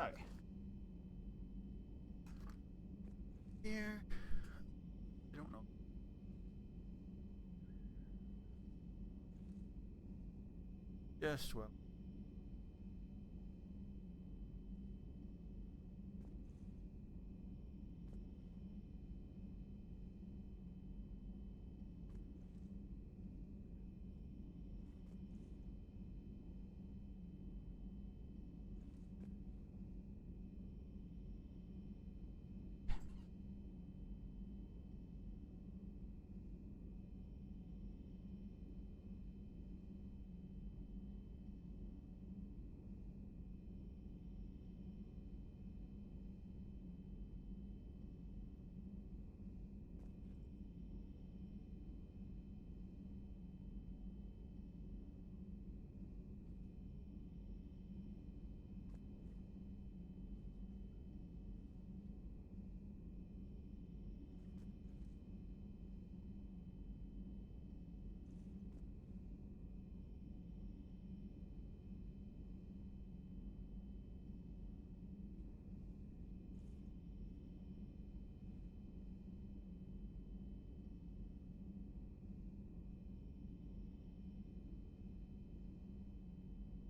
Okay. Here. I don't know. Yes, well.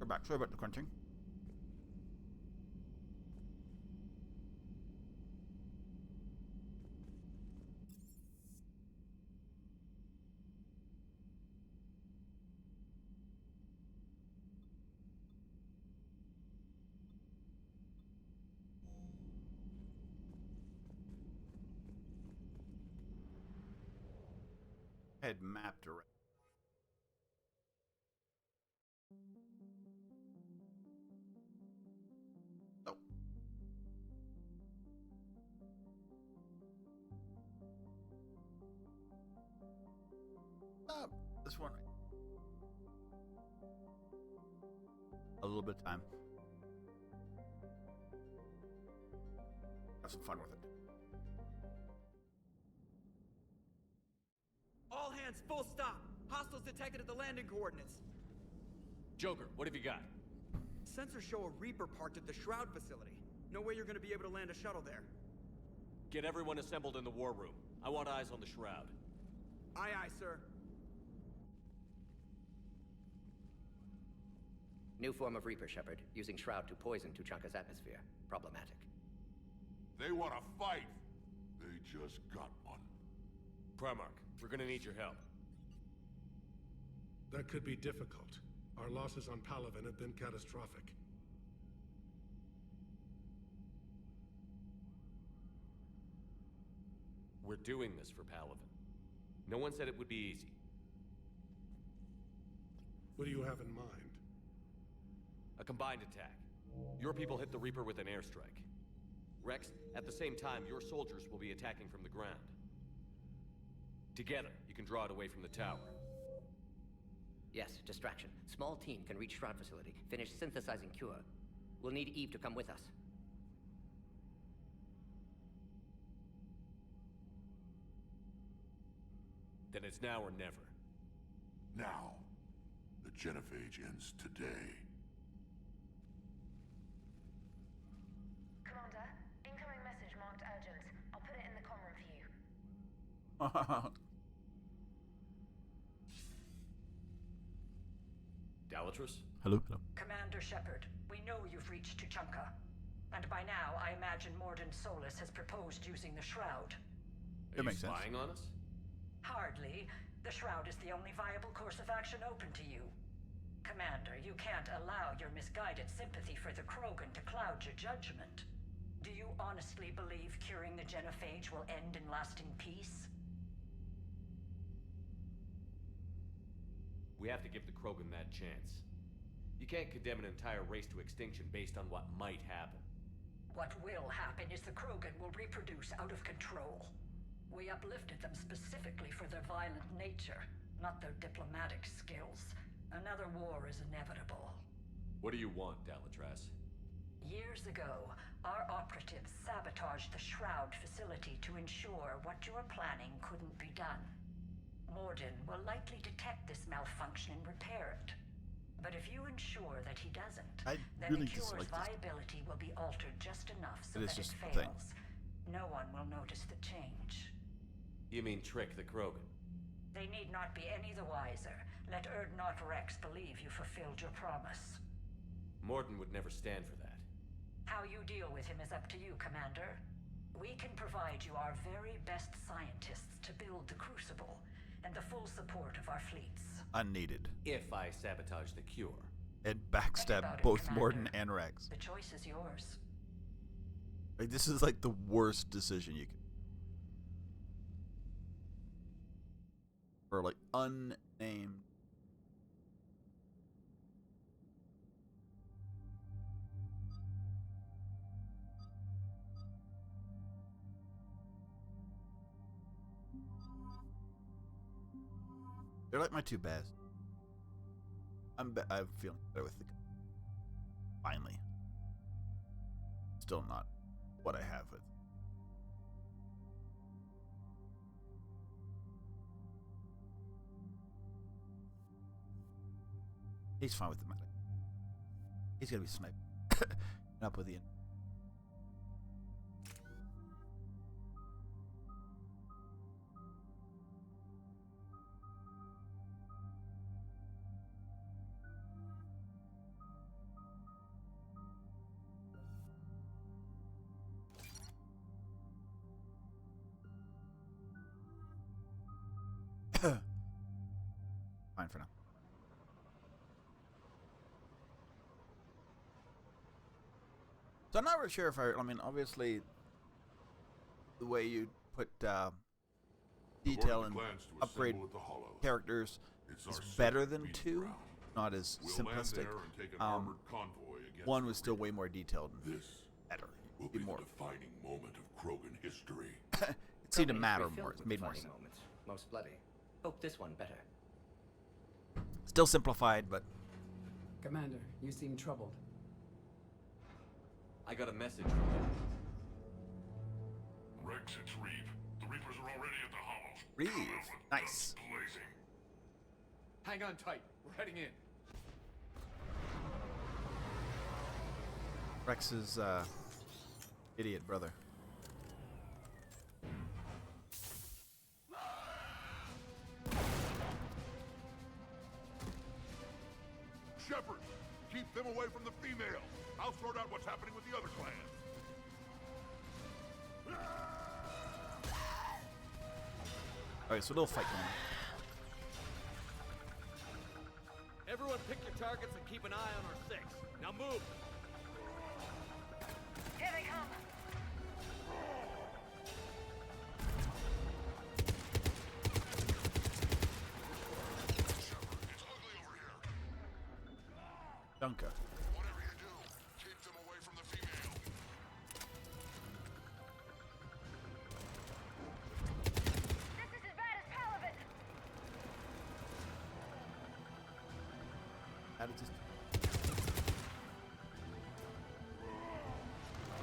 We're back. Sorry about the crunching. Head map direct. Oh. This one. A little bit of time. Have some fun with it. All hands, full stop! Hostiles detected at the landing coordinates. Joker, what have you got? Sensors show a Reaper parked at the Shroud facility. No way you're gonna be able to land a shuttle there. Get everyone assembled in the war room. I want eyes on the Shroud. Aye, aye, sir. New form of Reaper, Shepard, using Shroud to poison Tuchanka's atmosphere. Problematic. They want to fight. They just got one. Primarch, we're gonna need your help. That could be difficult. Our losses on Palaven have been catastrophic. We're doing this for Palaven. No one said it would be easy. What do you have in mind? A combined attack. Your people hit the Reaper with an airstrike. Rex, at the same time, your soldiers will be attacking from the ground. Together, you can draw it away from the tower. Yes, distraction. Small team can reach Shroud facility, finish synthesizing cure. We'll need Eve to come with us. Then it's now or never. Now, the Genophage ends today. Commander, incoming message marked urgent. I'll put it in the comm room for you. Dalatrus? Hello, hello. Commander Shepard, we know you've reached Tuchanka. And by now, I imagine Mordin Solus has proposed using the Shroud. Are you makes sense. spying on us? Hardly. The Shroud is the only viable course of action open to you. Commander, you can't allow your misguided sympathy for the Krogan to cloud your judgment. Do you honestly believe curing the Genophage will end in lasting peace? We have to give the Krogan that chance. You can't condemn an entire race to extinction based on what might happen. What will happen is the Krogan will reproduce out of control. We uplifted them specifically for their violent nature, not their diplomatic skills. Another war is inevitable. What do you want, Dalatrus? Years ago, our operatives sabotaged the Shroud facility to ensure what you were planning couldn't be done. Mordin will likely detect this malfunction and repair it. But if you ensure that he doesn't, I then really the cure's dislike this. viability will be altered just enough so It is that just it the thing. fails. No one will notice the change. You mean trick the Krogan? They need not be any the wiser. Let Erdnot Rex believe you fulfilled your promise. Morden would never stand for that. How you deal with him is up to you, Commander. We can provide you our very best scientists to build the Crucible, and the full support of our fleets. Unneeded. If I sabotage the cure. And Think about backstab it, both Commander. Morden and Rex. The choice is yours. Like, this is like the worst decision you could. For like unnamed. They're like my two best. I'm feeling better with the. Finally. Still not what I have with. He's fine with the medic. He's gonna be sniped. Up with the. Fine for now. So I'm not really sure if I mean, obviously, the way you put detail and upgrade characters is better than 2, not as simplistic. One was still way more detailed and better. Will be the defining moment of Krogan history. It seemed to Krogan matter history more. filled It with made more defining sense. moments. Most bloody. Hope this one better. Still simplified, but Commander, you seem troubled. I got a message from him. Rex, it's Reeve. The Reapers are already at the hollows. Reeve, Come out with nice. guns blazing. Hang on tight. We're heading in. Rex's idiot brother. Shepard, keep them away from the females. I'll sort out what's happening with the other clans. Alright, so a little fight going on. Everyone pick your targets and keep an eye on our 6. Now move! Here they come. Shepard, it's ugly over here. Tuchanka. Whatever you do, keep them away from the female. This is as bad as Palaven. How did this?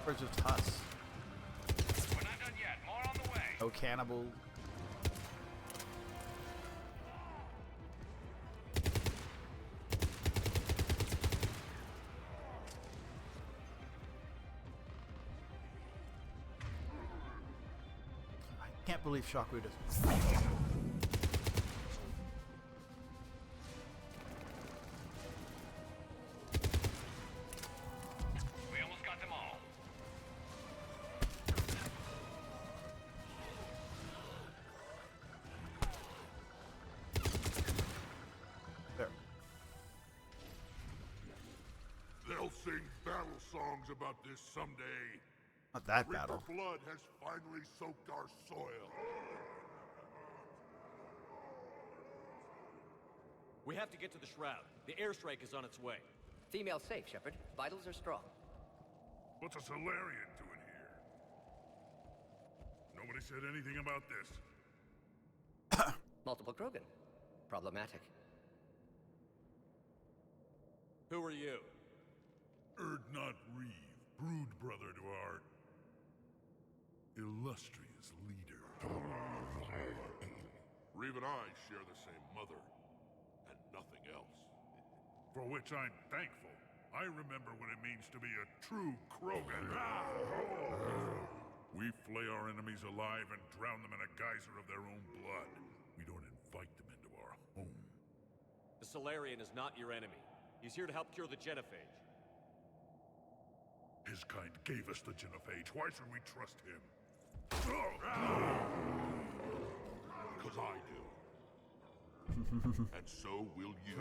Where's just Huss? We're not done yet. More on the way. No cannibal. I can't believe Shockwave does. We almost got them all. There. They'll sing battle songs about this someday. Not that Reaper battle. blood has finally soaked our soil. We have to get to the Shroud. The airstrike is on its way. Female safe, Shepard. Vitals are strong. What's a Solarian doing here? Nobody said anything about this. Multiple Krogan. Problematic. Who are you? Erdnot Reeve, brood brother to our illustrious leader. Reeve and I share the same mother, and nothing else. For which I'm thankful. I remember what it means to be a true Krogan. We flay our enemies alive and drown them in a geyser of their own blood. We don't invite them into our home. The Solarian is not your enemy. He's here to help cure the Genophage. His kind gave us the Genophage. Why should we trust him? Because I do. And so will you.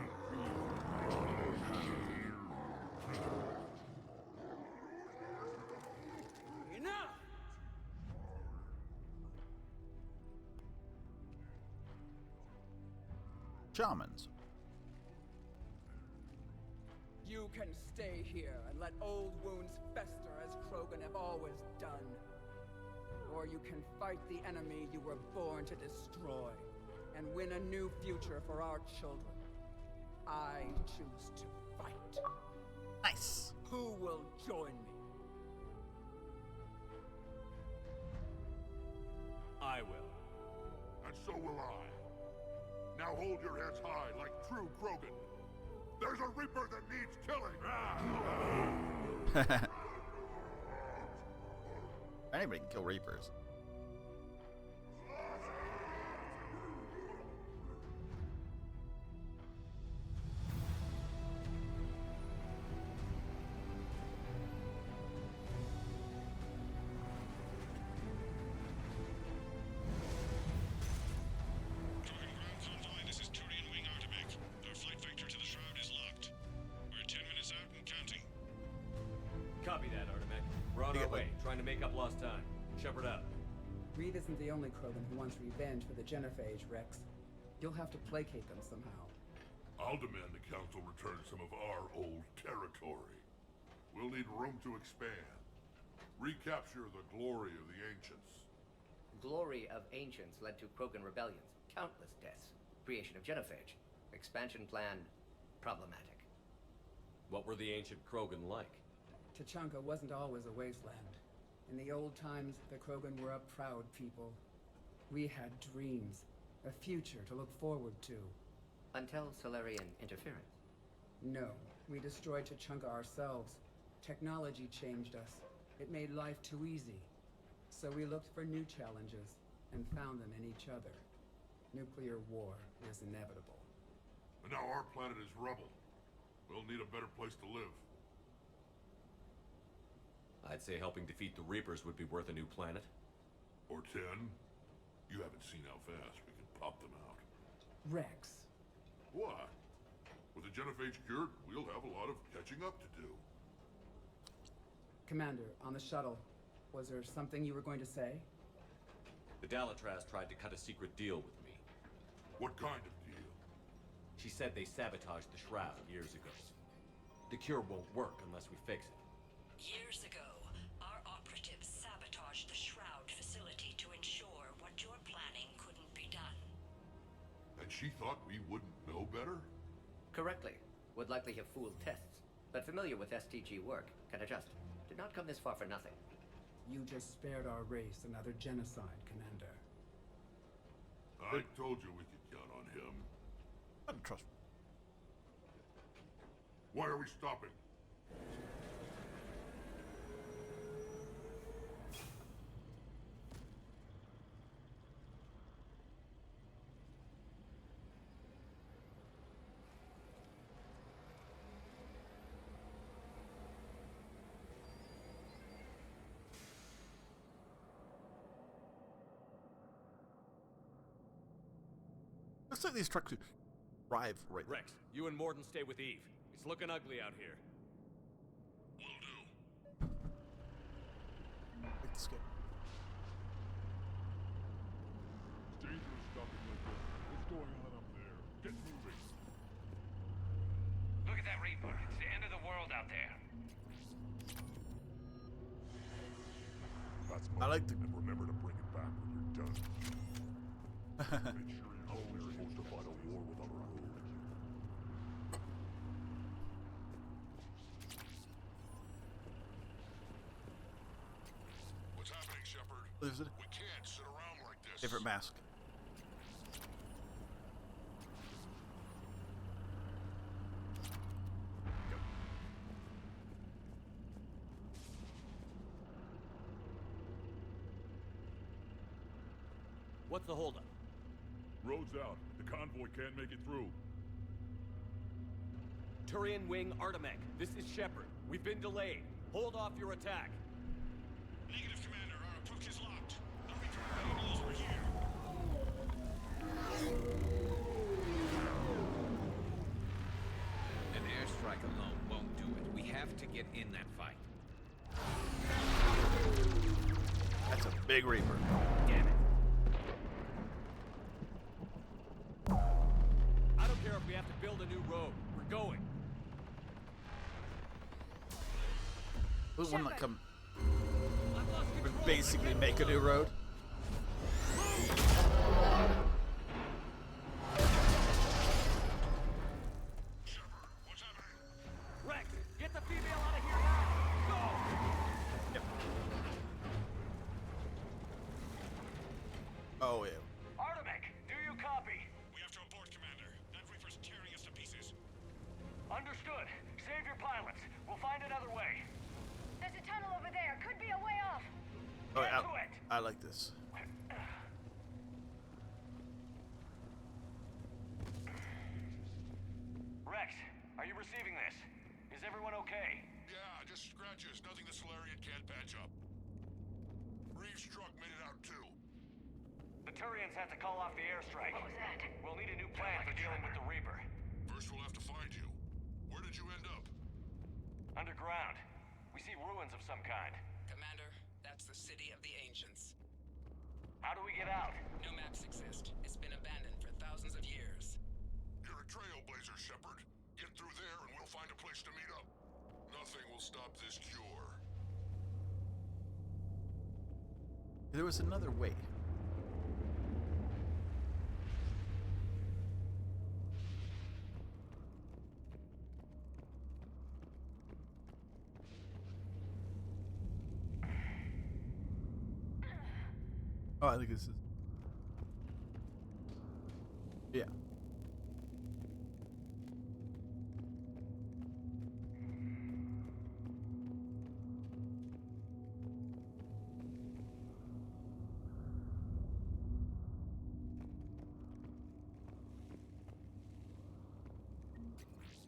Enough! Shamans. You can stay here and let old wounds fester as Krogan have always done. Or you can fight the enemy you were born to destroy and win a new future for our children. I choose to fight. Nice. Who will join me? I will. And so will I. Now hold your heads high like true Krogan. There's a Reaper that needs killing! Anybody can kill Reapers. Copy that, Artemec. We're on our way, trying to make up lost time. Shepard out. Reed isn't the only Krogan who wants revenge for the Genophage, Rex. You'll have to placate them somehow. I'll demand the Council return some of our old territory. We'll need room to expand. Recapture the glory of the Ancients. Glory of Ancients led to Krogan rebellions, countless deaths, creation of Genophage, expansion plan problematic. What were the ancient Krogan like? Tuchanka wasn't always a wasteland. In the old times, the Krogan were a proud people. We had dreams, a future to look forward to. Until Solarian interference. No, we destroyed Tuchanka ourselves. Technology changed us. It made life too easy. So we looked for new challenges, and found them in each other. Nuclear war is inevitable. And now our planet is rubble. We'll need a better place to live. I'd say helping defeat the Reapers would be worth a new planet. Or 10. You haven't seen how fast we can pop them out. Rex. What? With the Genophage cured, we'll have a lot of catching up to do. Commander, on the shuttle, was there something you were going to say? The Dalatraz tried to cut a secret deal with me. What kind of deal? She said they sabotaged the Shroud years ago. The cure won't work unless we fix it. Years ago, our operatives sabotaged the Shroud facility to ensure what you're planning couldn't be done. And she thought we wouldn't know better? Correctly. Would likely have fooled tests, but familiar with STG work, can adjust. Did not come this far for nothing. You just spared our race another genocide, Commander. I told you we could count on him. I don't trust. Why are we stopping? Looks like these trucks drive right there. Rex, you and Morden stay with Eve. It's looking ugly out here. Will do. Like the skip. It's dangerous stopping like this. What's going on up there? Get moving. Look at that Reaper. It's the end of the world out there. That's I like the. And remember to bring it back when you're done. Make sure you know we're supposed to fight a war with other rules. What's happening, Shepard? There's a We can't sit around like this. different mask. What's the holdup? Road's out. The convoy can't make it through. Turian Wing Artemek, this is Shepard. We've been delayed. Hold off your attack. Negative, Commander. Our approach is locked. The Reaper knows we're here. An airstrike alone won't do it. We have to get in that fight. That's a big Reaper. Damn it. I don't care if we have to build a new road. We're going. Who's one that come I've lost would control. basically make a new road? What's happening? Rex, get the female out of here now. Go! Yep. Oh yeah. Artemek, do you copy? We have to abort, Commander. That Reaper's tearing us to pieces. Understood. Save your pilots. We'll find another way. There's a tunnel over there. Could be a way off. Oh, Get to it. I like this. Rex, are you receiving this? Is everyone okay? Yeah, just scratches. Nothing the Solarian can't patch up. Reeves' truck made it out too. The Turians had to call off the airstrike. What was that? We'll need a new plan for dealing with the Reaper. First, we'll have to find you. Where did you end up? Underground. We see ruins of some kind. Commander, that's the city of the ancients. How do we get out? No maps exist. It's been abandoned for thousands of years. You're a trailblazer, Shepard. Get through there and we'll find a place to meet up. Nothing will stop this cure. There was another way. Oh, I think this is. Yeah.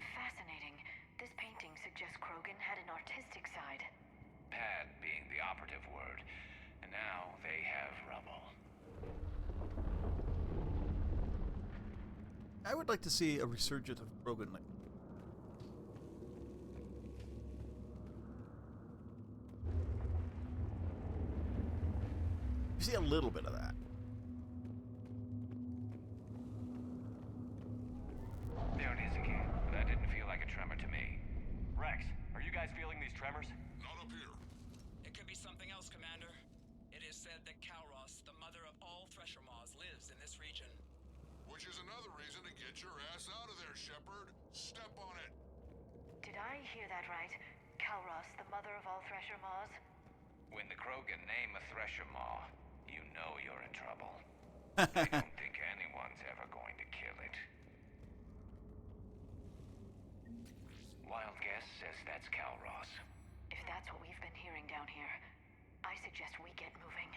Fascinating. This painting suggests Krogan had an artistic side. Pad being the operative word. And now they have rubble. I would like to see a resurgence of Rogan. Like, you see a little bit of that. There it is again. That didn't feel like a tremor to me. Rex, are you guys feeling these tremors? Not up here. It could be something else, Commander. It is said that Kalros, the mother of all Thresher Maws, lives in this region. Which is another reason to get your ass out of there, Shepard. Step on it. Did I hear that right? Kalros, the mother of all Thresher Maws? When the Krogan name a Thresher Maw, you know you're in trouble. I don't think anyone's ever going to kill it. Wild guess says that's Kalros. If that's what we've been hearing down here, I suggest we get moving.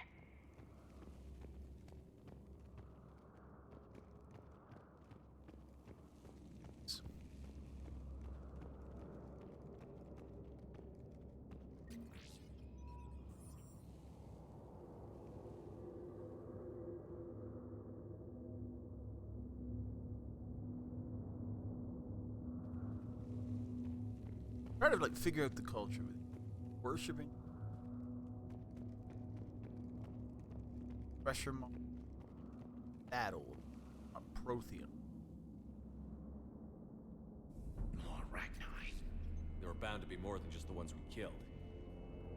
Try to like figure out the culture with worshipping. Pressure battle on Prothean. More Rachni. There are bound to be more than just the ones we killed.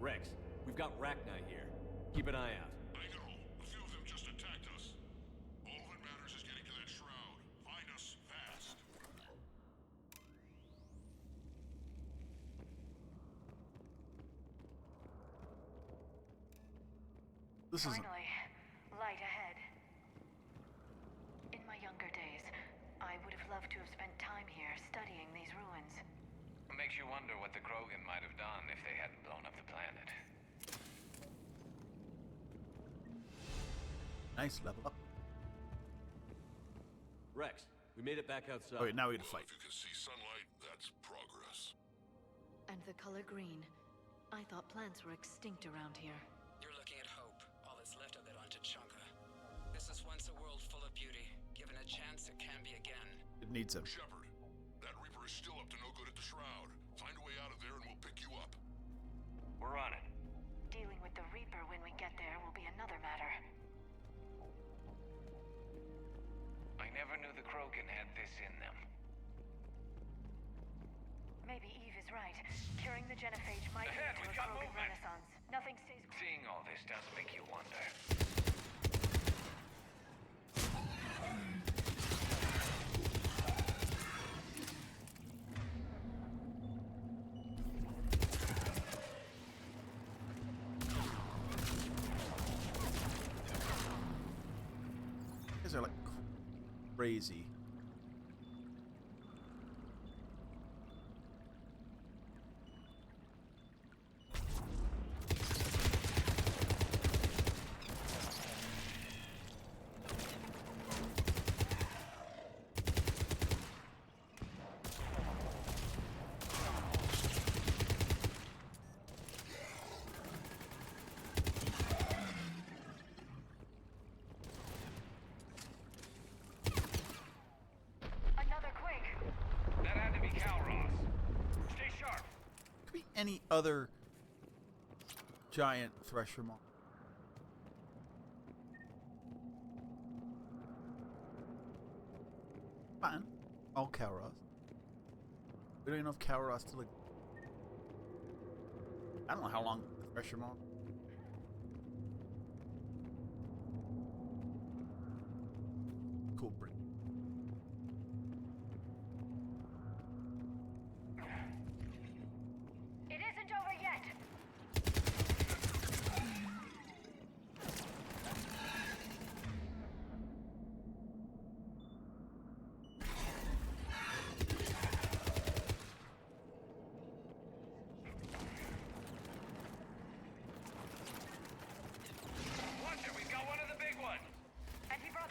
Rex, we've got Rachni here. Keep an eye out. I know. A few of them just attacked us. All that matters is getting to that shroud. Find us fast. This isn't. Finally, light ahead. In my younger days, I would have loved to have spent time here studying these ruins. Makes you wonder what the Krogan might have done if they hadn't blown up the planet. Nice level up. Rex, we made it back outside. Oh, wait, now we get to Well, fight. if you can see sunlight, that's progress. And the color green. I thought plants were extinct around here. You're looking at hope, all that's left of it on Tuchanka. This is once a world full of beauty. Given a chance, it can be again. It needs him. Shepard, that Reaper is still up to no good at the Shroud. Find a way out of there and we'll pick you up. We're on it. Dealing with the Reaper when we get there will be another matter. I never knew the Krogan had this in them. Maybe Eve is right. Curing the Genophage might Ahead, lead to we've a got Krogan movement. renaissance. Nothing stays Seeing all this does make you wonder. These are like crazy. another quake. That had to be Calros. Stay sharp. Could be any other giant thresher monster. Fine. All Kalros. We don't even know if Kalros still. I don't know how long the thresher monster. Cool break. It isn't over yet. Watch it, we've got one of the big ones. And he brought...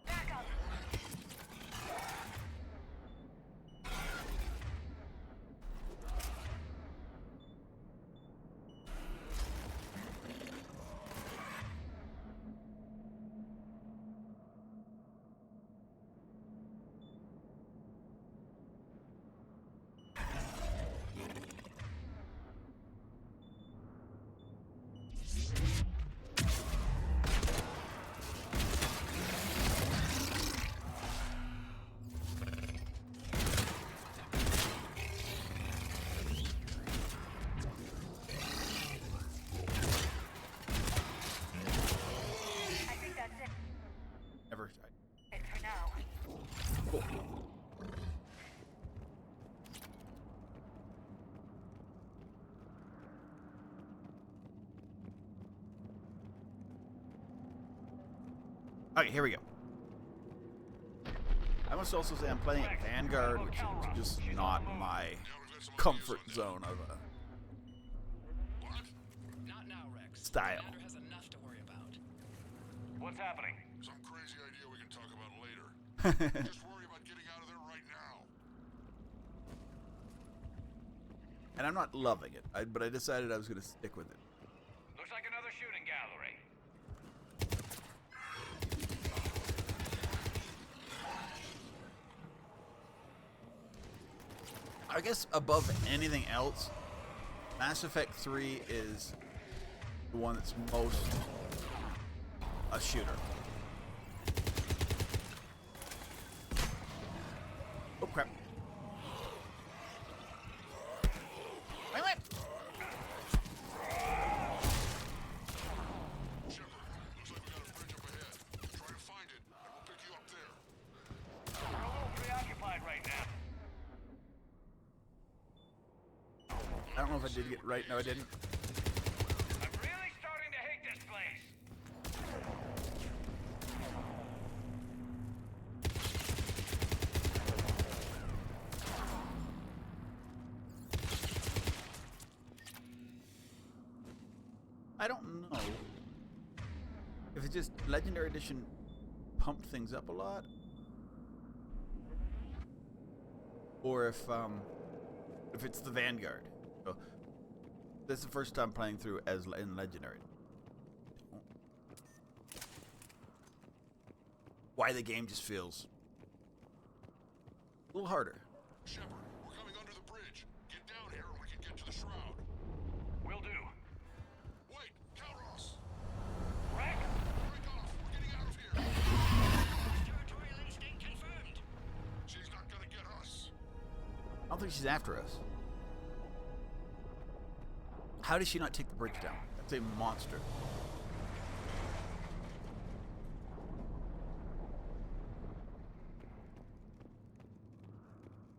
Back up. I think that's it. Never. It for now. Cool. Okay, here we go. I must also say I'm playing at Vanguard, which is just not my comfort zone of a Not now, Rex. style. Commander has enough to worry about. What's happening? Some crazy idea we can talk about later. Just worry about getting out of there right now. And I'm not loving it, but I decided I was going to stick with it. Looks like another shooting gallery. I guess above anything else, Mass Effect 3 is the one that's most a shooter. Oh crap. Wait, wait. Shepard, looks like we got a bridge up ahead. Try to find it, and we'll pick you up there. We're a little preoccupied right now. I don't know if I did get it right. No, I didn't. I'm really starting to hate this place. don't know if it's just Legendary Edition pumped things up a lot, or if it's the Vanguard. So this is the first time playing through as in Legendary. Why the game just feels a little harder. Shepard, we're coming under the bridge. Get down here and we can get to the shroud. Will do. Wait, Calros! Wreck! Break off! We're getting out of here! Territorial instinct confirmed. She's not gonna get us. I don't think she's after us. How does she not take the bridge down? That's a monster.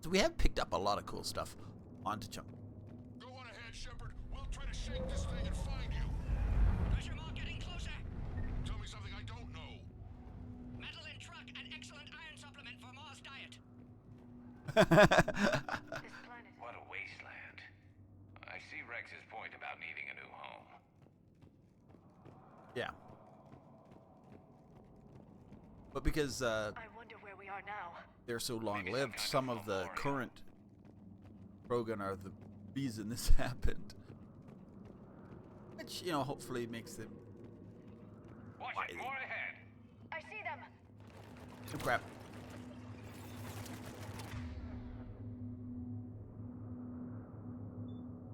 So we have picked up a lot of cool stuff on Tuchanka. Go on ahead, Shepard. We'll try to shake this thing and find you. Pressure mark getting closer. Tell me something I don't know. Metal in truck and excellent iron supplement for Mars diet. What a wasteland. I see Rex's point about needing a new home. Yeah. But because I wonder where we are now. they're so long-lived, some of the current Krogan are the reason this happened. Which, you know, hopefully makes them... Watch it, more ahead. I see them. Oh, crap.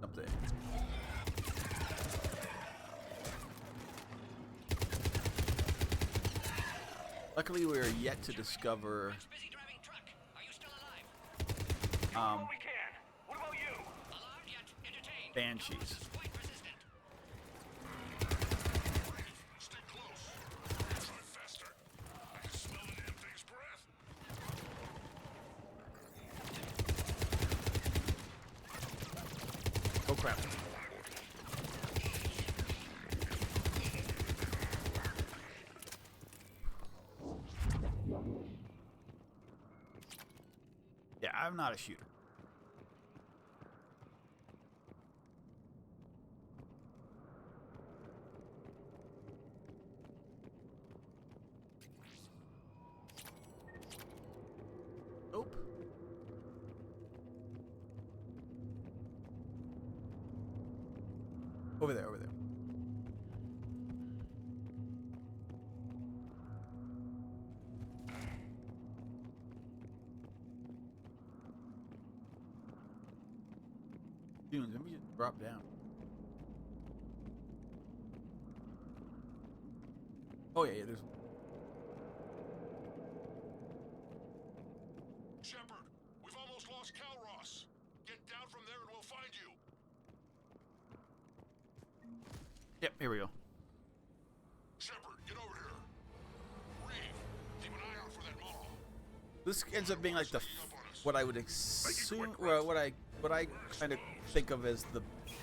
Something. Luckily, we are yet to discover Busy driving truck. Are you still alive? We can. What about you? Alarmed yet? Entertained. banshees. Is quite persistent. Stay close. Try faster. I can smell the damn thing's breath. Oh crap. Yeah, I'm not a shooter. Nope. Over there, over there. Dunes, let me just drop down. Oh yeah, there's... Shepard, we've almost lost Calros. Get down from there and we'll find you. Yep, here we go. Shepard, get over here. Reeve, keep an eye out for that mall. This ends up being like the what I would assume, well, what I kind of think of as the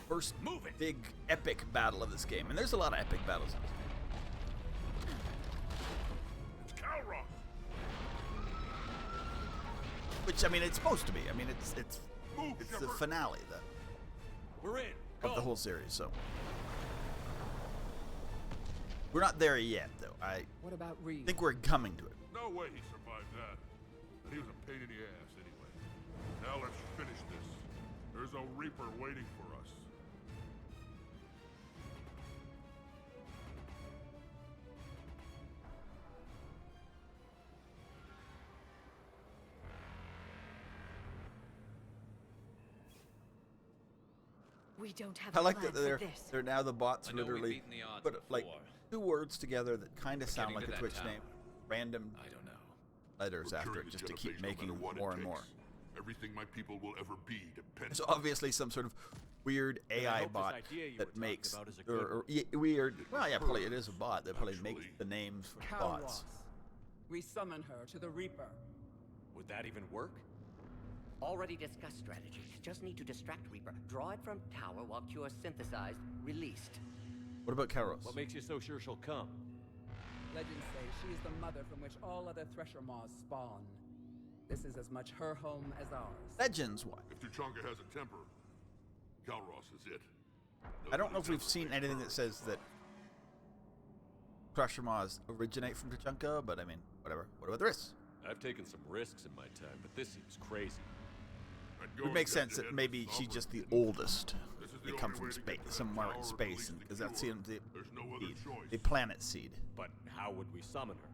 first big epic battle of this game, and there's a lot of epic battles in this game. It's Calros. Which I mean, it's supposed to be. I mean, it's Move, the Shepard. finale We're in. of the whole series. So we're not there yet, though. I What about Reed? think we're coming to it. No way he survived that. He was a pain in the ass anyway. Now let's finish this. There's a Reaper waiting for us. We don't have I a like plan that for this. they're now the bots I know we've literally beaten the odds put like before. 2 words together that kind of But sound getting like to a that Twitch tower, name, random I don't know. letters We're after curing it the just to keep Genophage no making matter what more it and more. takes. Everything my people will ever be depends There's on obviously some sort of weird I AI hope this bot idea you were that talking makes about is a good or weird. Well, yeah, probably it is a bot that probably makes Actually, the names for Calros. bots. We summon her to the Reaper. Would that even work? Already discussed strategies. Just need to distract Reaper. Draw it from tower while Cure synthesized, released. What about Kairos? What makes you so sure she'll come? Legends say she is the mother from which all other Thresher Maws spawn. This is as much her home as ours. Legends? Why? If Tuchanka has a temper, Calros is it. I don't know if we've seen anything that says that Crusher Maws originate from Tuchanka, but I mean, whatever. What about the risks? I've taken some risks in my time, but this seems crazy. It would make sense that maybe she's just the oldest. They come from space, somewhere in space, because that seems the planet seed. But how would we summon her?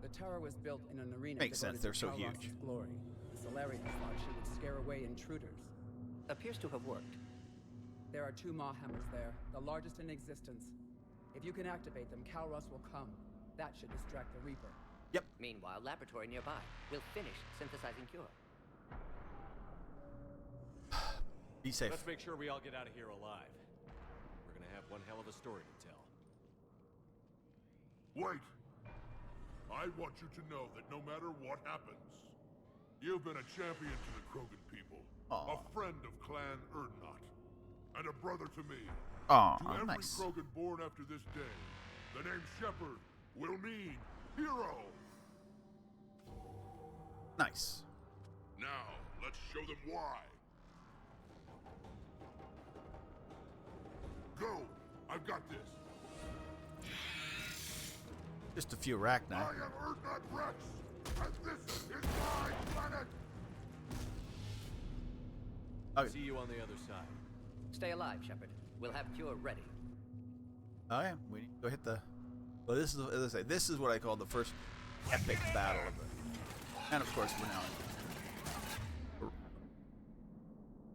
The tower was built in an arena. Makes sense, they're so devoted to huge. Kalros's glory. The Solarian thought she would scare away intruders. Appears to have worked. There are 2 Maw hammers there, the largest in existence. If you can activate them, Kalros will come. That should distract the Reaper. Yep. Meanwhile, laboratory nearby. We'll finish synthesizing Cure. Be safe. Let's make sure we all get out of here alive. We're gonna have one hell of a story to tell. Wait! I want you to know that no matter what happens, you've been a champion to the Krogan people, a friend of Clan Erdnot, and a brother to me. Aw, to every nice. Krogan born after this day, the name Shepard will mean hero. Nice. Now, let's show them why. Go! I've got this. Just a few Arachni. I am Erdnot Rex, and this is my planet! Okay. See you on the other side. Stay alive, Shepard. We'll have Cure ready. Oh yeah, we need to go hit the. Well, this is, as I say, this is what I call the first epic battle of it. And of course, we're now.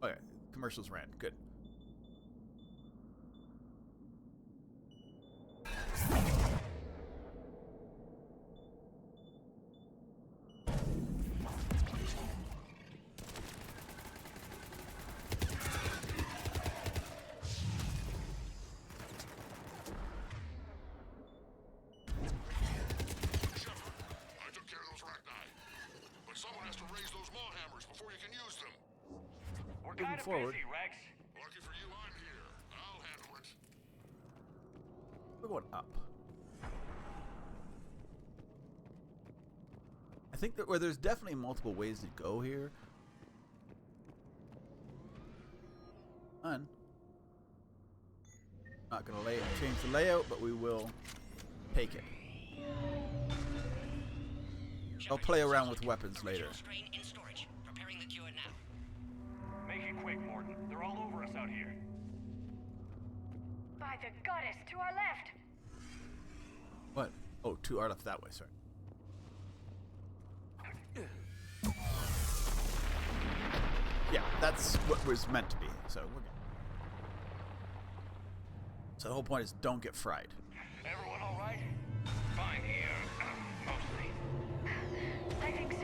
Oh yeah, commercials ran. Good. Moving forward. busy, Rex. Lucky for you, I'm here. I'll handle it. We're going up. I think that there's definitely multiple ways to go here. Not gonna change the layout, but we will take it. I'll play around with weapons later. Make it quick, Morton. They're all over us out here. By the goddess, to our left! What? Oh, to our left that way, sorry. Yeah, that's what was meant to be, so we're good. So the whole point is don't get fried. Everyone all right? Fine here. Mostly. I think so.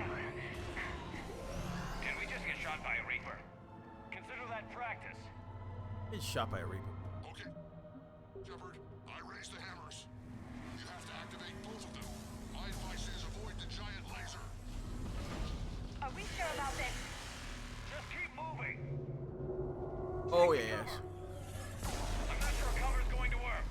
Can we just get shot by a Reaper? Consider that practice. He's shot by a Reaper. Okay. Shepard, I raised the hammers. You have to activate both of them. My advice is avoid the giant laser. Are we sure about this? Just keep moving. Oh, yeah, yes. I'm not sure cover's going to work.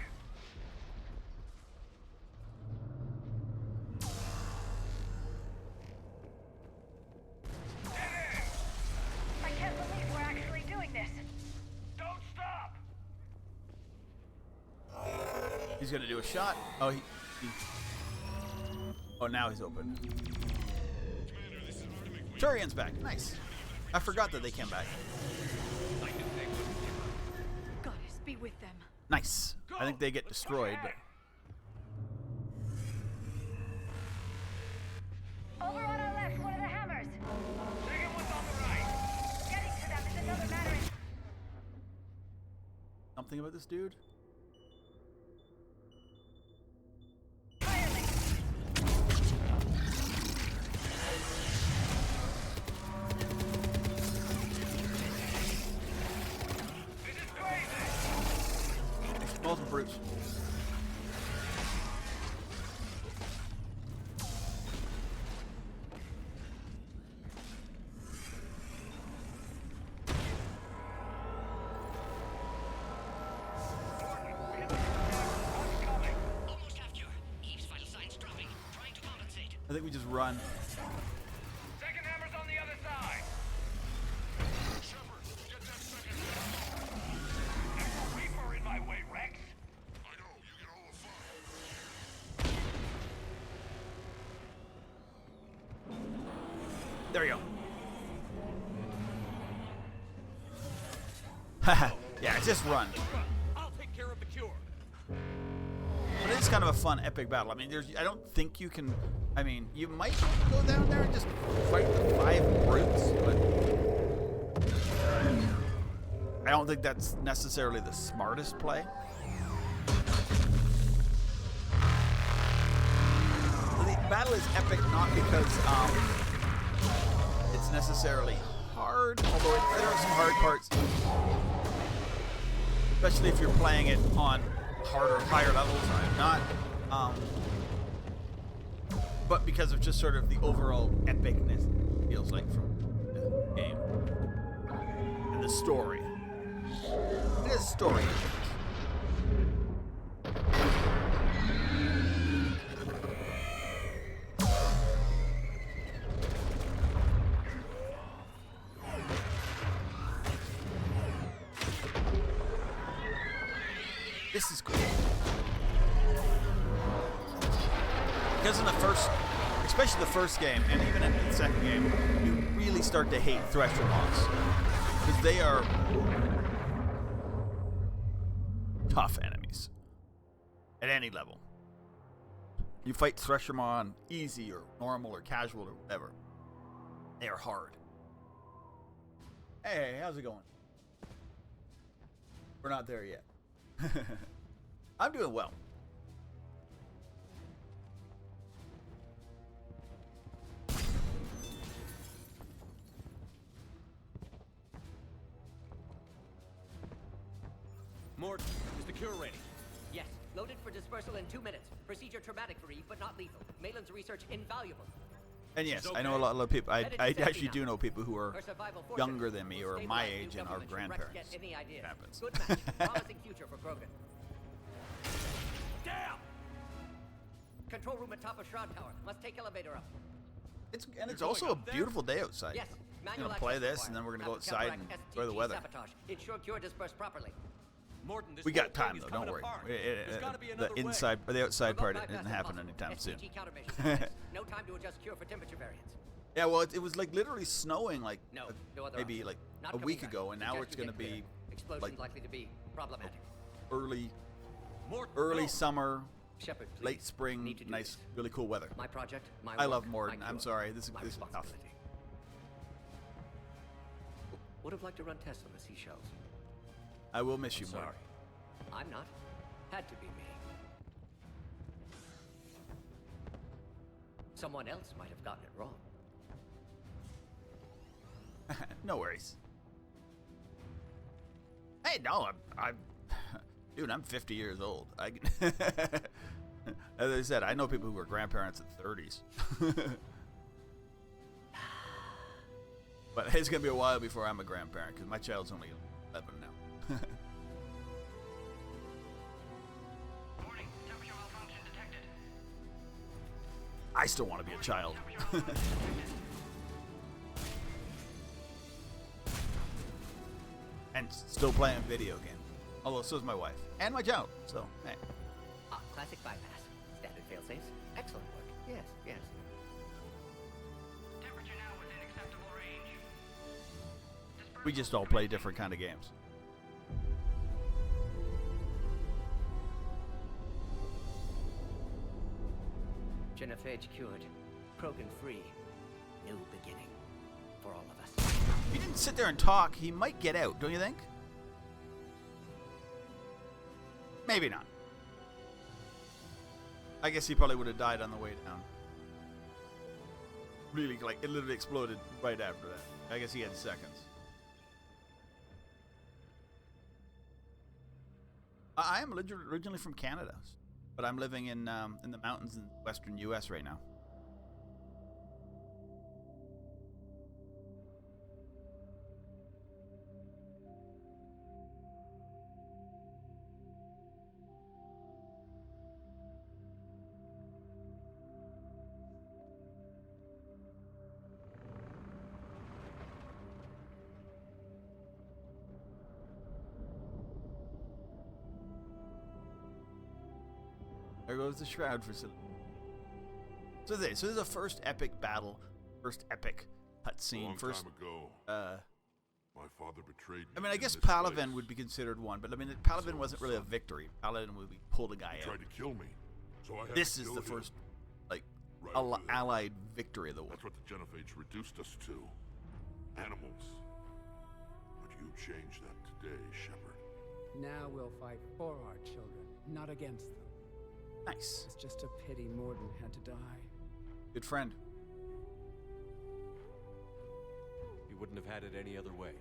I can't believe we're actually doing this. Don't stop. He's gonna do a shot. Oh, he oh, now he's open. Turian's back. Nice. I forgot that they came back. Goddess, be with them. Nice. I think they get destroyed, but Over on our left, one of the hammers. Take it what's on the right. Getting to them is another matter. something about this dude. Entirely. This is crazy. Multiple brutes. Almost have cure. Eve's vital signs dropping. Trying to compensate. I think we just run. Second hammer's on the other side. Shepard, get that second. Reaper There we go. Haha. Yeah, just run. I'll take care of the cure. But it's kind of a fun, epic battle. I mean, I don't think you can. I mean, you might go down there and just fight the 5 brutes, but I don't think that's necessarily the smartest play. The battle is epic not because it's necessarily hard, although there are some hard parts, especially if you're playing it on higher levels. I'm not, but because of just sort of the overall epicness it feels like from the game and the story. It is story. This is cool. Because in the first, especially the first game, and even in the second game, you really start to hate Thresher Moths. Because they are tough enemies. At any level. You fight Thresher Maw on easy or normal or casual or whatever. They are hard. Hey, how's it going? We're not there yet. I'm doing well. Mort, is the cure ready? Yes, loaded for dispersal in 2 minutes. Procedure traumatic for Eve, but not lethal. Malin's research invaluable. And yes, I know a lot of people. I actually do know people who are younger than me or my age and are grandparents. It happens. Good match. Promising future for Krogan. Damn! Control room at top of Shroud Tower. Must take elevator up. It's also a beautiful day outside. Yes. We're gonna play this and then we're gonna go outside and enjoy the weather. Sabotage. Ensure cure dispersed properly. Morton, this We got time though, don't worry. The inside or the outside part isn't happening anytime soon. No time to adjust cure for temperature variance. Yeah, well, it was like literally snowing like maybe option. like Not a coming week back. ago, and now Suggest it's you gonna get be clear. Explosions likely to be problematic. early summer, Shepard, please. late spring, Need to do nice, this. really cool weather. My project, my I work, love Morden. my I'm cure. sorry, this is My tough. responsibility. Would have liked to run tests on the seashells. I will miss you, Sorry. Morden. I'm not. Had to be me. Someone else might have gotten it wrong. No worries. Hey, no, I'm dude, I'm 50 years old. As I said, I know people who were grandparents in 30s. But it's gonna be a while before I'm a grandparent because my child's only 11 now. Warning, temperature malfunction detected. I still want to be a child. And still playing video games. Although so is my wife. And my child. So, hey. Ah, classic bypass. Standard failsafes. Excellent work. Yes, yes. Temperature now within acceptable range. We just all play different kind of games. Genophage cured. Krogan free. New beginning. For all of us. If he didn't sit there and talk, he might get out, don't you think? Maybe not. I guess he probably would have died on the way down. Really, like, it literally exploded right after that. I guess he had seconds. I am originally from Canada, but I'm living in the mountains in western U.S. right now. There goes the Shroud facility. So this is a first epic battle, first epic cutscene. First, time ago, my father betrayed me. I mean, I guess this Paladin place. would be considered one, but I mean, Paladin wasn't really a victory. Paladin would be pulled a guy He out. tried to kill me, so I had This to is kill the him. first, like, Right over there. allied victory of the war. That's what the Genophage reduced us to. Animals. But you changed that today, Shepard. Now we'll fight for our children, not against them. Nice. It's just a pity Morden had to die. Good friend. He wouldn't have had it any other way.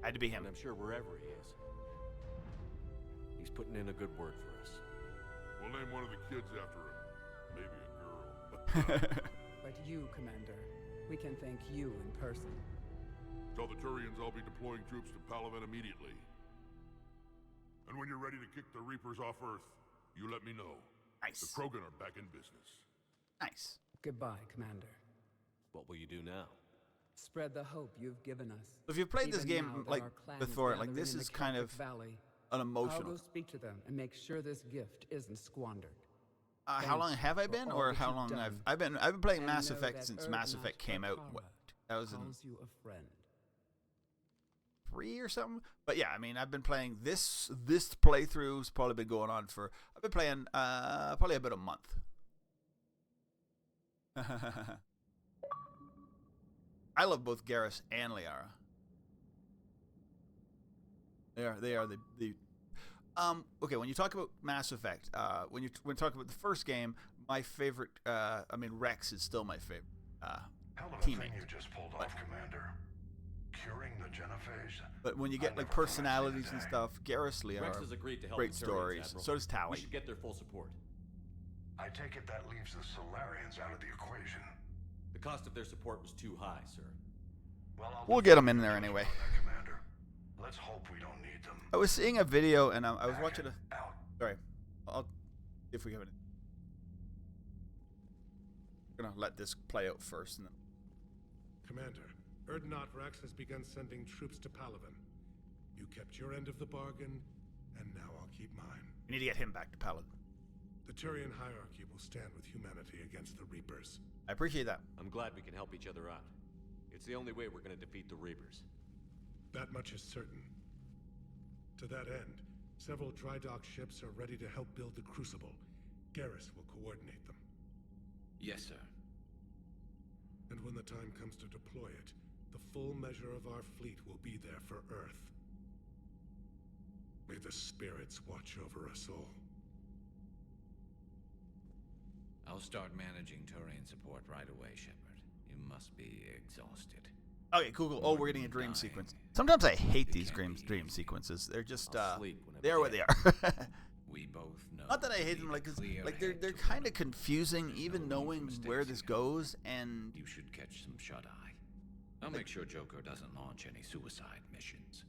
Had to be him. And I'm sure wherever he is, he's putting in a good word for us. We'll name one of the kids after him. Maybe a girl. But you, Commander, we can thank you in person. Tell the Turians I'll be deploying troops to Palaven immediately. And when you're ready to kick the Reapers off Earth, you let me know. Nice. The Krogan are back in business. Nice. Goodbye, Commander. What will you do now? Spread the hope you've given us. If you've played this Even game now that like our clan before, like gathering this in the is kind of Celtic Valley, an I'll emotional. go speak to them and make sure this gift isn't squandered. How long have I for been, all or that how you've long done. I've been playing And Mass know Effect that since Mass Erdnot Effect came out. Bakara What, 2003 calls you a friend. or something? But yeah, I mean, I've been playing this playthrough's probably been going on for. I've been playing probably about a month. I love both Garrus and Liara. They are the okay, when you talk about Mass Effect, when you talk about the first game, my favorite I mean Rex is still my favorite Hell of a teammate. thing you just pulled off, Commander. Curing the Genophage. But when you get like personalities and stuff, Garrus, Liara, Rex has agreed to help great the Turians, stories. Admiral. So does We Tali. should get their full support. I take it that leaves the Solarians out of the equation. The cost of their support was too high, sir. Well, We'll get them in there anyway. Commander. Let's hope we don't need them. I was seeing a video and I was watching a. Sorry, I'll if we have it. I'm gonna let this play out first, and then. Commander, Erdnot Rex has begun sending troops to Palaven. You kept your end of the bargain, and now I'll keep mine. We need to get him back to Paladin. The Turian hierarchy will stand with humanity against the Reapers. I appreciate that. I'm glad we can help each other out. It's the only way we're going to defeat the Reapers. That much is certain. To that end, several dry dock ships are ready to help build the Crucible. Garrus will coordinate them. Yes, sir. And when the time comes to deploy it, the full measure of our fleet will be there for Earth. May the spirits watch over us all. I'll start managing Turian support right away, Shepard. You must be exhausted. Okay, cool. Oh, we're getting a dream sequence. Sometimes I hate these dream sequences. They're just they are what they are. We both know. Not that I hate them, like they're kind of confusing, even knowing where this goes. And you should catch some shut eye. I'll make sure Joker doesn't launch any suicide missions.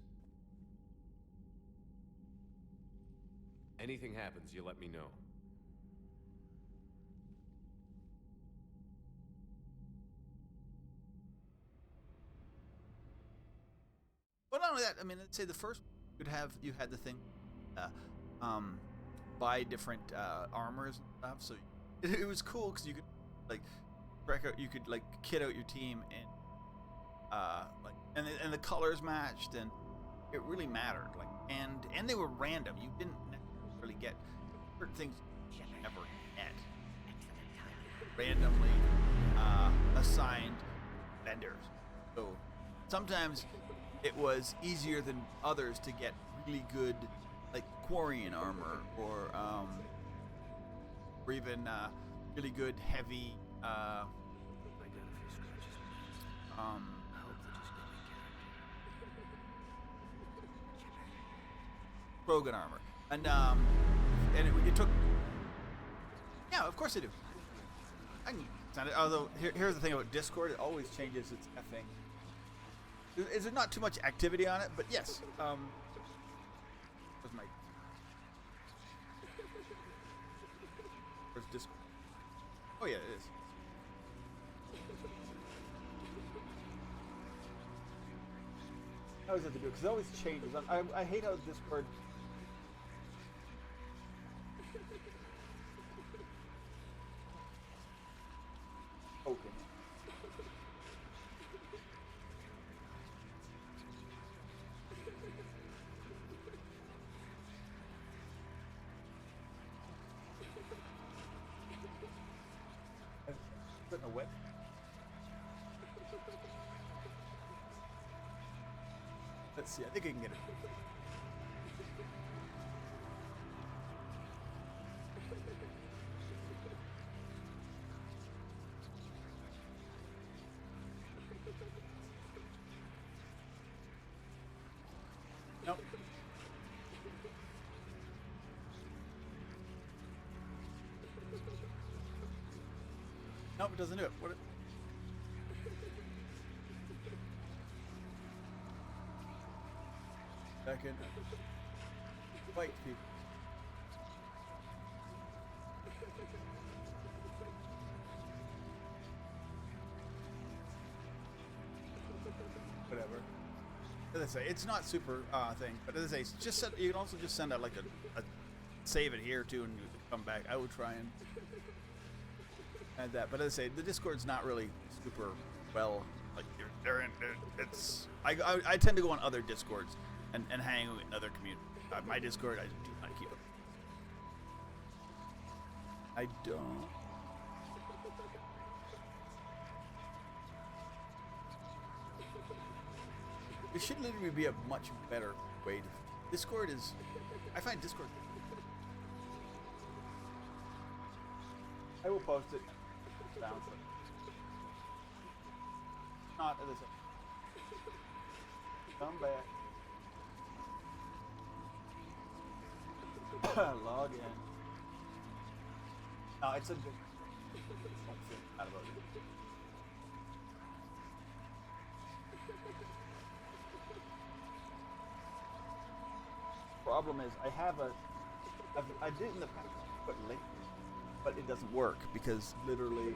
Anything happens, you let me know. But not only that, I mean, let's say the first you had the thing, buy different armors and stuff. So it was cool because you could like kit out your team and and the colors matched and it really mattered. Like and they were random. You didn't necessarily get certain things you never get randomly assigned vendors. So sometimes it was easier than others to get really good, like Quarian armor, or even really good heavy. Krogan armor, and it took. Yeah, of course I do. I can send it. Although here's the thing about Discord, it always changes its effing. Is there not too much activity on it? But yes. Where's my? Where's Discord? Oh yeah, it is. I always have to do it because it always changes. I hate how Discord. Okay. a web. Let's see. I think I can get it. Nope. Nope, it doesn't do it. What? Back in. Fight people. Whatever. As I say, it's not super thing, but as I say, just send, you can also just send out like a save it here too, and you come back. I would try and add that, but as I say, the Discord's not really super well. Like it's I tend to go on other Discords and hang in other communities. My Discord, I do not keep it. I don't. It should literally be a much better way to. Discord is. I find Discord. I will post it. Down. Not as I say. Come back. Log in. No, it's a good. Don't feel bad about it. Problem is, I have I did in the past put link, but it doesn't work because literally.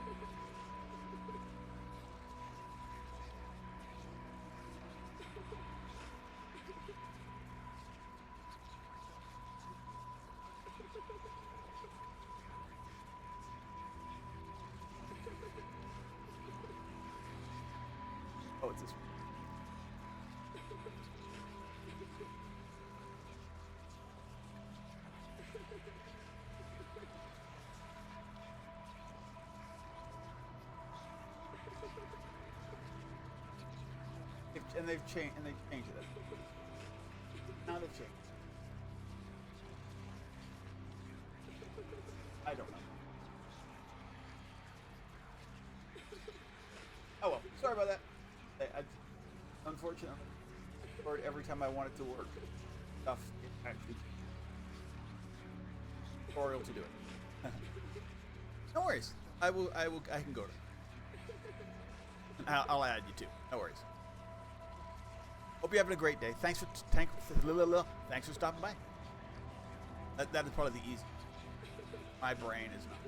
Oh, it's this one. And they've changed it. Now they've changed. I don't know. Oh well, sorry about that. Unfortunately, or every time I want it to work, stuff it actually tutorial to do it. No worries. I can go to it. I'll add you too. No worries. Hope you're having a great day. Thanks for stopping by. That is probably the easiest. My brain is not.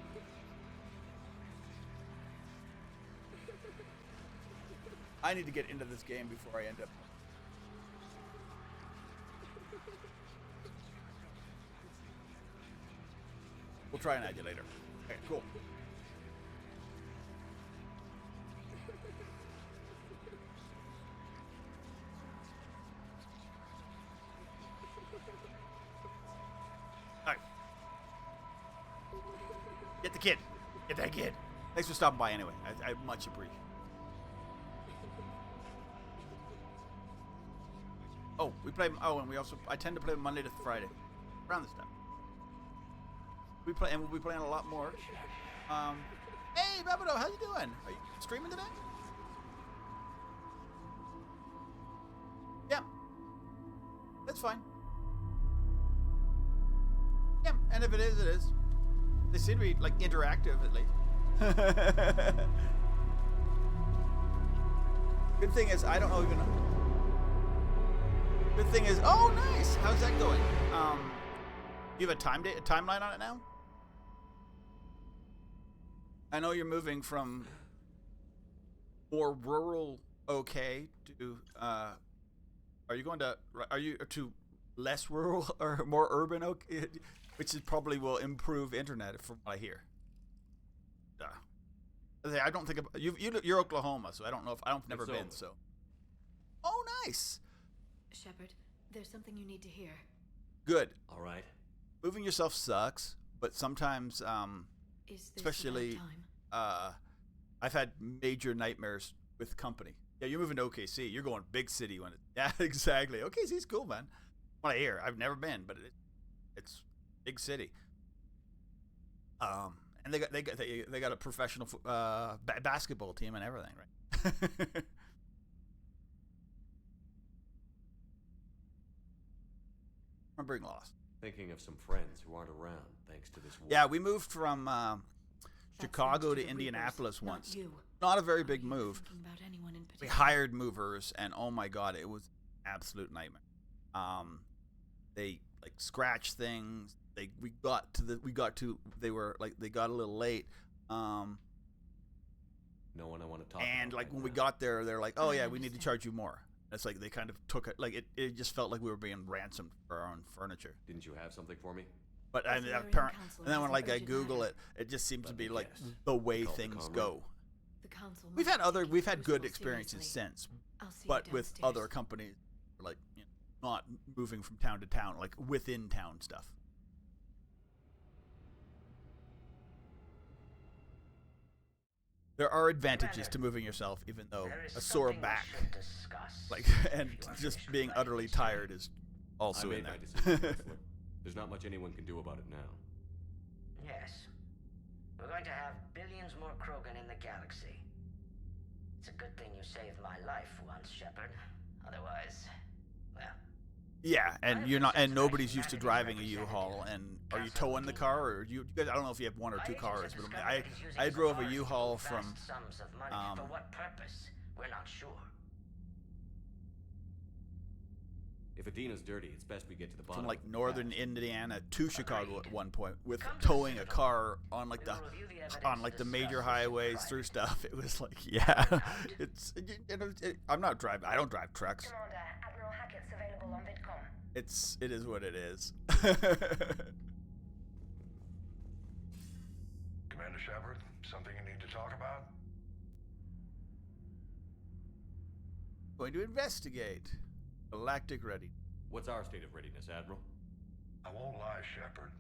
I need to get into this game before I end up. We'll try and add you later. Okay, cool. Alright. Get the kid. Get that kid. Thanks for stopping by anyway. I much appreciate it. Oh, we play. Oh, and we also. I tend to play Monday to Friday, around this time. We play, and we'll be playing a lot more. Hey, Babido, how you doing? Are you streaming today? Yeah, that's fine. Yeah, and if it is, it is. They seem to be like interactive at least. Good thing is, I don't know even. Good thing is, oh nice. How's that going? You have a timeline on it now? I know you're moving from more rural okay to are you to less rural or more urban okay, which is probably will improve internet from what I hear. I don't think you're Oklahoma, so I don't know if I've never been. So, oh nice. Shepard, there's something you need to hear. Good. All right. Moving yourself sucks, but sometimes, Is this especially, I've had major nightmares with company. Yeah, you're moving to OKC. You're going big city when it. Yeah, exactly. OKC's cool, man. What I hear, I've never been, but it's big city. And they got a professional basketball team and everything, right? Remembering lost. Thinking of some friends who aren't around thanks to this war. Yeah, we moved from Chicago to Indianapolis once. Not a very big move. We hired movers, and oh my god, it was an absolute nightmare. They like scratched things. They got a little late. No one I want to talk about. And like when we got there, they're like, "Oh yeah, we need to charge you more." It's like they kind of took it. Like it just felt like we were being ransomed for our own furniture. Didn't you have something for me? But and then when like I Google it, it just seems to be like the way things go. We've had good experiences since, but with other companies, like not moving from town to town, like within town stuff. There are advantages to moving yourself, even though a sore back, like, and just being utterly tired is also in there. There's not much anyone can do about it now. Yes. We're going to have billions more Krogan in the galaxy. It's a good thing you saved my life once, Shepard. Otherwise, well... Yeah, and you're not, and nobody's used to driving a U-Haul. And are you towing the car, or you guys? I don't know if you have one or two cars, but I drove a U-Haul from. For what purpose? We're not sure. If Adina's dirty, it's best we get to the bottom. From like northern Indiana to Chicago at one point, with towing a car on like the major highways through stuff. It was like, yeah, I'm not driving. I don't drive trucks. Commander, Admiral Hackett's available on VidCom. It is what it is. Commander Shepard, something you need to talk about? Going to investigate. Galactic ready. What's our state of readiness, Admiral? I won't lie, Shepard.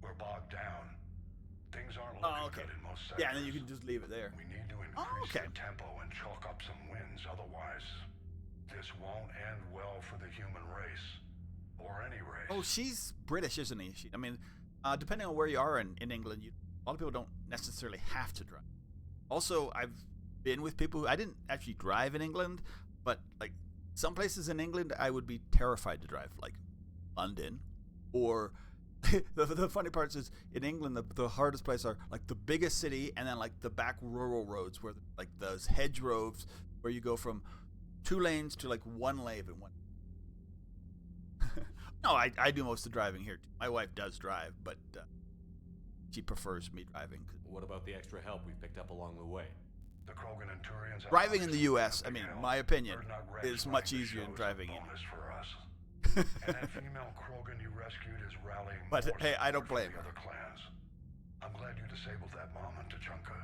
We're bogged down. Things aren't looking good in most sectors. Yeah, and then you can just leave it there. We need to increase the tempo and chalk up some wins. Otherwise, this won't end well for the human race. Or any race. Oh, she's British, isn't he? I mean, depending on where you are in England, a lot of people don't necessarily have to drive. Also, I've been with people who I didn't actually drive in England, but like some places in England I would be terrified to drive, like London, or the funny part is in England the hardest places are like the biggest city and then like the back rural roads where like those hedge roads where you go from 2 lanes to like 1 lane and one. No, I do most of the driving here. My wife does drive, but she prefers me driving. What about the extra help we picked up along the way? The Krogan and Turians driving in the U.S., I mean, my opinion, is much easier than driving in. For us. And that female Krogan you rescued is rallying. But hey, I don't blame her. Other clans. I'm glad you disabled that mom in Tuchanka.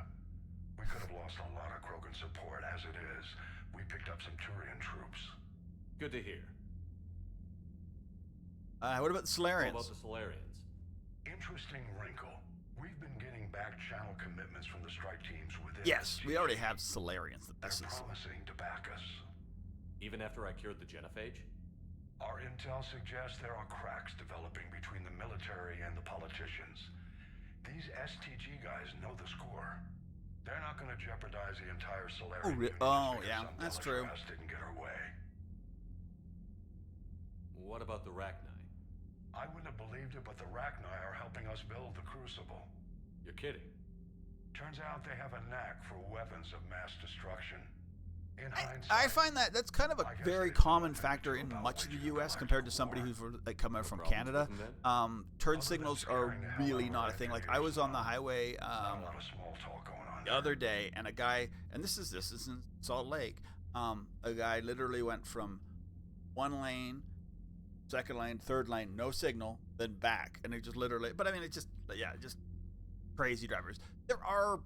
We could have lost a lot of Krogan support. As it is, we picked up some Turian troops. Good to hear. What about the Solarians? What about the Solarians? Interesting wrinkle. We've been getting back channel commitments from the strike teams within. Yes, we already have Solarians. They're promising to back us. Even after I cured the Genophage? Our intel suggests there are cracks developing between the military and the politicians. These STG guys know the score. They're not going to jeopardize the entire Solarian Union. Oh, yeah, that's true. Didn't get her way. What about the Rachni? I wouldn't have believed it, but the Rachni are helping us build the Crucible. You're kidding. Turns out they have a knack for weapons of mass destruction. In hindsight, I find that's kind of a very common factor in much of the U.S. compared to somebody who's like coming from Canada. Turn signals are really not a thing. Like I was on the highway the other day, and a guy, and this is in Salt Lake. A guy literally went from 1 lane, 2nd lane, 3rd lane, no signal, then back, and it just literally. But I mean, it's just just crazy drivers. There are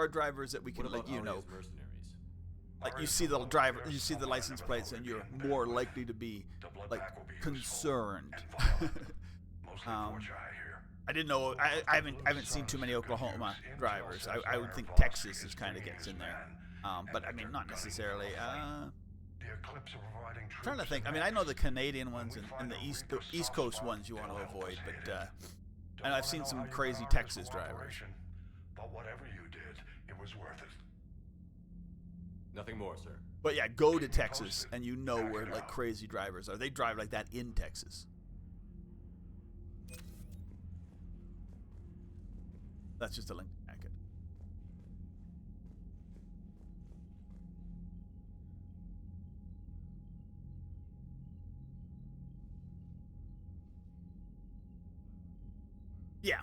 drivers that we can let you know. Like you see the driver, you see the license plates, and you're more likely to be like concerned. I didn't know. I haven't seen too many Oklahoma drivers. I would think Texas is kind of gets in there, but I mean not necessarily. I'm trying to think. I mean I know the Canadian ones and the East Coast ones you want to avoid, but and I've seen some crazy Texas drivers. But whatever you did, it was worth it. Nothing more, sir. But yeah, go to Texas and you know where like crazy drivers are. They drive like that in Texas. That's just a link to packet. Yeah.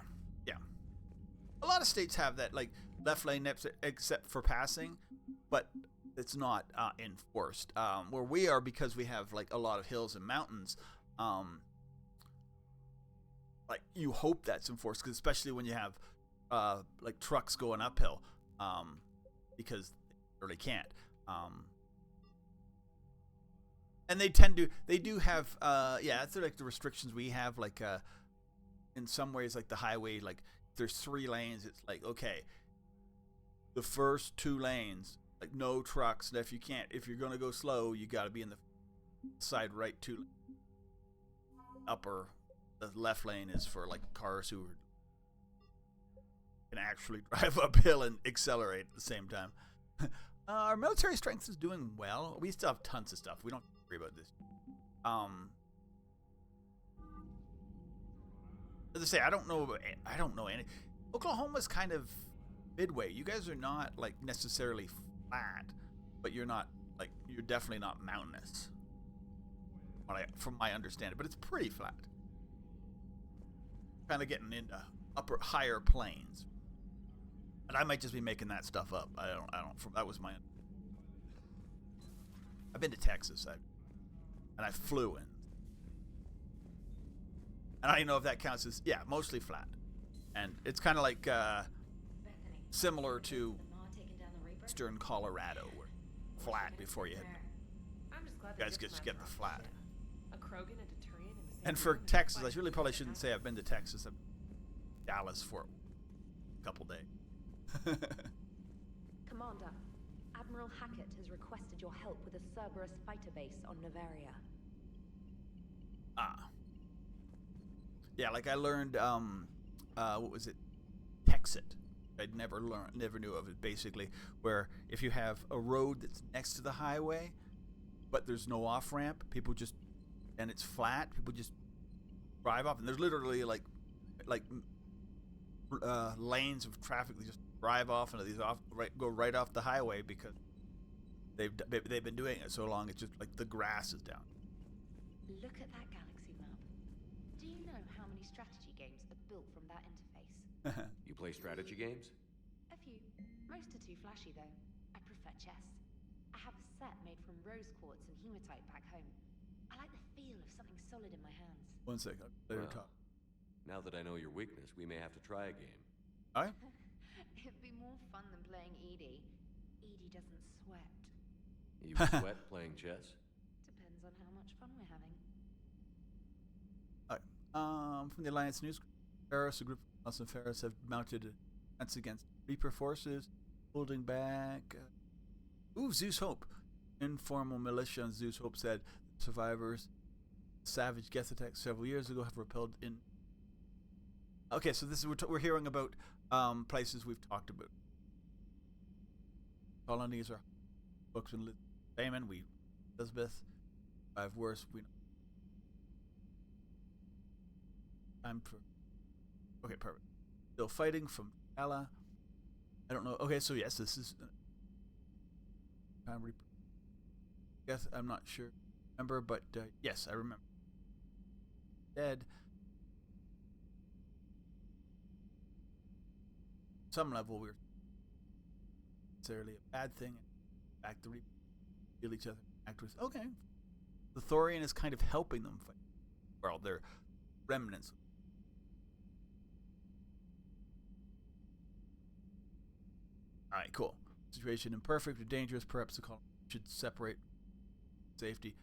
A lot of states have that, like left lane except for passing, but it's not enforced. Where we are, because we have like a lot of hills and mountains, like you hope that's enforced, because especially when you have like trucks going uphill, because they really can't. And they do have that's like the restrictions we have, like in some ways, like the highway, like there's 3 lanes, it's like, okay, the first 2 lanes, like no trucks, and if you're gonna go slow, you got to be in the side right 2 upper. The left lane is for like cars who can actually drive uphill and accelerate at the same time. Our military strength is doing well. We still have tons of stuff. We don't worry about this. As I say, I don't know any. Oklahoma's kind of midway. You guys are not like necessarily flat, but you're definitely not mountainous. From my understanding, but it's pretty flat. Kind of getting into higher plains. And I might just be making that stuff up. I don't. That was my. I've been to Texas, and I flew in. And I don't know if that counts as mostly flat, and it's kind of like similar to Eastern Colorado, where flat before you hit. You guys just get the flat. And for Texas, I really probably shouldn't say I've been to Texas. I've been to Dallas for a couple days. Commander, Admiral Hackett has requested your help with a Cerberus fighter base on Novaria. Yeah, like I learned, what was it? Texit. I'd never knew of it, basically, where if you have a road that's next to the highway, but there's no off-ramp, and it's flat, people just drive off, and there's literally like lanes of traffic that just drive off into these go right off the highway, because they've been doing it so long. It's just like the grass is down. Look at that galaxy map. Do you know how many strategy games are built from that interface? You play strategy games? A few. Most are too flashy though. I prefer chess. I have a set made from rose quartz and hematite back home. I like the feel of something solid in my hands. One second. Later talk. Now that I know your weakness, we may have to try a game. Alright. It'd be more fun than playing Edie. Edie doesn't sweat. You sweat playing chess? Depends on how much fun we're having. Alright. From the Alliance News, Ferris, a group of Nelson Ferris have mounted defense against Reaper forces, holding back. Zeus Hope. Informal militia on Zeus Hope said survivors savage Geth attacks several years ago have repelled in. Okay, so this is we're hearing about places we've talked about. Colonies are books and Damon, Elizabeth, 5 worse. Okay, perfect. Still fighting from Ella. I don't know. Okay, so yes, this is. Yes, I'm not sure. Remember, but yes, I remember. Dead. Some level, we're necessarily a bad thing. Back to kill each other, act with. Okay, the Thorian is kind of helping them fight. Well, they're remnants. All right, cool. Situation imperfect or dangerous. Perhaps the colony should separate safety.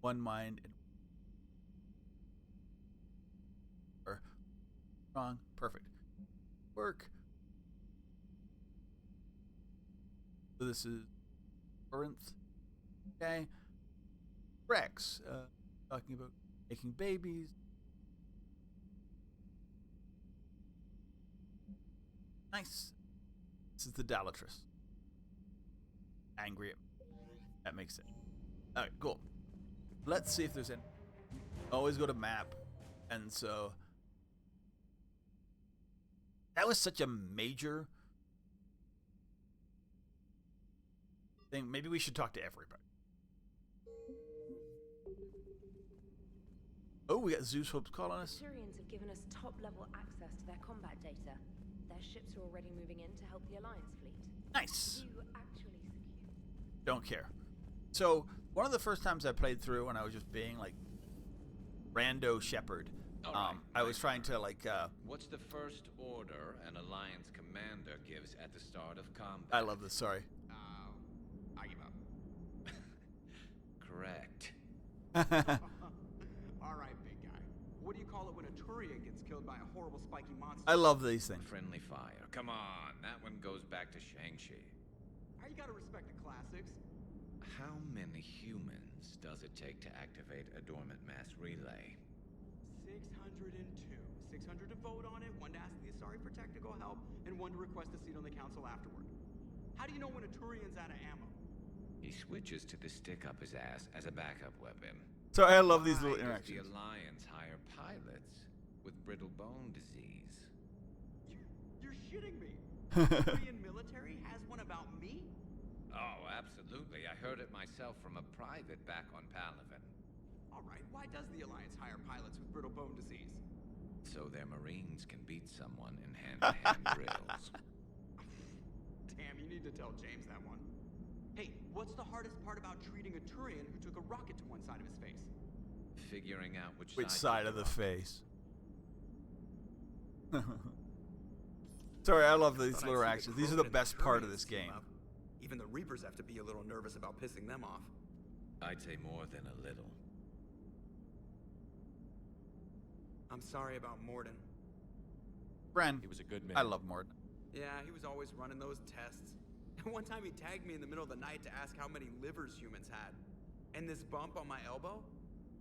One mind and or Wrong. Perfect. Work. So this is Corinth. Okay. Rex. Talking about making babies. Nice. This is the Dalatrus. Angry at me. That makes sense. Alright, cool. Let's see if there's any. Always go to map. And so that was such a major thing. Maybe we should talk to everybody. Oh, we got Zeus Hope's calling us. The Turians have given us top-level access to their combat data. Their ships are already moving in to help the Alliance fleet. Nice. You actually secure. Don't care. So, one of the first times I played through when I was just being like rando shepherd, I was trying to like what's the first order an Alliance commander gives at the start of combat? I love this, sorry. I give up. Correct. Alright, big guy. What do you call it when a Turian gets killed by a horrible spiky monster? I love these things. Friendly fire. Come on, that one goes back to Shang-Chi. How you gotta respect the classics? How many humans does it take to activate a dormant mass relay? 602. 600 to vote on it, one to ask the Asari for technical help, and one to request a seat on the council afterward. How do you know when a Turian's out of ammo? He switches to the stick up his ass as a backup weapon. So I love these little Why does interactions. the Alliance hire pilots with brittle bone disease? You're shitting me. The Turian military has one about me? Oh, absolutely. I heard it myself from a private back on Palaven. Alright, why does the Alliance hire pilots with brittle bone disease? So their Marines can beat someone in hand-to-hand drills. Damn, you need to tell James that one. Hey, what's the hardest part about treating a Turian who took a rocket to one side of his face? Figuring out which side of the face. Sorry, I love these little actions. These are the best part of this game. Even the Reapers have to be a little nervous about pissing them off. I'd say more than a little. I'm sorry about Morden. Bren. He was a good man. I love Morden. Yeah, he was always running those tests. And one time he tagged me in the middle of the night to ask how many livers humans had. And this bump on my elbow?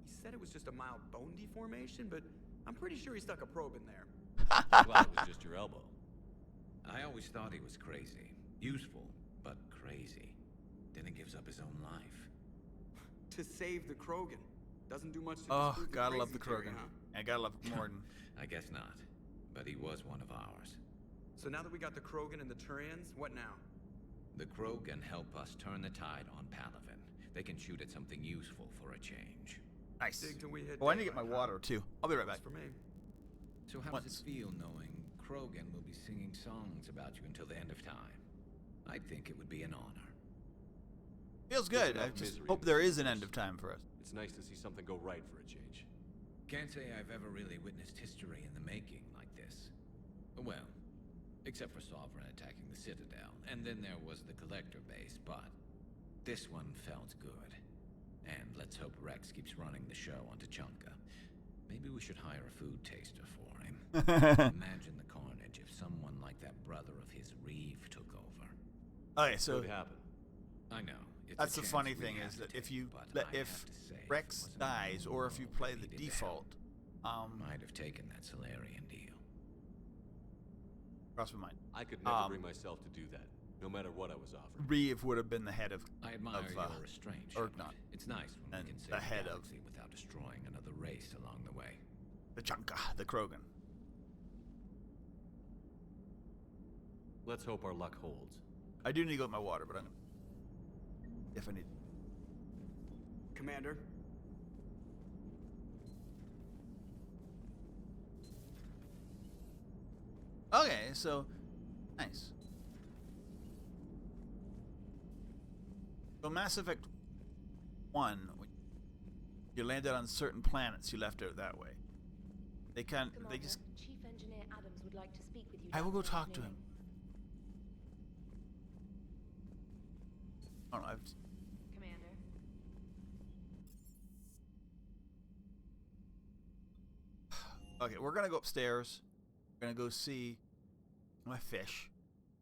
He said it was just a mild bone deformation, but I'm pretty sure he stuck a probe in there. Well, it was just your elbow. I always thought he was crazy. Useful, but crazy. Then he gives up his own life. To save the Krogan. Doesn't do much to Oh, dispute the gotta love the crazy theory, Krogan. huh? I gotta love Morden. I guess not. But he was one of ours. So now that we got the Krogan and the Turians, what now? The Krogan help us turn the tide on Palaven. They can shoot at something useful for a change. Nice. Dig till we hit Oh, I need to get daylight, my water too. I'll be right back. For me. So how does it feel knowing Krogan will be singing songs about you until the end of time? I think it would be an honor. Feels good. I just hope there is an end of time for us. It's nice to see something go right for a change. Can't say I've ever really witnessed history in the making like this. Well, except for Sovereign attacking the Citadel, and then there was the Collector base, but this one felt good. And let's hope Rex keeps running the show on Tuchanka. Maybe we should hire a food taster for him. Imagine the carnage if someone like that brother of his, Reeve, took over. Okay, so What happened? I know. that's the funny thing is that if you if Rex dies or if you play the default, might have taken that Solarian deal. Cross my mind. I could never bring myself to do that, no matter what I was offered. Reeve would have been the head of I admire your restraint, Urgnot. It's nice when And we can save the head of galaxy without destroying another race along the way. the Tuchanka, the Krogan. Let's hope our luck holds. I do need to go get my water, but I'm gonna, if I need. Commander? Okay, so nice. So Mass Effect 1, when you landed on certain planets, you left out that way. They just. Chief Engineer Adams would like to speak with you. I will go down in talk to him. engineering. Oh no, Commander. Okay, we're gonna go upstairs. We're gonna go see my fish.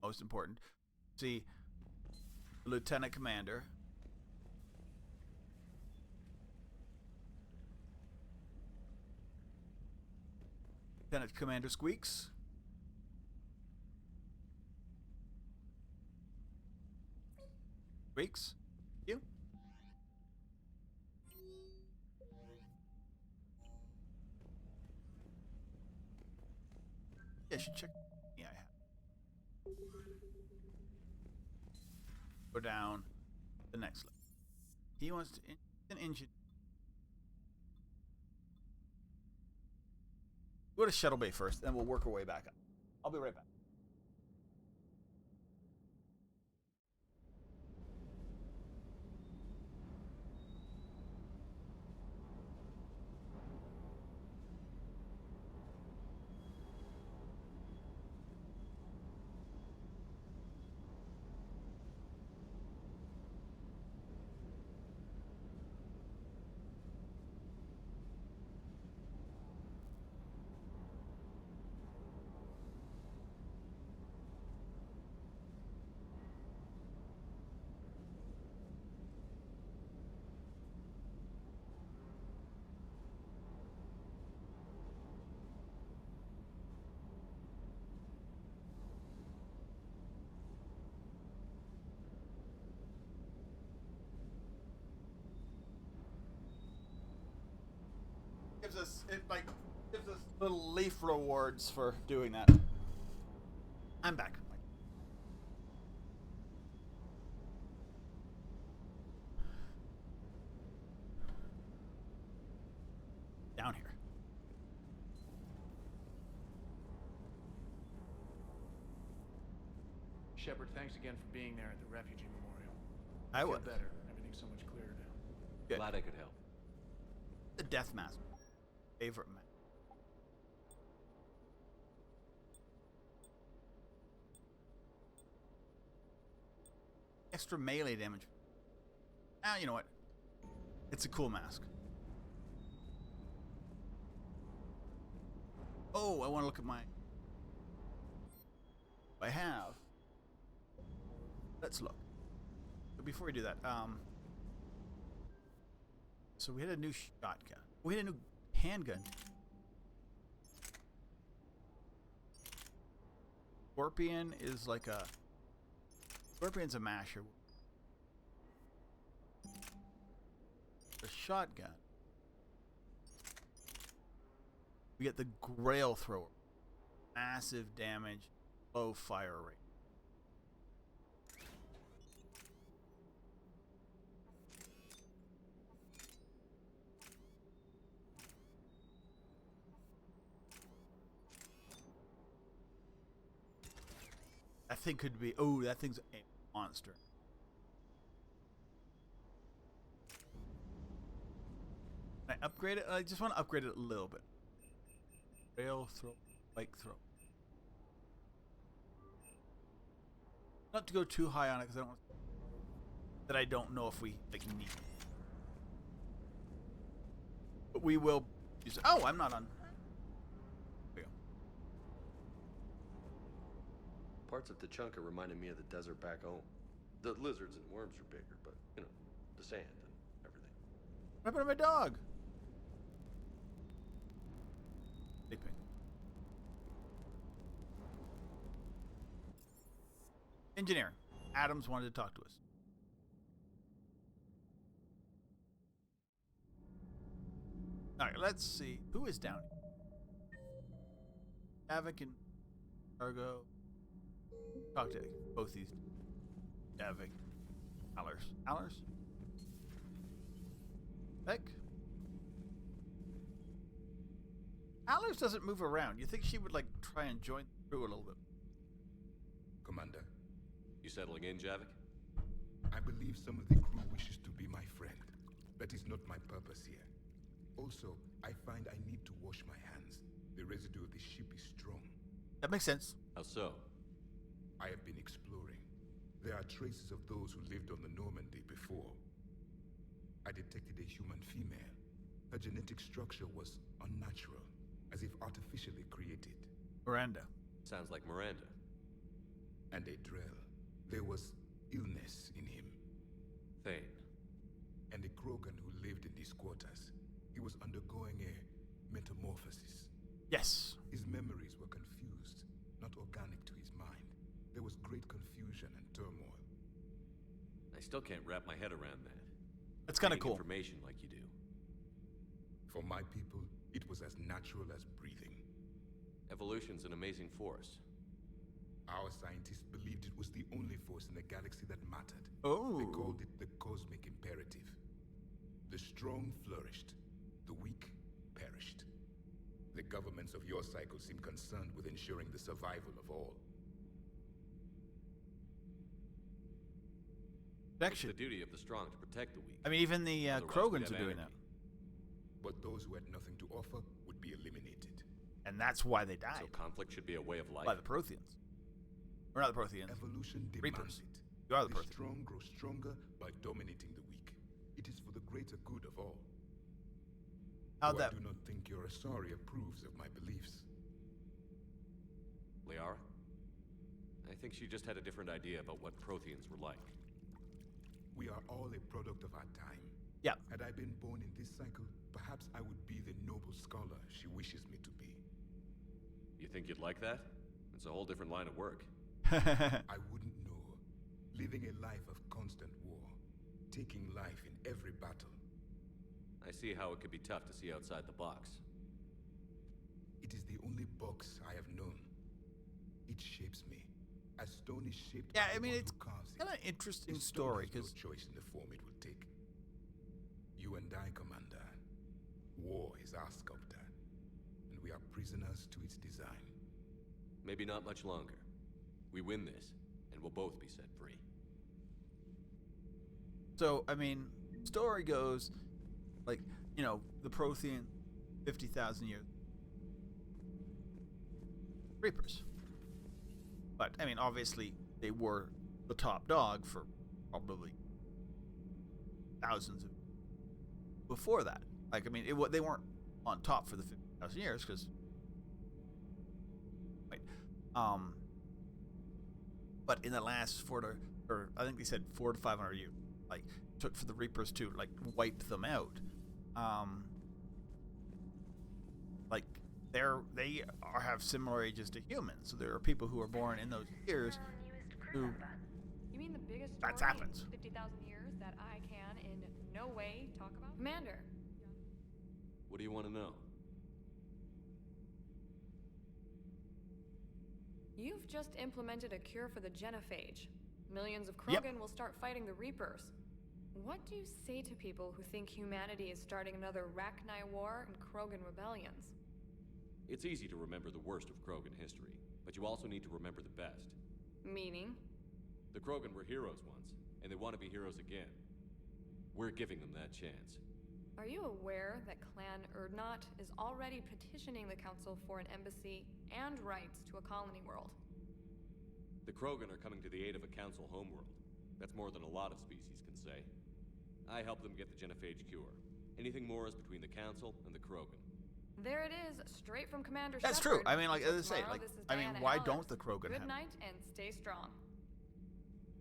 Most important. See the Lieutenant Commander. Lieutenant Commander Squeaks. Squeaks? You? Yeah, I should check. Yeah, I have. Go down the next level. He wants to an engine. Go to Shuttle Bay first, then we'll work our way back up. I'll be right back. Gives us little leaf rewards for doing that. I'm back. Down here. Shepard, thanks again for being there at the refugee memorial. I would. Feel better. Everything's so much clearer now. Good. Glad I could help. The death mask. Favorite mask. Extra melee damage. Ah, you know what? It's a cool mask. Oh, I want to look at my... I have. Let's look. But before we do that, so we had a new shotgun. We had a new handgun. Scorpion is like a... Scorpion's a masher. The shotgun. We get the Grail Thrower. Massive damage, low fire rate. That thing could be... Oh, that thing's a monster. Can I upgrade it? I just want to upgrade it a little bit. Rail throw, bike throw. Not to go too high on it because I don't want that I don't know if we like need. But we will use. Oh, I'm not on. There we go. Parts of Tuchanka reminded me of the desert back home. The lizards and worms are bigger, but you know, the sand and everything. What happened to my dog? Sleeping. Engineering. Adams wanted to talk to us. Alright, let's see. Who is down here? Havoc and Cargo. Talk to both these. Havoc. Allers. Allers? Beck? Allers doesn't move around. You think she would like try and join the crew a little bit? Commander. You settling in, Javik? I believe some of the crew wishes to be my friend. That is not my purpose here. Also, I find I need to wash my hands. The residue of the ship is strong. That makes sense. How so? I have been exploring. There are traces of those who lived on the Normandy before. I detected a human female. Her genetic structure was unnatural, as if artificially created. Miranda. Sounds like Miranda. And a Drell. There was illness in him. Thane. And a Krogan who lived in these quarters. He was undergoing a metamorphosis. Yes. His memories were confused, not organic to his mind. There was great confusion and turmoil. I still can't wrap my head around that. That's kind of cool. Information like you do. For my people, it was as natural as breathing. Evolution's an amazing force. Our scientists believed it was the only force in the galaxy that mattered. Oh. They called it the cosmic imperative. The strong flourished, the weak perished. The governments of your cycle seem concerned with ensuring the survival of all. It's the duty of the strong to protect the weak. I mean, even the Krogans are doing that. But those who had nothing to offer would be eliminated. And that's why they died. So conflict should be a way of life. By the Protheans. Or not the Protheans. Evolution Reapers. demands it. You are the The Protheans. strong grow stronger by dominating the weak. It is for the greater good of all. How'd Though that... I do not think your Asari approves of my beliefs. Liara? I think she just had a different idea about what Protheans were like. We are all a product of our time. Yeah. Had I been born in this cycle, perhaps I would be the noble scholar she wishes me to be. You think you'd like that? It's a whole different line of work. I wouldn't know. Living a life of constant war. Taking life in every battle. I see how it could be tough to see outside the box. It is the only box I have known. It shapes me. As stone is shaped Yeah, by I mean, one it's who carves it. kind of an interesting The stone story, has no because... choice in the form it will take. You and I, Commander. War is our sculptor. And we are prisoners to its design. Maybe not much longer. We win this, and we'll both be set free. So, I mean, story goes, like, you know, the Prothean, 50,000 years. Reapers. But, I mean, obviously, they were the top dog for probably thousands of... Before that. Like, I mean, they weren't on top for the 50,000 years, because... Right. But in the last I think they said 400 to 500 years, like, took for the Reapers to, like, wipe them out. Like, they have similar ages to humans, so there are people who are born in those years who... You mean the biggest that story happens. in 50,000 years that I can in no way talk about? Commander. What do you want to know? You've just implemented a cure for the Genophage. Millions of Krogan will start fighting the Reapers. What do you say to people who think humanity is starting another Rachni War and Krogan rebellions? It's easy to remember the worst of Krogan history, but you also need to remember the best. Meaning? The Krogan were heroes once, and they want to be heroes again. We're giving them that chance. Are you aware that Clan Urdnot is already petitioning the Council for an embassy and rights to a colony world? The Krogan are coming to the aid of a Council homeworld. That's more than a lot of species can say. I help them get the Genophage cure. Anything more is between the Council and the Krogan. There it is, straight from Commander That's Shepard. true. I mean, like, as I say, Tomorrow, like, this is I mean, Diana why Alex. don't the Krogan Good have... night and stay strong.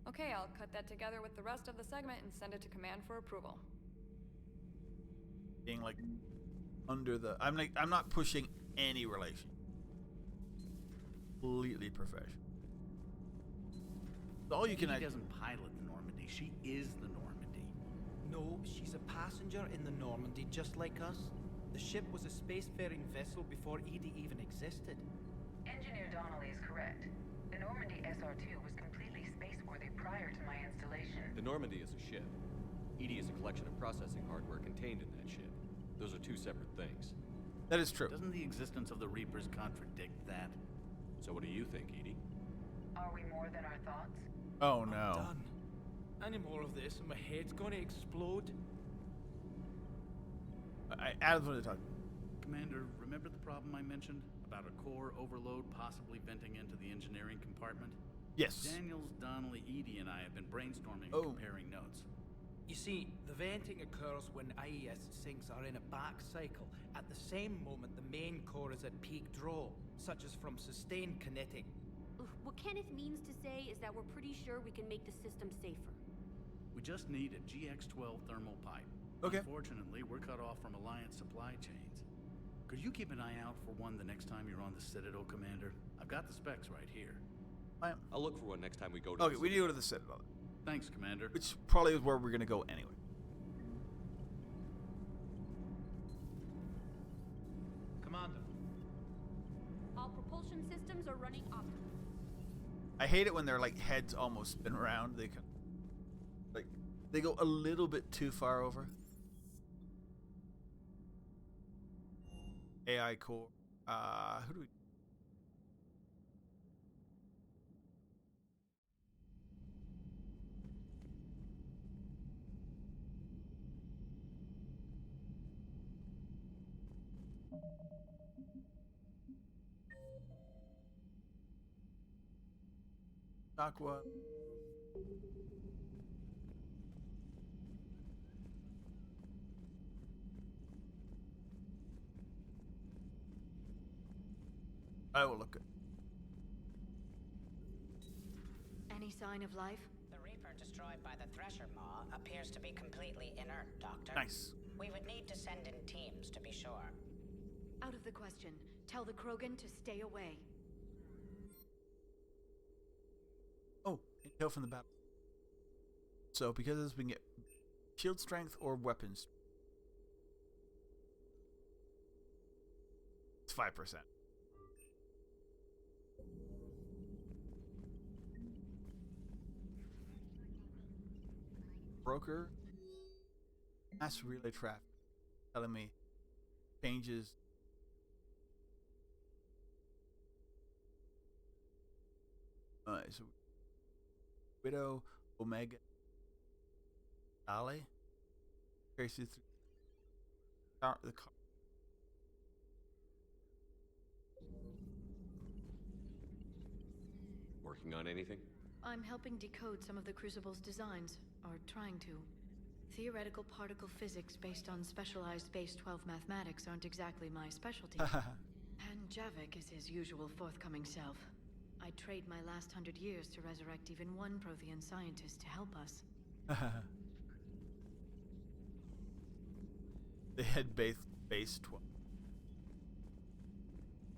Okay, I'll cut that together with the rest of the segment and send it to Command for approval. Being, like, under the... I'm not pushing any relation. Completely professional. All you can... She doesn't pilot the Normandy. She is the Normandy. No, she's a passenger in the Normandy, just like us. The ship was a spacefaring vessel before Edie even existed. Engineer Donnelly is correct. The Normandy SR-2 was completely spaceworthy prior to my installation. The Normandy is a ship. Edie is a collection of processing hardware contained in that ship. Those are two separate things. That is true. Doesn't the existence of the Reapers contradict that? So what do you think, Edie? Are we more than our thoughts? Oh, no. I'm done. Any more of this and my head's gonna explode. Adam's going to talk. Commander, remember the problem I mentioned? About a core overload possibly venting into the engineering compartment? Yes. Daniels, Donnelly, Edie, and I have been brainstorming and comparing notes. You see, the venting occurs when IES sinks are in a back cycle. At the same moment, the main core is at peak draw, such as from sustained kinetic. What Kenneth means to say is that we're pretty sure we can make the system safer. We just need a GX-12 thermal pipe. Okay. Unfortunately, we're cut off from Alliance supply chains. Could you keep an eye out for one the next time you're on the Citadel, Commander? I've got the specs right here. I'll look for one next time we go to Okay, we need to go to the Citadel. Thanks, Commander. Which probably is where we're going to go anyway. Commander. All propulsion systems are running optimally. I hate it when their like heads almost spin around. They can, like, they go a little bit too far over. AI core. Who do we? Aqua. I will look at. Any sign of life? The Reaper destroyed by the Thresher Maw appears to be completely inert, Doctor. Nice. We would need to send in teams to be sure. Out of the question. Tell the Krogan to stay away. Oh, intel from the battle. So because of this, we can get shield strength or weapons. It's 5%. Broker. Mass relay traffic. Telling me changes. So Widow, Omega, Dale, traces through the car. Working on anything? I'm helping decode some of the Crucible's designs, or trying to. Theoretical particle physics based on specialized base 12 mathematics aren't exactly my specialty. And Javik is his usual forthcoming self. I'd trade my last 100 years to resurrect even one Prothean scientist to help us. They had base 12.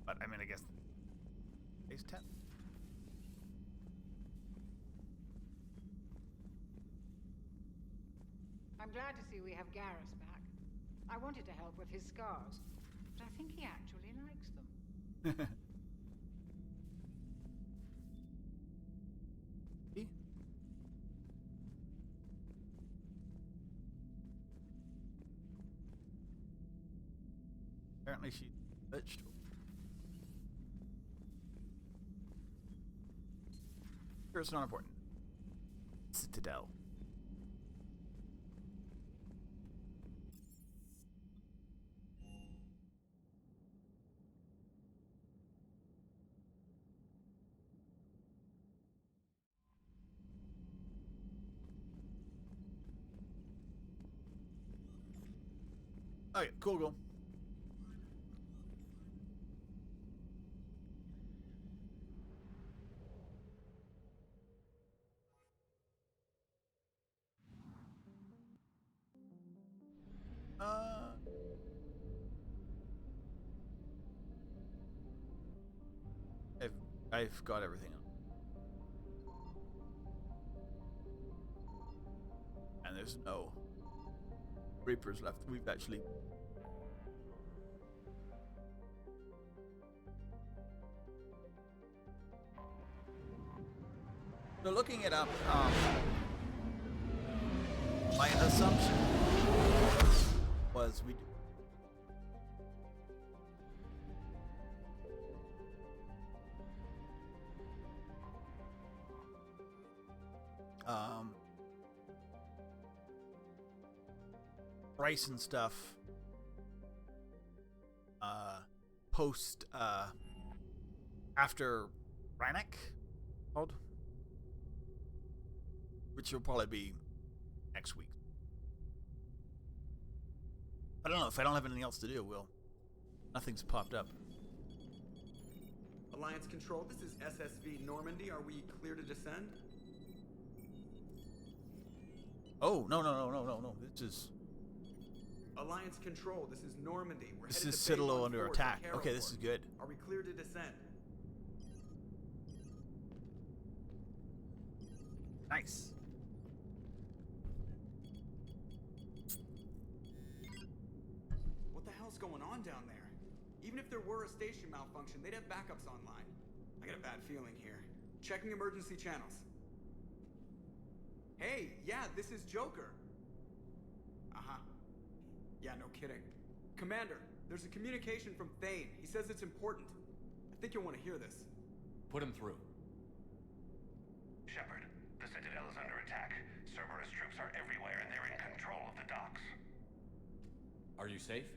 But I mean, I guess base 10. I'm glad to see we have Garrus back. I wanted to help with his scars, but I think he actually likes them. Apparently she's a vegetable. Sure, it's not important. Citadel. Okay, cool. I've got everything on. And there's no Reapers left. We've actually... So looking it up, my assumption was we do. Price and stuff post after Rannoch called, which will probably be next week. I don't know. If I don't have anything else to do, nothing's popped up. Alliance Control, this is SSV Normandy. Are we clear to descend? Oh, no. This is... Alliance Control, this is Normandy. We're This headed is to Bay Citadel 1 under Force attack. at Okay, this Carrollport. is good. Are we clear to descend? Nice. What the hell's going on down there? Even if there were a station malfunction, they'd have backups online. I got a bad feeling here. Checking emergency channels. Hey, yeah, this is Joker. Uh-huh. Yeah, no kidding. Commander, there's a communication from Thane. He says it's important. I think you'll want to hear this. Put him through. Shepard, the Citadel is under attack. Cerberus troops are everywhere and they're in control of the docks. Are you safe?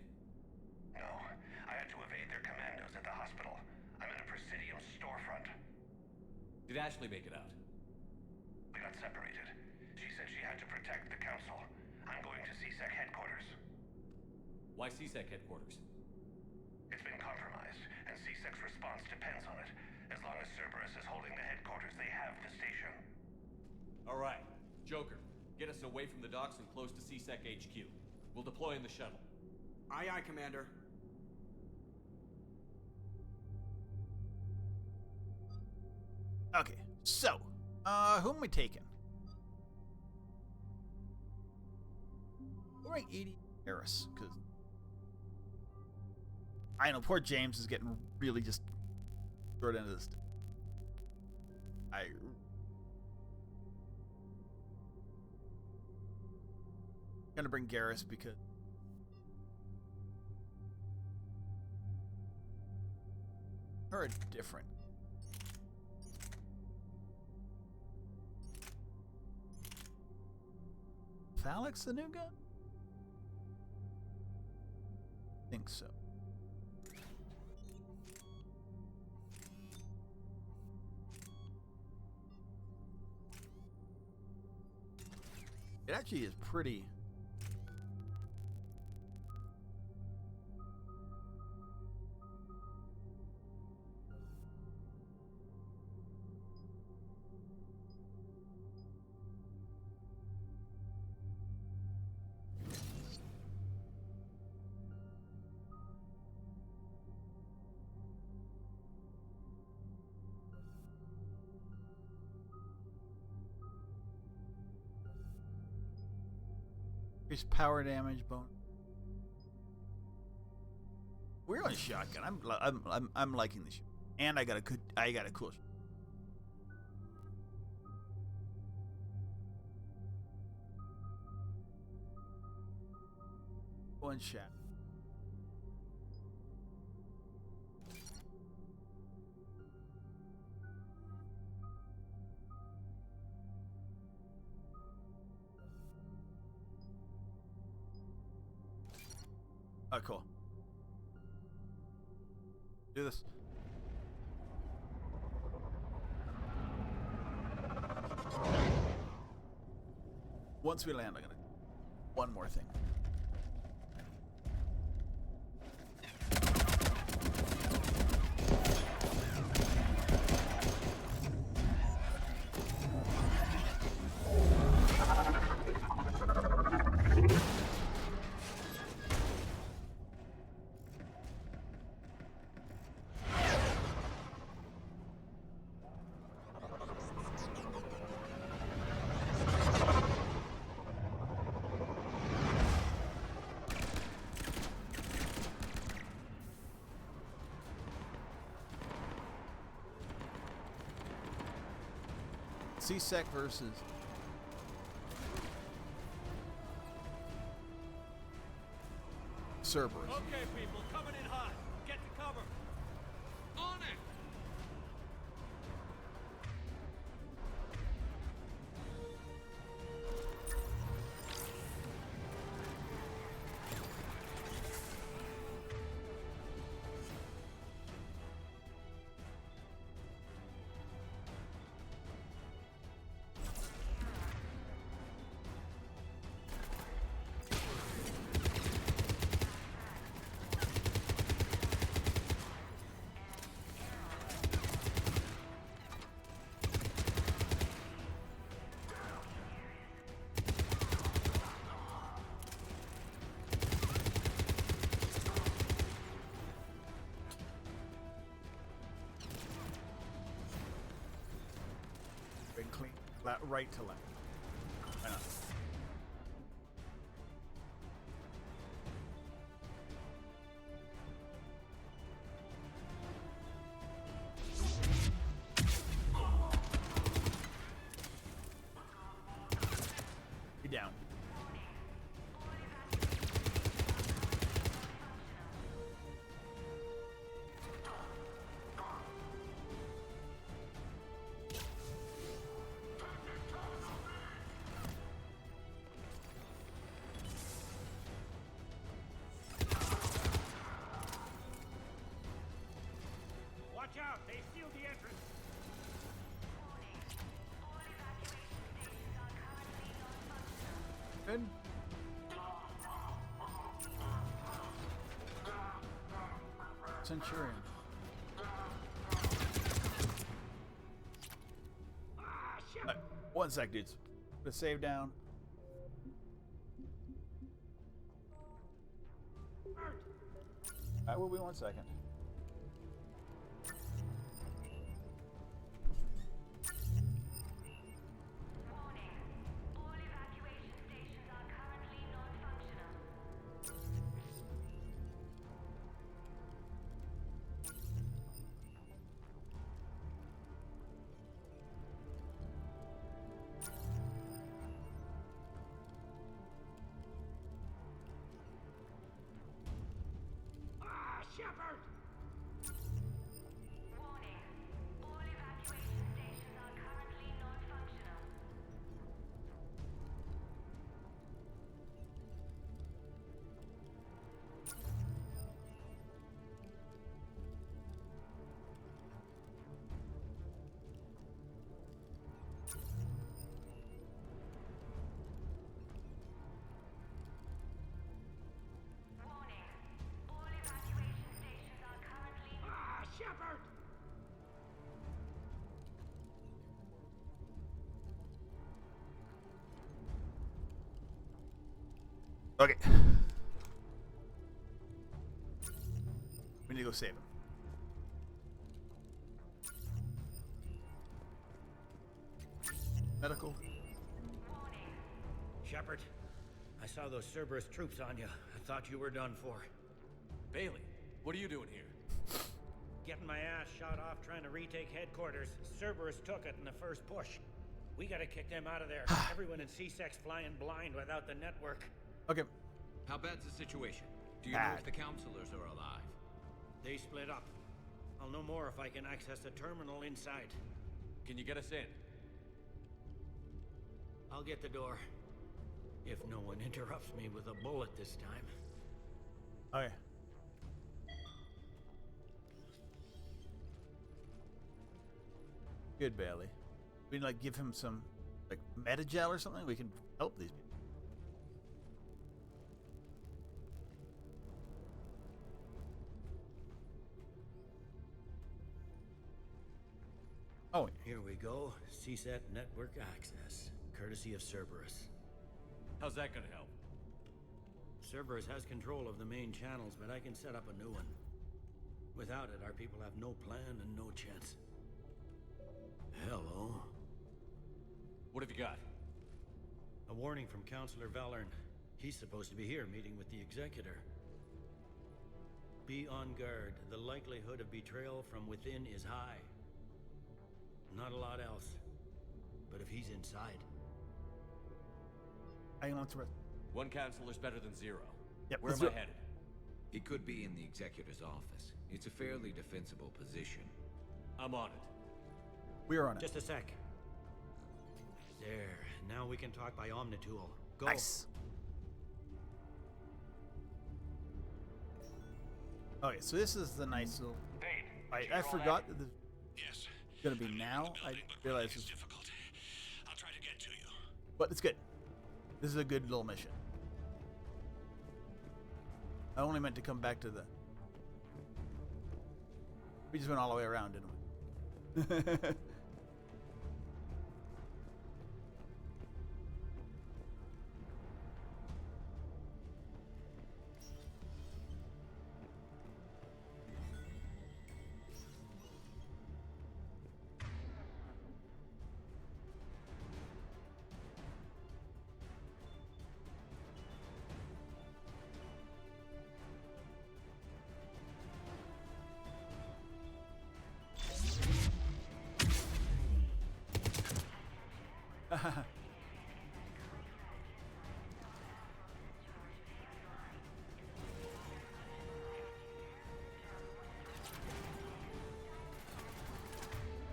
No, I had to evade their commandos at the hospital. I'm in a Presidium storefront. Did Ashley make it out? We got separated. She said she had to protect the Council. I'm going to CSEC headquarters. Why CSEC headquarters? It's been compromised, and CSEC's response depends on it. As long as Cerberus is holding the headquarters, they have the station. All right. Joker, get us away from the docks and close to CSEC HQ. We'll deploy in the shuttle. Aye, aye, Commander. Okay, so, who am I taking? We're like 80 Harris, because I know poor James is getting really just short end of this. Gonna bring Garrus because her different. Alex the new guy? I think so. It actually is pretty. Increased power damage bonus. We're on a shotgun. I'm liking this, and I got a cool. One shot. Oh, cool. Do this. Once we land, I'm gonna one more thing. CSEC versus Cerberus. Okay, people, coming in hot. Get to cover. On it! right to left. Why not? Be down. Watch out! They sealed the entrance! Good. Centurion. One sec, dudes. Put a save down. Alright, will be 1 second. Shepard! Warning. All evacuation stations are currently non-functional. Shepard! Okay. We need to go save him. Medical. Shepard, I saw those Cerberus troops on you. I thought you were done for. Bailey, what are you doing here? Getting my ass shot off trying to retake headquarters. Cerberus took it in the first push. We gotta kick them out of there. Everyone in C-Sec's flying blind without the network. Okay. How bad's the situation? Do you know if the counselors are alive? They split up. I'll know more if I can access the terminal inside. Can you get us in? I'll get the door. If no one interrupts me with a bullet this time. Okay. Good, Bailey. We can, like, give him some, like, metagel or something. We can help these people. Oh, here we go. CSET network access, courtesy of Cerberus. How's that gonna help? Cerberus has control of the main channels, but I can set up a new one. Without it, our people have no plan and no chance. Hello. What have you got? A warning from Counselor Valern. He's supposed to be here meeting with the Executor. Be on guard. The likelihood of betrayal from within is high. Not a lot else. But if he's inside... Hang on to it. One counselor's better than zero. Yep, Where am I headed? He could be in the Executor's office. It's a fairly defensible position. I'm on it. We are on it. Just a sec. There. Now we can talk by Omnitool. Go. Nice. Okay, so this is the nice little... I forgot that this is going to be now. I realized it's difficult. I'll try to get to you. But it's good. This is a good little mission. I only meant to come back to the... We just went all the way around, didn't we?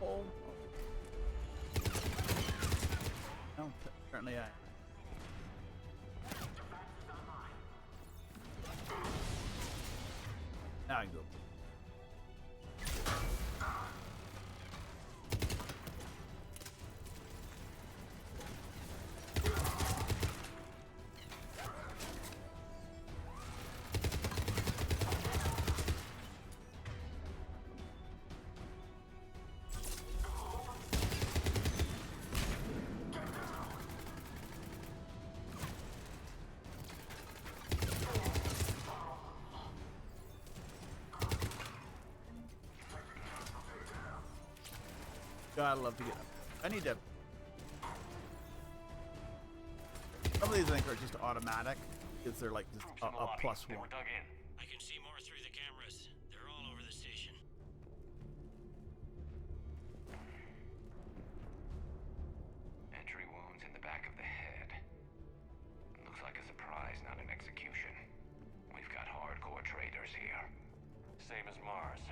Oh. No, apparently I. Now I can go. God, I love to get up. I need to. Some of these I think are just automatic because they're like just a +1. They were dug in. I can see more through the cameras. They're all over the station. Entry wounds in the back of the head. Looks like a surprise, not an execution. We've got hardcore traders here. Same as Mars.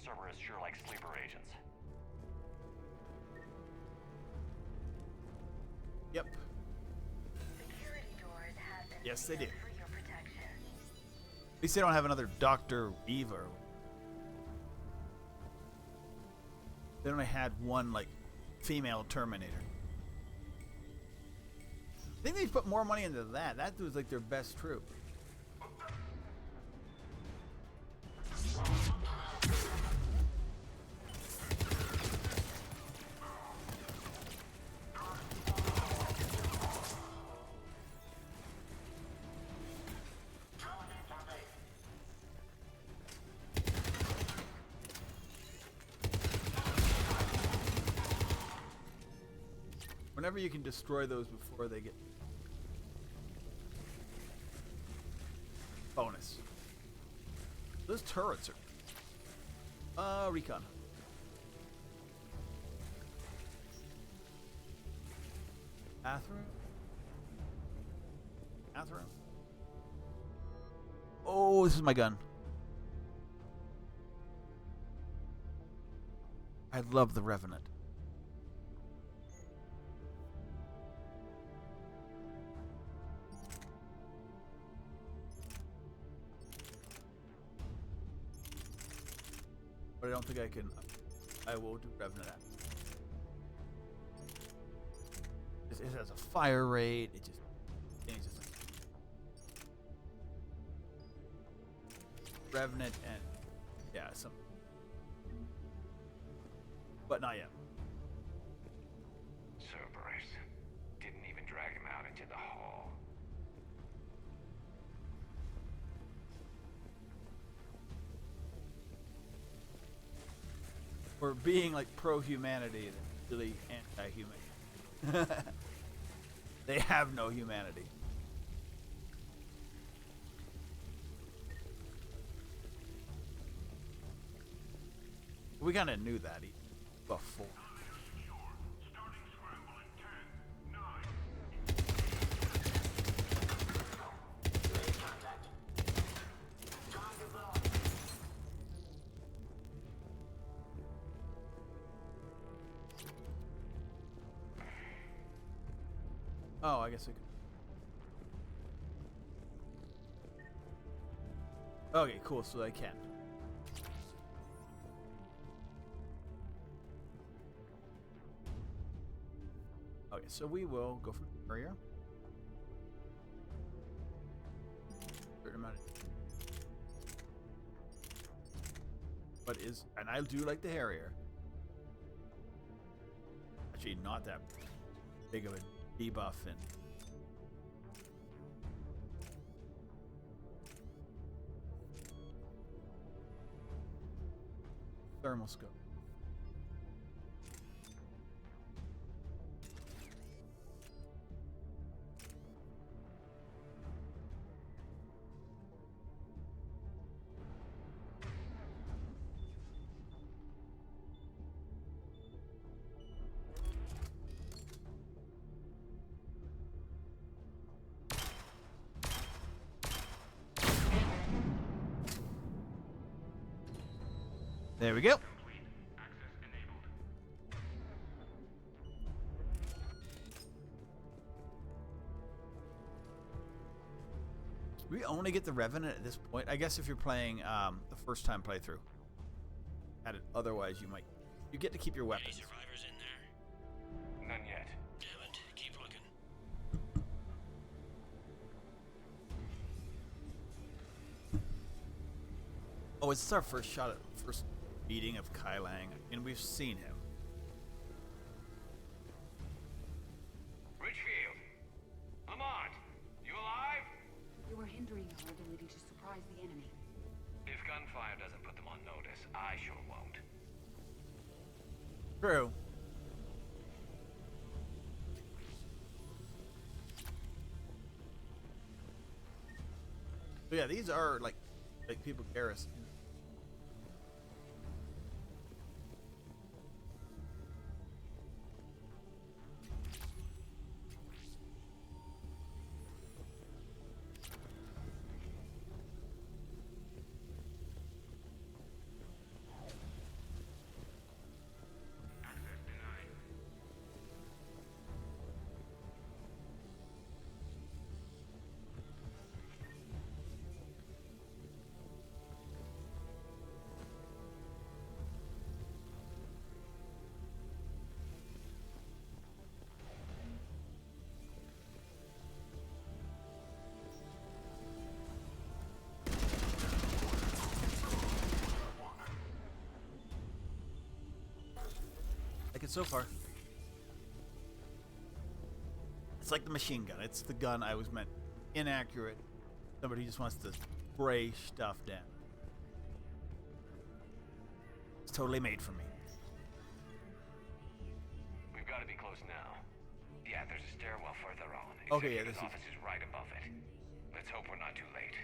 Cerberus sure likes sleeper agents. Yep. Security doors have been Yes, they do. for your protection. At least they don't have another Dr. Eva. They only had one, like, female Terminator. I think they put more money into that. That was, like, their best troop. Whenever you can destroy those before they get bonus. Those turrets are recon. Bathroom? Bathroom? Oh, this is my gun. I love the Revenant. But I don't think I can. I will do Revenant. It has a fire rate. It just. It's just like Revenant and yeah, some. But not yet. Cerberus didn't even drag him out into the hall. For being like pro-humanity, they're really anti-human. They have no humanity. We kind of knew that before. Oh, I guess I could. Okay, cool, so I can. Okay, so we will go from the area. Certain amount of. But is, and I do like the Harrier. Actually, not that big of a debuff and thermal scope. There we go. We only get the Revenant at this point. I guess if you're playing the first time playthrough. Otherwise, you get to keep your weapons. Any survivors in there? None yet. Damn it. Keep looking. Oh, it's our first meeting of Kai Lang, and we've seen him. Richfield! Lamont! You alive? You are hindering our ability to surprise the enemy. If gunfire doesn't put them on notice, I sure won't. True. But yeah, these are like people Garrus. So far, it's like the machine gun. It's the gun I was meant. Inaccurate. Somebody just wants to spray stuff down. It's totally made for me. We've got to be close now. Yeah, there's a stairwell further on. Okay, yeah, this office is right above it. Let's hope we're not too late.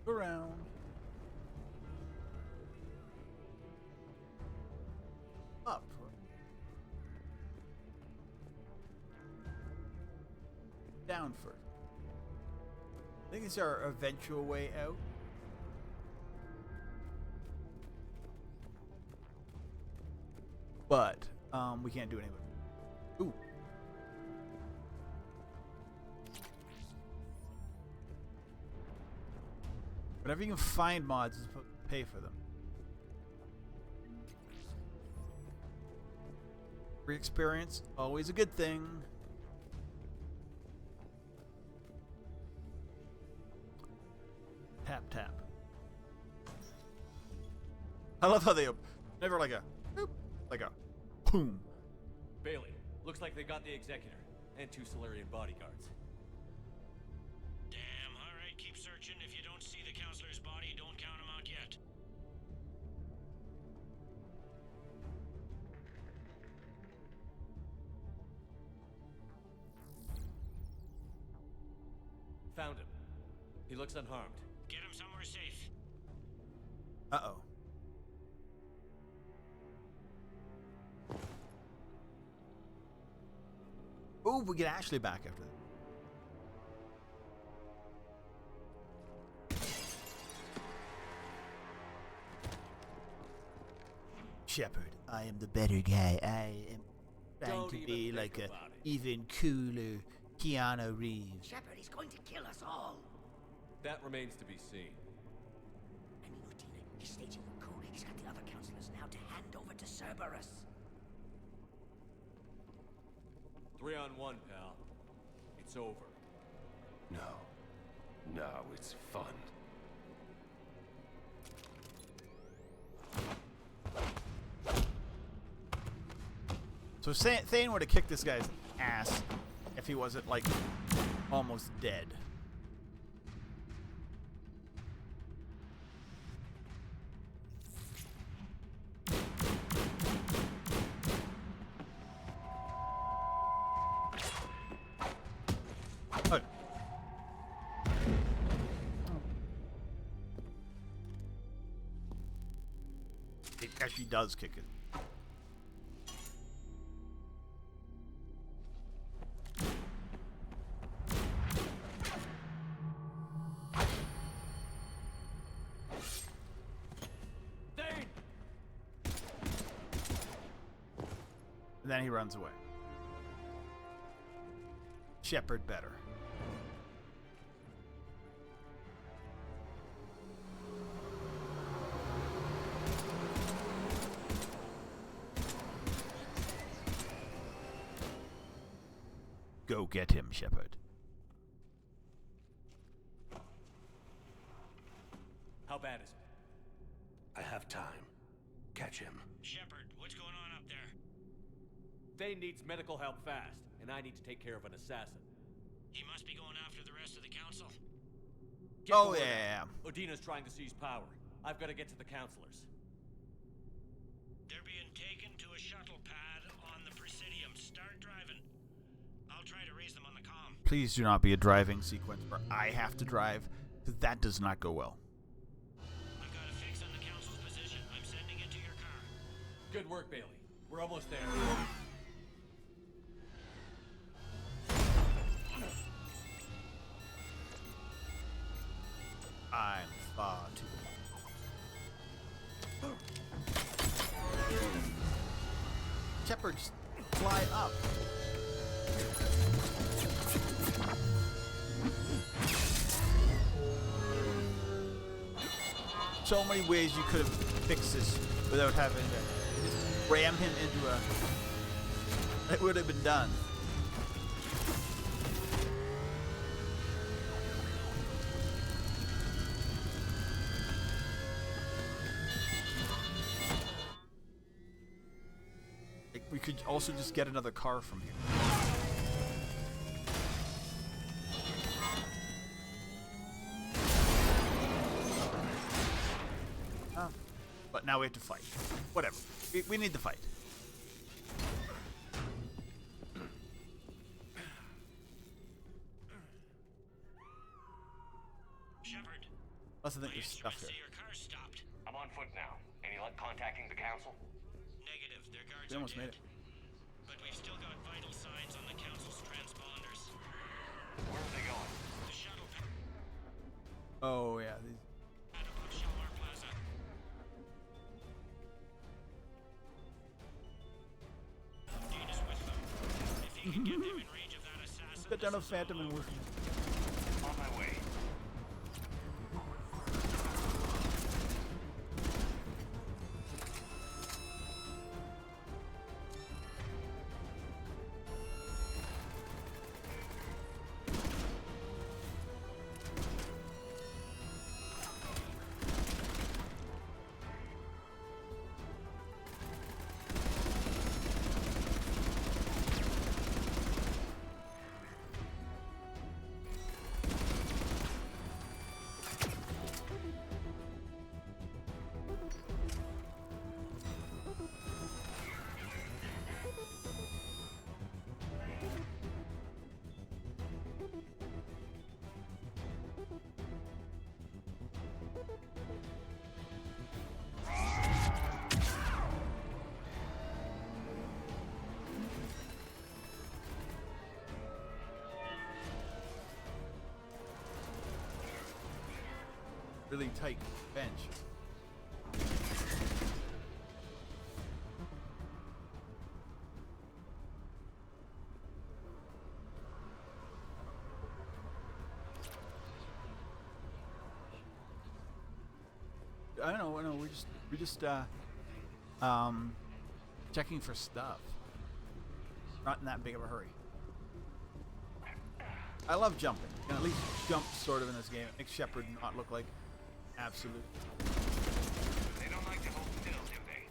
Around. Up. Down first. I think it's our eventual way out. But we can't do anything. Ooh. Whatever you can find mods is supposed to pay for them. Free experience, always a good thing. Tap tap. I love how they never like a boop, like a boom. Bailey, looks like they got the executor and 2 Solarian bodyguards. Damn, alright, keep searching. If you don't see the counselor's body, don't count him out yet. Found him. He looks unharmed. Get him somewhere safe. Uh-oh. Oh, we get Ashley back after that. Shepard, I am the better guy. I am trying to be like a even cooler Keanu Reeves. Shepard, he's going to kill us all. That remains to be seen. I mean, Lieutenant, he's staging a coup. He's got the other counselors Cerberus. 3-on-1, pal. It's over. No. No, it's fun. So Thane would have kicked this guy's ass if he wasn't, like, almost dead. Oh. It actually does kick it. And then he runs away. Shepard better. Go get him, Shepard. How bad is it? I have time. Catch him. Shepard, what's going on up there? Thane needs medical help fast, and I need to take care of an assassin. He must be going after the rest of the council. Get Oh, the word yeah. out. Odina's trying to seize power. I've got to get to the councilors. They're being taken to a shuttle pad on the Presidium. Start driving. I'll try to raise them on the comm. Please do not be a driving sequence where I have to drive, because that does not go well. I've got a fix on the council's position. I'm sending it to your car. Good work, Bailey. We're almost there. I'm far too. Shepherds fly up. So many ways you could have fixed this without having to just ram him into a. It would have been done. We could also just get another car from here. But now we have to fight. Whatever. We need to fight. Shepard. Plus, I think there's stuff here. Your car's stopped. I'm on foot now. Any luck contacting the council? Negative. Their guards We almost are made dead. it. But we've still got vital signs on the council's transponders. Where are they going? The shuttle Oh yeah. These. pad above Shalmar Plaza. Dean is with them. If he can get them in range of that assassin, Get down a Phantom and we're. On my way. Really tight bench. I don't know. We just checking for stuff. Not in that big of a hurry. I love jumping. You can at least jump sort of in this game. It makes Shepard not look like absolute. They don't like to hold still, do they?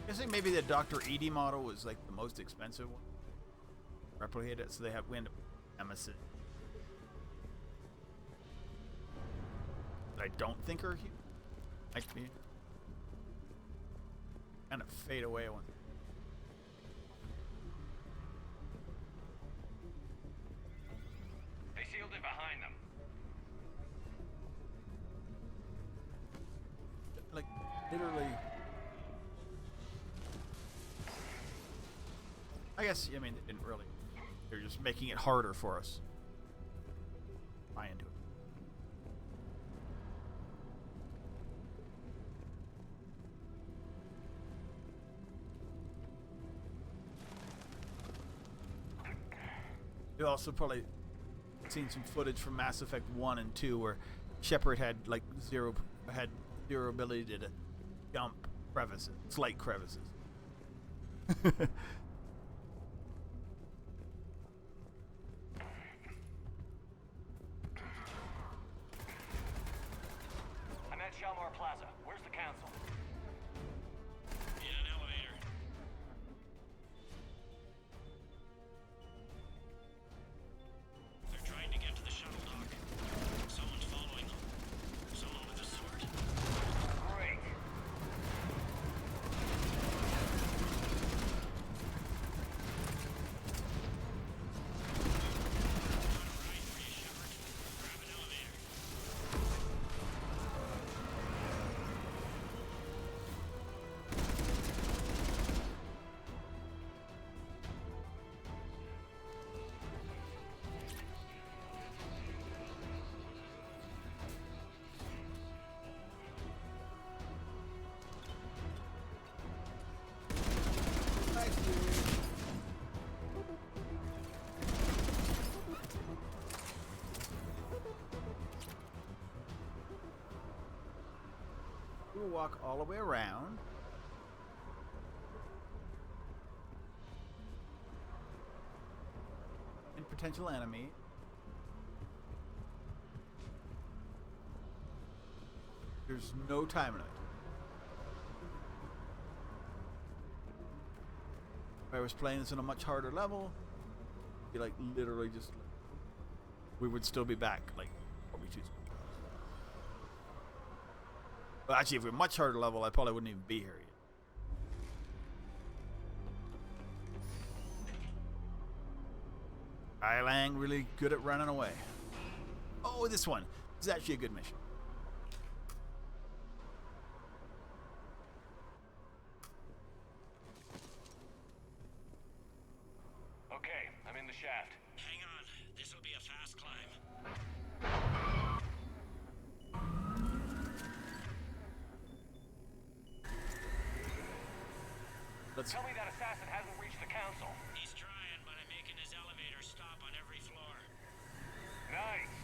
I think maybe the Dr. Edie model was like the most expensive one. Replicate it, so they have we end up with Nemesis. I don't think are huge. Actually, kind of fade away one. They sealed it behind them. Like literally. I guess, I mean, they didn't really. They're just making it harder for us. Buy into it. You also probably seen some footage from Mass Effect 1 and 2 where Shepard had like zero ability to jump crevices, slight crevices. I'm at Shalmar Plaza. Where's the council? In an elevator. They're trying to get to the shuttle dock. Someone's following them. Someone with a sword. Great. We'll walk all the way around. And potential enemy. There's no time limit. If I was playing this on a much harder level, it'd be like literally just we would still be back like what we choose. Well, actually, if we're much harder level, I probably wouldn't even be here yet. Ilang really good at running away. Oh, this one. This is actually a good mission. Okay, I'm in the shaft. Hang on. This'll be a fast climb. Tell me that assassin hasn't reached the council. He's trying, but I'm making his elevator stop on every floor. Nice.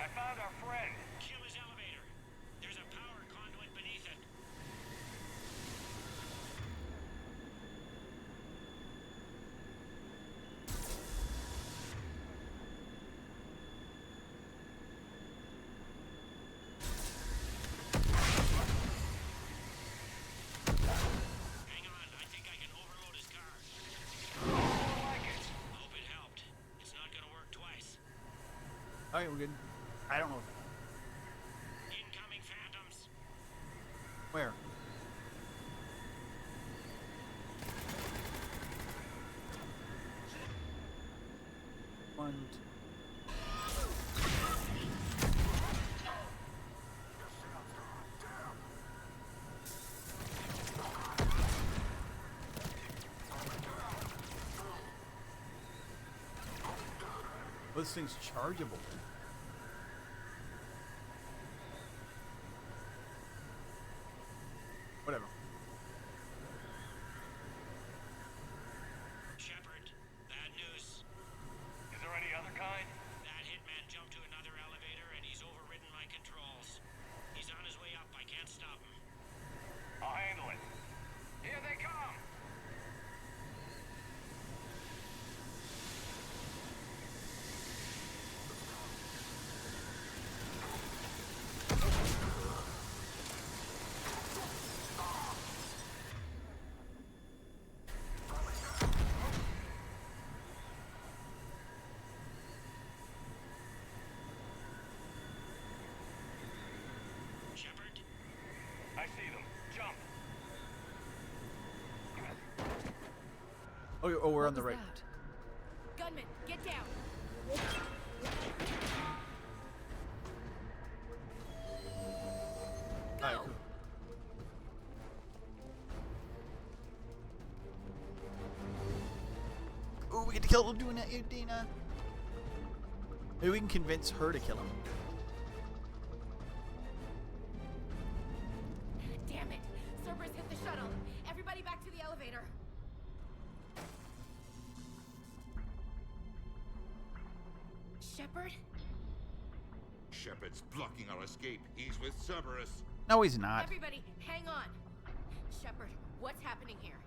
I found our friend. Kill his elevator. There's a power conduit beneath it. Alright, we're good. I don't know. Incoming phantoms. Where? One, two. Oh, this thing's chargeable. Whatever. Shepard, bad news. Is there any other kind? That hitman jumped to another elevator and he's overridden my controls. He's on his way up. I can't stop him. I'll handle it. Here they come! Shepard? I see them. Jump! Oh, we're on the right. Gunman, get down! Alright, cool. Oh, we get to kill him doing that, Dina. Maybe we can convince her to kill him. Damn it! Cerberus hit the shuttle. Everybody back to the elevator. Shepard? Shepard's blocking our escape. He's with Cerberus. No, he's not. Everybody, hang on. Shepard, what's happening here?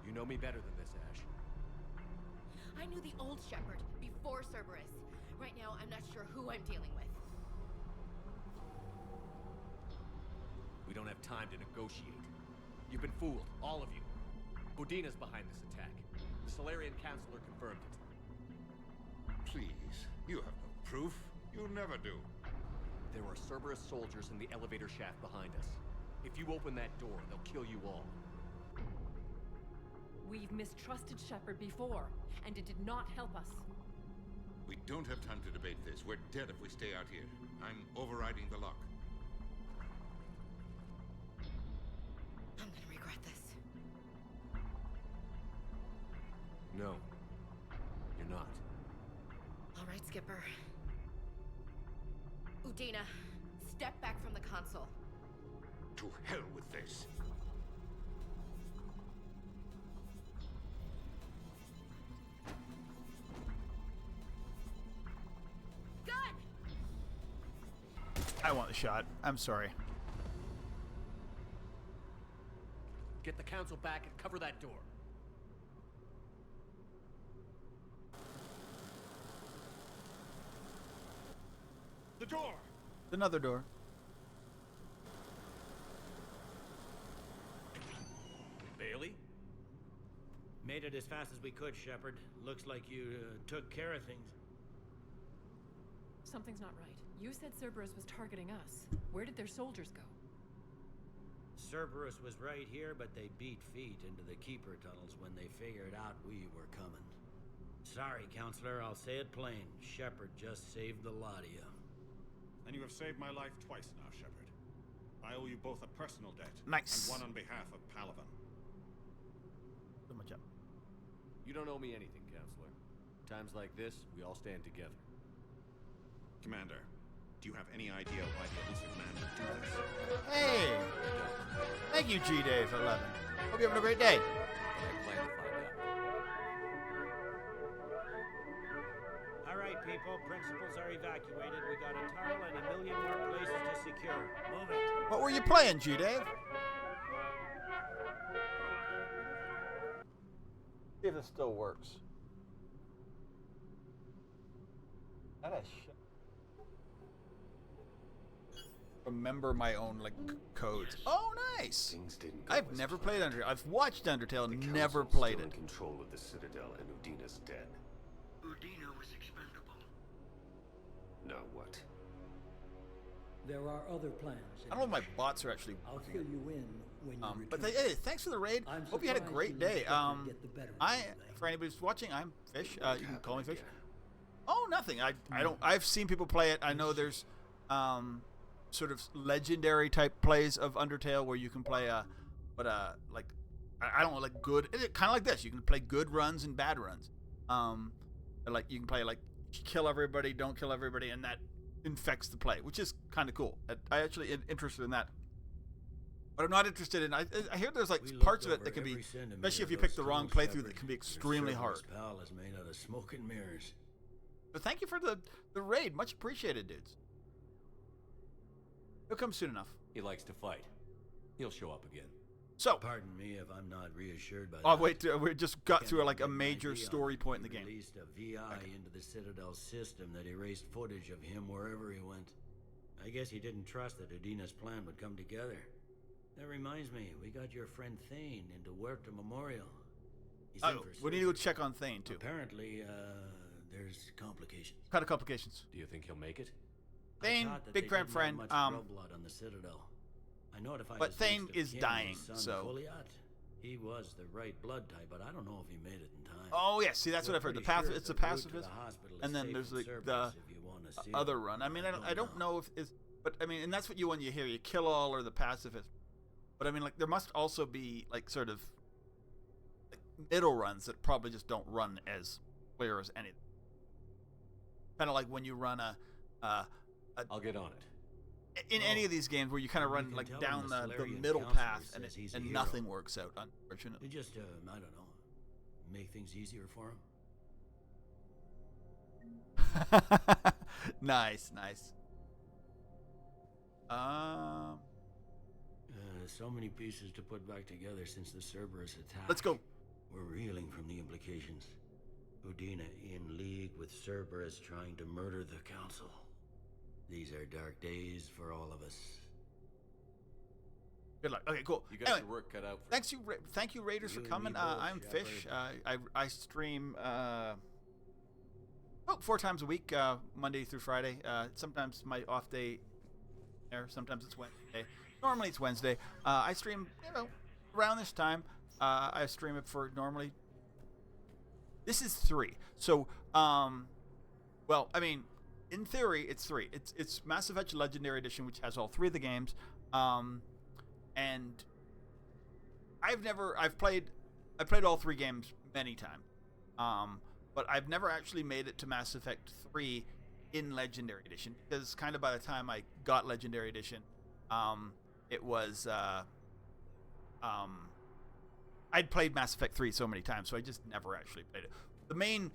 You know me better than this, Ash. I knew the old Shepard before Cerberus. Right now, I'm not sure who I'm dealing with. We don't have time to negotiate. You've been fooled, all of you. Udina's behind this attack. The Solarian Councilor confirmed it. Please, you have no proof. You never do. There are Cerberus soldiers in the elevator shaft behind us. If you open that door, they'll kill you all. We've mistrusted Shepard before, and it did not help us. We don't have time to debate this. We're dead if we stay out here. I'm overriding the lock. I'm gonna regret this. No, you're not. All right, Skipper. Udina, step back from the console. To hell with this. Gun! I want the shot. I'm sorry. Get the council back and cover that door. The door! Another door. Bailey? Made it as fast as we could, Shepard. Looks like you took care of things. Something's not right. You said Cerberus was targeting us. Where did their soldiers go? Cerberus was right here, but they beat feet into the Keeper tunnels when they figured out we were coming. Sorry, Counselor, I'll say it plain. Shepard just saved the lot of you. And you have saved my life twice now, Shepard. I owe you both a personal debt. Nice. And one on behalf of Palaven. So much up. You don't owe me anything, Counselor. Times like this, we all stand together. Commander, do you have any idea why the elusive man would do this? Hey! Thank you, G-Dave 11. Hope you're having a great day. I plan to find out. All right, people, principals are evacuated. We got a tunnel and a million more places to secure. Move it. What were you playing, G-Dave? See if this still works. That is shit. Remember my own codes. Oh, nice. Things didn't go I've as never planned. played Undertale. I've watched Undertale, The never Council's played still it. in control of the Citadel, and Udina's dead. Udina was expendable. Now what? There are other plans. I don't know if my bots are actually I'll working. fill you in when you return. But hey, thanks for the raid. Hope you had a great day. For anybody who's watching, I'm Fish. You can call me Fish. Oh, nothing. I don't. I've seen people play it. I know there's sort of legendary type plays of Undertale where you can play like I don't know, like good, kind of like this. You can play good runs and bad runs. Like you can play like kill everybody, don't kill everybody, and that infects the play, which is kind of cool. I actually interested in that. But I'm not interested in. I hear there's like parts of it that can be, especially if you pick the wrong playthrough, that can be extremely hard. Pal is made out of smoke and mirrors. But thank you for the raid, much appreciated, dudes. He'll come soon enough. He likes to fight. He'll show up again. So, pardon me if I'm not reassured by that. Oh wait, we just got through like a major story point in the game. Released a VI into the Citadel system that erased footage of him wherever he went. I guess he didn't trust that Udina's plan would come together. That reminds me, we got your friend Thane into Huerta Memorial. He's in for we need to go check on Thane too. Apparently, there's complications. What kind of complications? Do you think he'll make it? Thane, big friend. Much blood on the Citadel. I notified but Thane is dying, so. Goliath. He was the right blood type, but I don't know if he made it in time. Oh yeah, see that's what I've heard. It's a pacifist, and then there's the other run. I mean, I don't know if it's, but I mean, and that's what you hear. You kill all or the pacifist. But I mean, like there must also be like sort of like middle runs that probably just don't run as clear as anything. Kind of like when you run I'll get on it. In any of these games where you kind of run like down the middle path and nothing works out, unfortunately. We just, I don't know, make things easier for him. Nice. So many pieces to put back together since the Cerberus attack. Let's go. We're reeling from the implications. Udina in league with Cerberus trying to murder the Council. These are dark days for all of us. Good luck. Okay, cool. You got your work cut out. Thank you, Raiders, for coming. I'm Fish. I stream 4 times a week, Monday through Friday. Sometimes my off day, sometimes it's Wednesday. Normally it's Wednesday. I stream, around this time. I stream it for normally. This is 3. So, well, I mean, in theory, it's 3. It's Mass Effect Legendary Edition, which has all 3 of the games. And I've played all 3 games many times. But I've never actually made it to Mass Effect 3 in Legendary Edition, because kind of by the time I got Legendary Edition, it was I'd played Mass Effect 3 so many times, so I just never actually played it. The main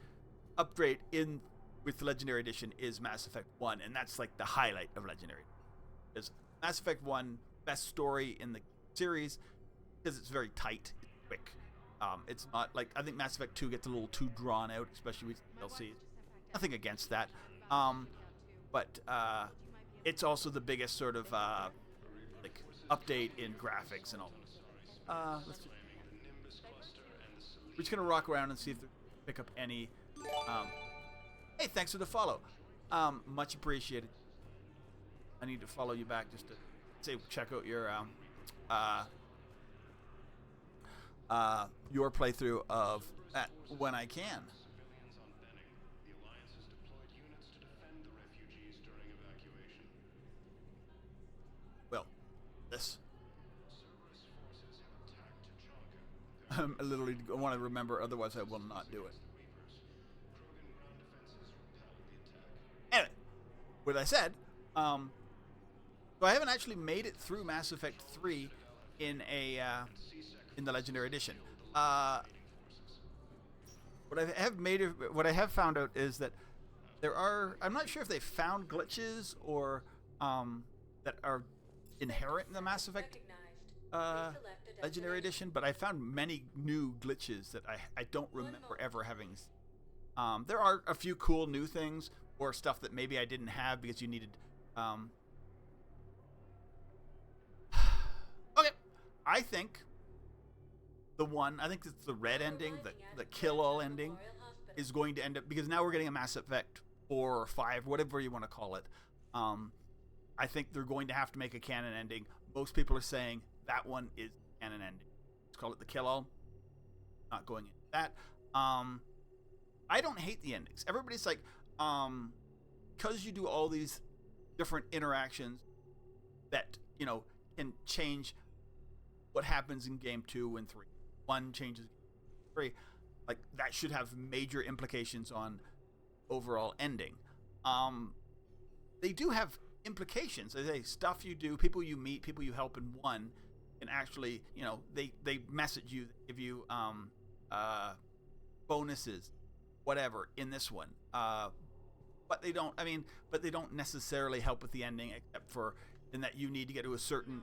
upgrade with the Legendary Edition is Mass Effect 1, and that's like the highlight of Legendary. Is Mass Effect 1 best story in the series because it's very tight, it's quick. It's not like, I think Mass Effect 2 gets a little too drawn out, especially with DLC. Nothing against that. But it's also the biggest sort of like update in graphics and all. We're just gonna rock around and see if they pick up any. Hey, thanks for the follow. Much appreciated. I need to follow you back just to say check out your playthrough of that when I can. Well, this. I literally want to remember, otherwise I will not do it. Anyway, what I said, so I haven't actually made it through Mass Effect 3 in the Legendary Edition. What I have found out is that there are, I'm not sure if they found glitches or that are inherent in the Mass Effect Legendary Edition, but I found many new glitches that I don't remember ever having. There are a few cool new things or stuff that maybe I didn't have because you needed. Okay, I think it's the red ending, the kill all ending, is going to end up, because now we're getting a Mass Effect 4 or 5, whatever you want to call it. I think they're going to have to make a canon ending. Most people are saying that one is canon ending. Let's call it the kill-all. Not going into that. I don't hate the endings. Everybody's like, because you do all these different interactions that, you know, can change what happens in game 2 and 3. 1 changes 3. Like, that should have major implications on overall ending. They do have implications. They say stuff you do, people you meet, people you help in 1 can actually, you know, they message you, give you bonuses, whatever, in this one. But they don't necessarily help with the ending, except for in that you need to get to a certain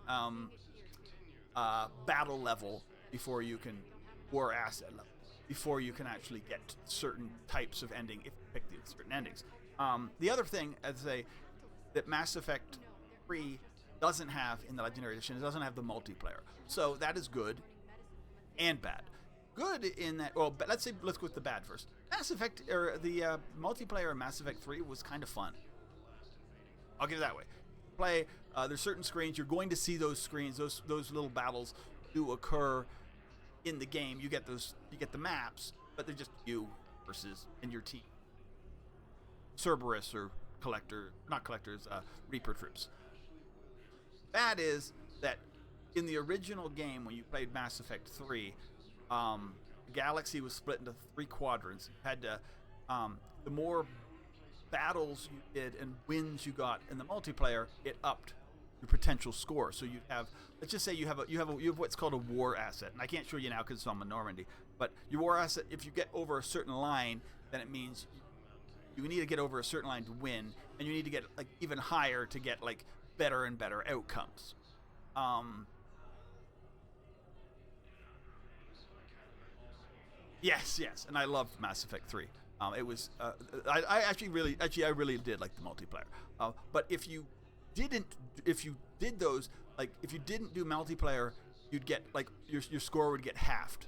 battle level before you can, or asset level, before you can actually get certain types of ending, if you pick the certain endings. The other thing, I'd say, that Mass Effect 3 doesn't have in the Legendary Edition, it doesn't have the multiplayer. So that is good and bad. Good in that, well, let's go with the bad first. Mass Effect, or the multiplayer in Mass Effect 3 was kind of fun. I'll give it that way. Play, there's certain screens, you're going to see those screens, those little battles do occur in the game. You get the maps, but they're just you versus in your team. Cerberus or Reaper troops. Bad is that in the original game, when you played Mass Effect 3, the galaxy was split into 3 quadrants. You had to, the more battles you did and wins you got in the multiplayer, it upped your potential score. So you have, let's just say you have what's called a war asset, and I can't show you now because it's on Normandy. But your war asset, if you get over a certain line, then it means you need to get over a certain line to win, and you need to get like even higher to get like better and better outcomes. Yes, and I loved Mass Effect 3. It was I really did like the multiplayer. But if you did those, like if you didn't do multiplayer, you'd get like your score would get halved.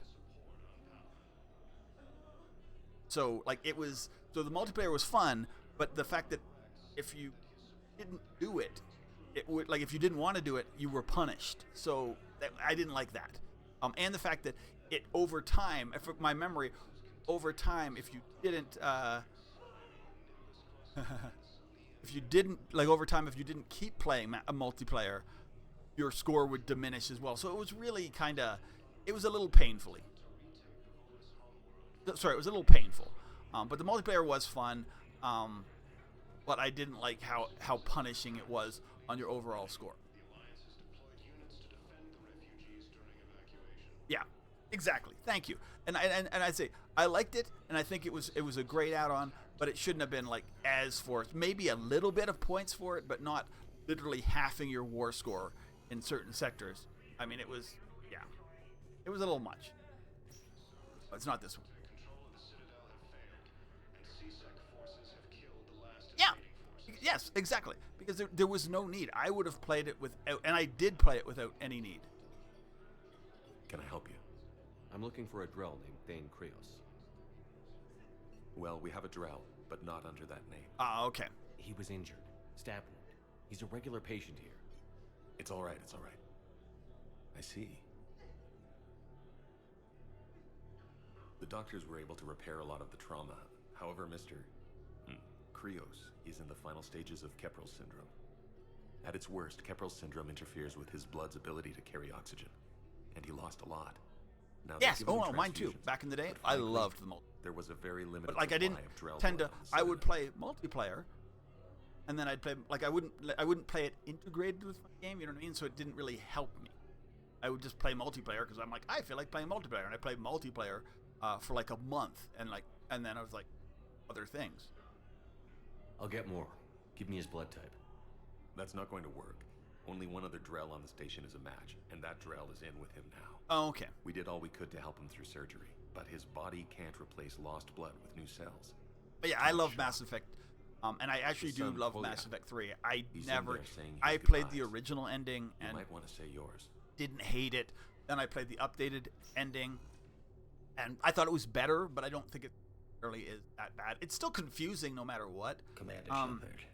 So like so the multiplayer was fun, but the fact that if you didn't do it, it would, like if you didn't want to do it, you were punished. So I didn't like that. And the fact that it over time, if my memory, over time, if you didn't keep playing a multiplayer, your score would diminish as well. So it was really it was a little painful. But the multiplayer was fun. But I didn't like how punishing it was on your overall score. Yeah, exactly. Thank you. And I'd say I liked it, and I think it was a great add-on, but it shouldn't have been like as forced. Maybe a little bit of points for it, but not literally halving your war score in certain sectors. I mean, it was a little much. But it's not this one. Yeah. Yes, exactly. Because there was no need. I would have played it without, and I did play it without any need. Can I help you? I'm looking for a Drell named Thane Krios. Well, we have a Drell, but not under that name. Okay. He was injured. Stab wound. He's a regular patient here. It's all right. I see. The doctors were able to repair a lot of the trauma. However, Mr. Krios is in the final stages of Keprel's syndrome. At its worst, Keprel's syndrome interferes with his blood's ability to carry oxygen, and he lost a lot. Now, yes, mine too. Back in the day, I loved the multiplayer. There was a very limited supply of Drell. I would play multiplayer, and then I'd play I wouldn't play it integrated with my game. You know what I mean? So it didn't really help me. I would just play multiplayer because I'm like, I feel like playing multiplayer, and I played multiplayer for like a month, and then I was like, other things. I'll get more. Give me his blood type. That's not going to work. Only one other Drell on the station is a match, and that Drell is in with him now. Oh, okay. We did all we could to help him through surgery, but his body can't replace lost blood with new cells. But yeah, I love Mass Effect, and I actually do love Mass Effect 3. I played the original ending, and you might want to say yours. Didn't hate it. Then I played the updated ending, and I thought it was better, but I don't think it really is that bad. It's still confusing no matter what. Commander Shepard.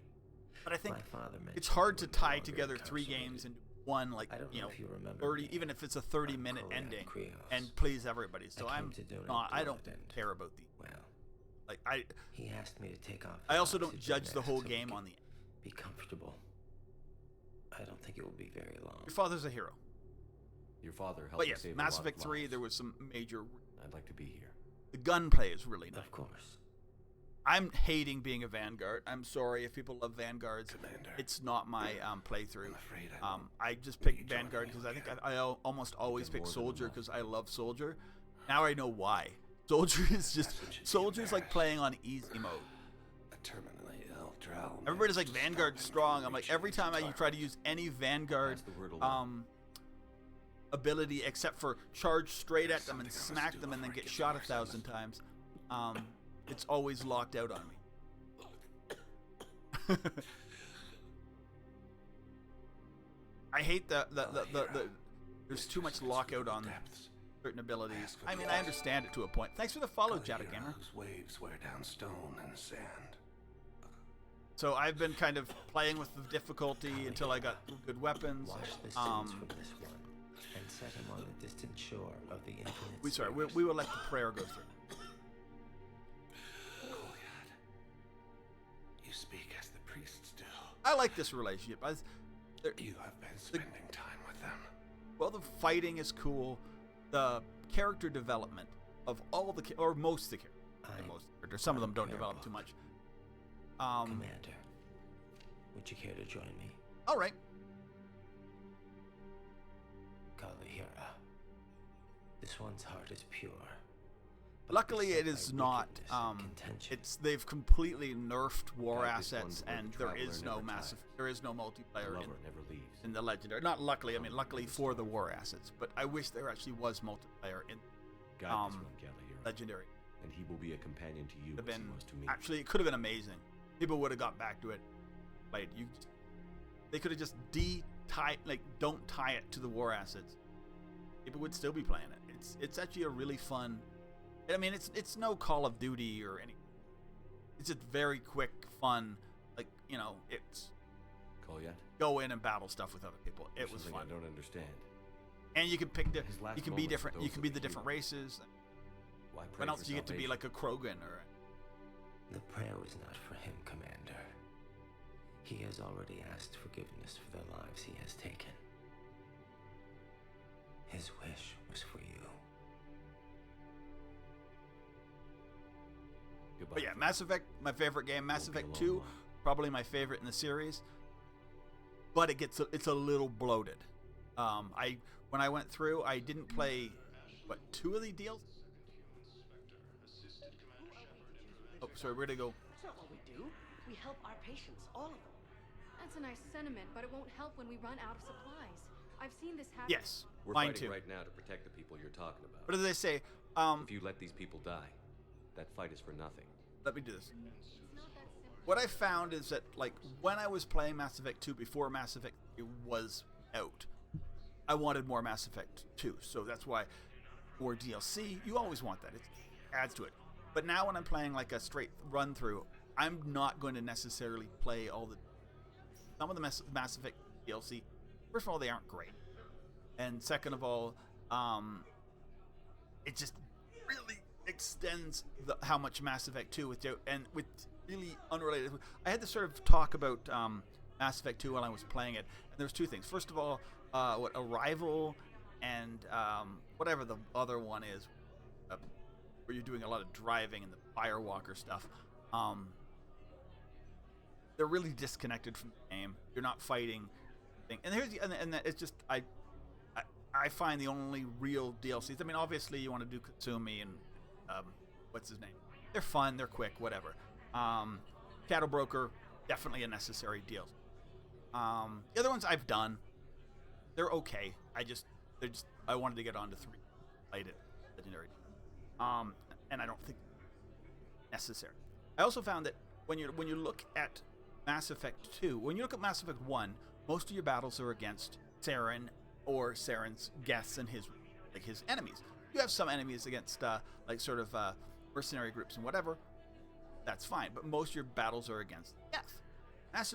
But I think My father it's hard to mentioned tie you were together 3 games into one, like, I don't know if you remember 30, me. even if it's a 30-minute ending, Krios. and please everybody. So I came to donate I don't blood and- care about the. Well, like he asked me to take off. I the also don't oxygen judge the mask whole so we game could on the. Be comfortable. I don't think it will be very long. Your father's a hero. Your father helped But me yes, save Mass a lot Effect of 3, lives. there was some major. I'd like to be here. The gunplay is really nice. Of course. I'm hating being a Vanguard. I'm sorry if people love Vanguards. Commander, it's not my playthrough. I'm afraid I just picked Vanguard because I think I almost always pick Soldier because I love Soldier. Now I know why. Soldier is just Soldier's like playing on easy mode. Terminally ill, Drow. Everybody's like Vanguard strong. I'm like every time you try to use any Vanguard ability except for charge straight at them and smack them and then get shot 1,000 times. It's always locked out on me. I hate the there's too much lockout on certain abilities. I mean, I understand it to a point. Thanks for the follow, Jada Gamer. Waves wear down stone and sand. So I've been kind of playing with the difficulty until I got good weapons. Wash the sins from this one and set him on the distant shore of the infinite. We will let the prayer go through. You speak as the priests do. I like this relationship. You have been spending time with them. Well, the fighting is cool. The character development of all the or most of the characters. Some of them don't develop too much. Commander, would you care to join me? All right. Kalahira. This one's heart is pure. Luckily, it is not. They've completely nerfed war assets, and there is no multiplayer in the Legendary. Not luckily. I mean, luckily for the war assets, but I wish there actually was multiplayer in Legendary. And he will be a companion to you as he was to me. Actually, it could have been amazing. People would have got back to it. Like they could have just don't tie it to the war assets. People would still be playing it. It's actually a really fun. I mean, it's no Call of Duty or any. It's just very quick, fun. Like, it's. Call yet? Go in and battle stuff with other people. It was fun. I don't understand. And you can pick. You can be different. You can be the different races. When else do you get to be like a Krogan or? The prayer was not for him, Commander. He has already asked forgiveness for the lives he has taken. His wish was for you. Goodbye. But yeah, Mass Effect, my favorite game. Mass Effect 2, probably my favorite in the series. But it's a little bloated. When I went through, I didn't play 2 of the deals. Oh, sorry, where'd it go? That's not what we do. We help our patients, all of them. That's a nice sentiment, but it won't help when we run out of supplies. I've seen this happen. Yes, we're mine fighting too. right now to protect the people you're talking about. What do they say? If you let these people die, that fight is for nothing. Let me do this. What I found is that, like, when I was playing Mass Effect 2 before Mass Effect 3 was out, I wanted more Mass Effect 2. So that's why more DLC. You always want that. It adds to it. But now when I'm playing like a straight run through, I'm not going to necessarily play all the. Some of the Mass Effect DLC. First of all, they aren't great, and second of all, it just really extends how much Mass Effect 2 with really unrelated. I had to sort of talk about Mass Effect 2 while I was playing it, and there's 2 things. First of all, Arrival and whatever the other one is. Where you're doing a lot of driving and the Firewalker stuff, they're really disconnected from the game. You're not fighting, and it's just I find the only real DLCs. I mean, obviously you want to do Katsumi and what's his name? They're fun, they're quick, whatever. Shadow Broker, definitely a necessary deal. The other ones I've done, they're okay. I wanted to get on to 3, played it, Legendary. And I don't think necessary. I also found that when you look at Mass Effect 2, when you look at Mass Effect 1, most of your battles are against Saren or Saren's guests and his enemies. You have some enemies against mercenary groups and whatever, that's fine. But most of your battles are against death.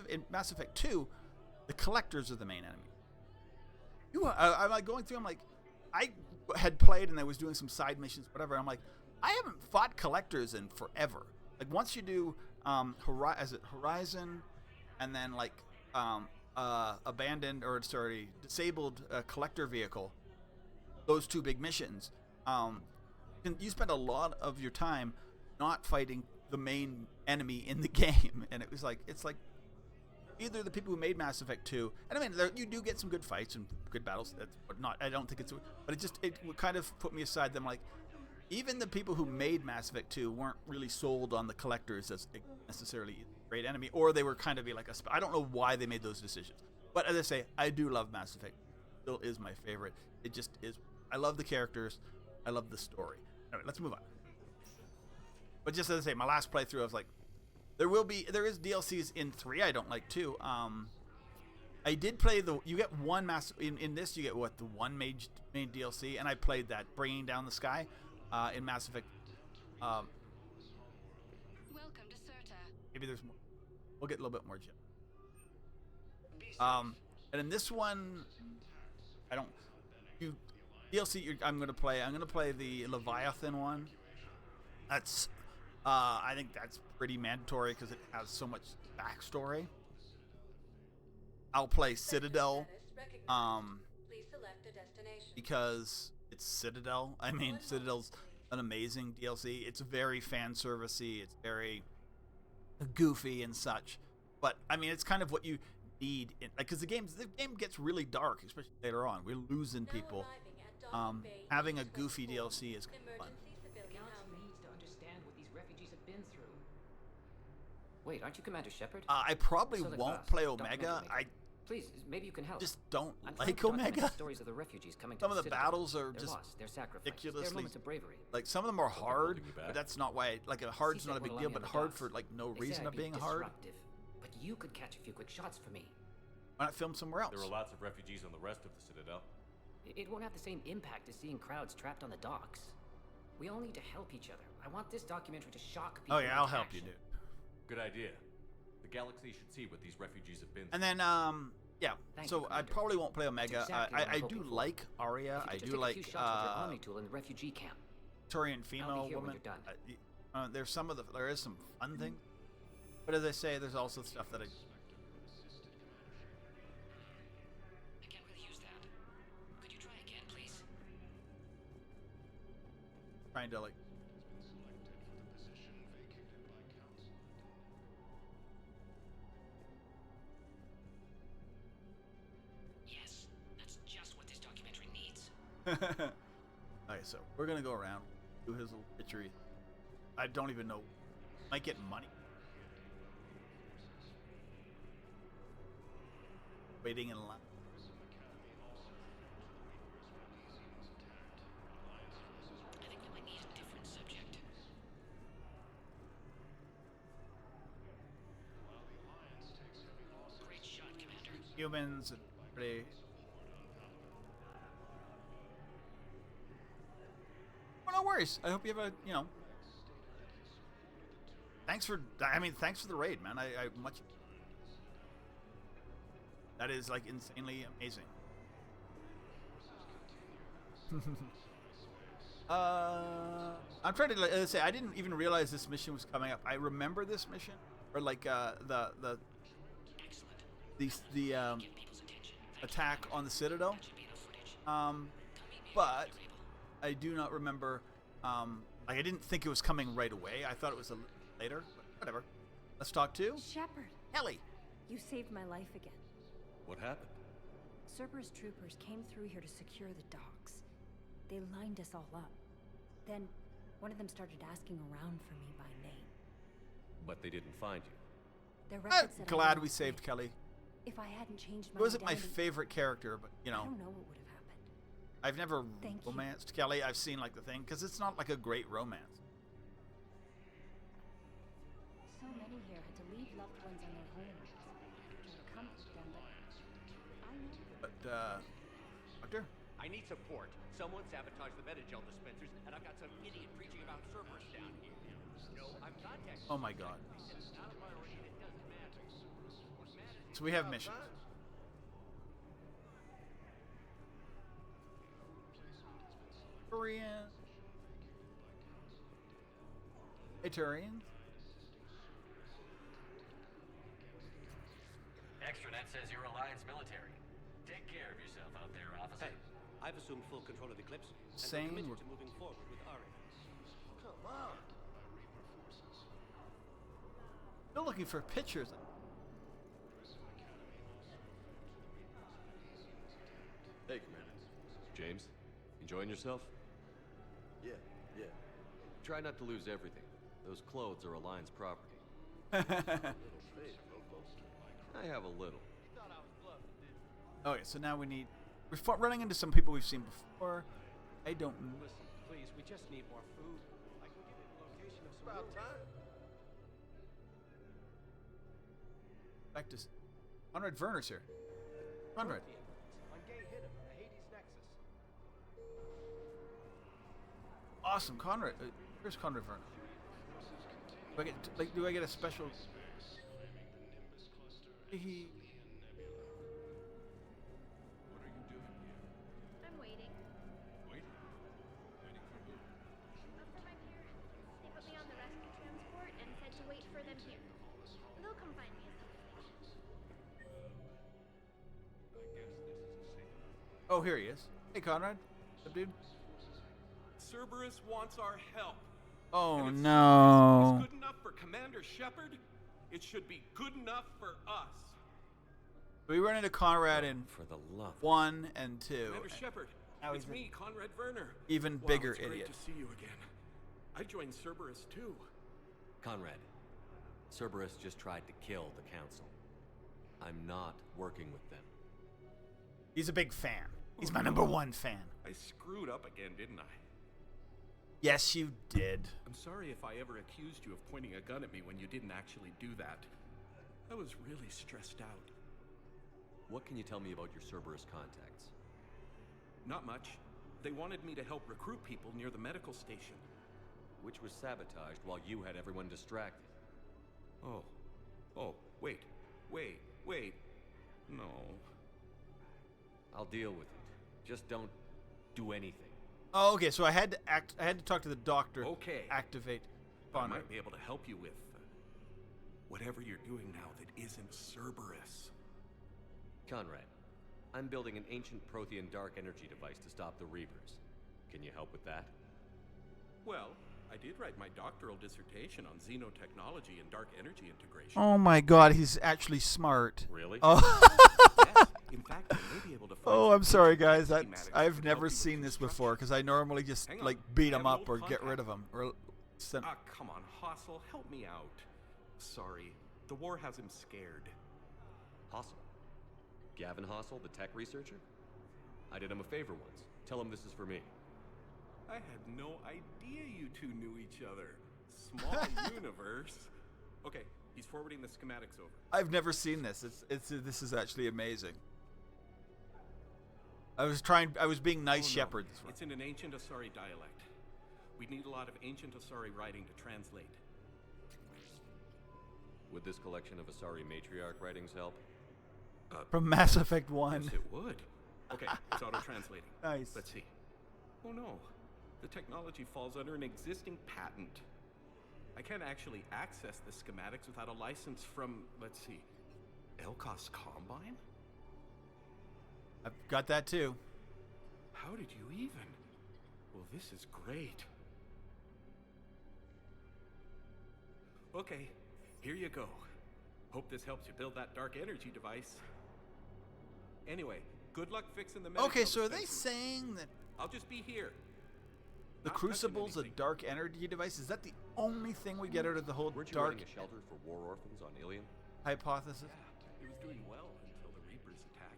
In Mass Effect 2, the collectors are the main enemy. I'm like going through. I'm like, I had played and I was doing some side missions, whatever. I'm like, I haven't fought collectors in forever. Like once you do Horizon, and then like abandoned or disabled collector vehicle, those two big missions, you spend a lot of your time not fighting the main enemy in the game, and it's like either the people who made Mass Effect 2, and I mean you do get some good fights and good battles. That's not. I don't think it's, but it would kind of put me aside. Them like even the people who made Mass Effect 2 weren't really sold on the collectors as necessarily a great enemy, or they were kind of be like I don't know why they made those decisions. But as I say, I do love Mass Effect. It still is my favorite. It just is. I love the characters. I love the story. Anyway, let's move on. But just as I say, my last playthrough, I was like, there is DLCs in 3. I don't like 2. I did play you get one in this you get the one main DLC, and I played that Bringing Down the Sky in Mass Effect. Welcome to Serta. Maybe there's more. We'll get a little bit more Jim. And in this one, DLC I'm gonna play the Leviathan one. That's I think that's pretty mandatory because it has so much backstory. I'll play Citadel because it's Citadel. I mean, Citadel's an amazing DLC. It's very fan servicey. It's very goofy and such. But I mean, it's kind of what you need, because the game gets really dark, especially later on. We're losing people. Having a goofy DLC is kind of fun. Wait, aren't you Commander Shepard? I probably won't play Omega. Please, maybe you can help. Just don't like Omega. Stories of the refugees coming some to of the battles are just ridiculously. Like some of them are hard, but that's not why. Like hard's not a big deal, but hard for like no reason of being hard. But you could catch a few quick shots for me. Why not film somewhere else? There are lots of refugees on the rest of the Citadel. It won't have the same impact as seeing crowds trapped on the docks. We all need to help each other. I want this documentary to shock people. Oh yeah, I'll help you, dude. Good idea. The galaxy should see what these refugees have been through. And then, yeah. So I probably won't play Omega. I do like Arya. I do like tool in the refugee camp. Victorian female woman. There is some fun things, but as I say, there's also stuff that I can't really use that. Could you try again, please? Trying to like. Okay, so we're gonna go around, do his little pitchery. I don't even know. Might get money. Waiting in line. I think we might need a different subject. Great shot, Commander. Humans and pretty. No worries. I hope you have thanks for the raid, man. I much. That is like insanely amazing. I'm trying to say I didn't even realize this mission was coming up. I remember this mission, or like the attack on the Citadel. But I do not remember. I didn't think it was coming right away. I thought it was a little later. But whatever. Let's talk to Shepard. Ellie. You saved my life again. What happened? Cerberus troopers came through here to secure the docks. They lined us all up. Then one of them started asking around for me by name. But they didn't find you. Their records said glad we saved Kelly. If I hadn't changed my It wasn't identity, my favorite character, but I don't know what would have happened. I've never Thank romanced Kelly. I've seen like the thing because it's not like a great romance. So many here had to leave loved ones on their homes, try to comfort them, but I know. But Doctor, I need support. Someone sabotaged the Metagel dispensers, and I've got some idiot preaching about Cerberus down here. No, I'm contacting. Oh my god. It's not a priority, and it doesn't matter. What matters is So we have missions. Turian. Hey, Turian. Extranet says you're Alliance military. Take care of yourself out there, officer. Hey, I've assumed full control of the Eclipse, and Same. we're committed to moving forward with Ari. Come on. Still looking for pictures. Hey, Commander. James, enjoying yourself? Yeah. Try not to lose everything. Those clothes are Alliance property. I have a little. Okay, so now we need... We're running into some people we've seen before. I don't... Listen, please, we just need more food. I can give you the location of some... About time. Back to... Conrad Werner's here. Conrad. On Gay Hidden on the Hades Nexus. Awesome, Conrad. Where's Conrad Werner? Do I get a special... He... I'm waiting. Waiting? Waiting for who? For my parents. They put me on the rescue transport and said to wait for them here. They'll come find me at some station. Oh, here he is. Hey, Conrad. What's up, dude? Cerberus wants our help. Oh, and if no. Cerberus is good enough for Commander Shepard, it should be good enough for us. We run into Conrad in for the love 1 and 2. Commander Shepard, now it's he's me, Conrad Werner. Even Wow, bigger it's idiot. Great to see you again. I joined Cerberus too. Conrad, Cerberus just tried to kill the Council. I'm not working with them. He's a big fan. He's my #1 fan. I screwed up again, didn't I? Yes, you did. I'm sorry if I ever accused you of pointing a gun at me when you didn't actually do that. I was really stressed out. What can you tell me about your Cerberus contacts? Not much. They wanted me to help recruit people near the medical station. Which was sabotaged while you had everyone distracted. Oh, wait. No. I'll deal with it. Just don't do anything. Oh, okay. So I had to talk to the doctor. Okay. Activate. I Conrad. might be able to help you with whatever you're doing now that isn't Cerberus. Conrad, I'm building an ancient Prothean dark energy device to stop the Reapers. Can you help with that? Well, I did write my doctoral dissertation on xenotechnology and dark energy integration. Oh my god, he's actually smart. Really? Oh. Yes. In fact, I may be able to find Oh, I'm sorry, guys. schematics I've that never help you seen with this construction. before because I normally just Hang on. like beat I him have an up old or get rid contact. of him or send. Come on, Hossel, help me out. Sorry, the war has him scared. Hossel? Gavin Hossel, the tech researcher? I did him a favor once. Tell him this is for me. I had no idea you two knew each other. Small universe. Okay, he's forwarding the schematics over. I've never seen this. This is actually amazing. I was being nice shepherd this one. It's in an ancient Asari dialect. We'd need a lot of ancient Asari writing to translate. Would this collection of Asari matriarch writings help? From Mass Effect 1. Yes, it would. Okay, it's auto-translating. Nice. Let's see. Oh no, the technology falls under an existing patent. I can't actually access the schematics without a license from, let's see, Elkos Combine? I've got that too. How did you even? Well, this is great. Okay, here you go. Hope this helps you build that dark energy device. Anyway, good luck fixing the medical Okay, so are they dispensers. saying that I'll just be here. the Not Crucible's a touching anything. dark energy device? Is that the only thing we get out of the whole Weren't you dark running a shelter for war orphans on Ilium? hypothesis? It was doing well until the Reapers attacked.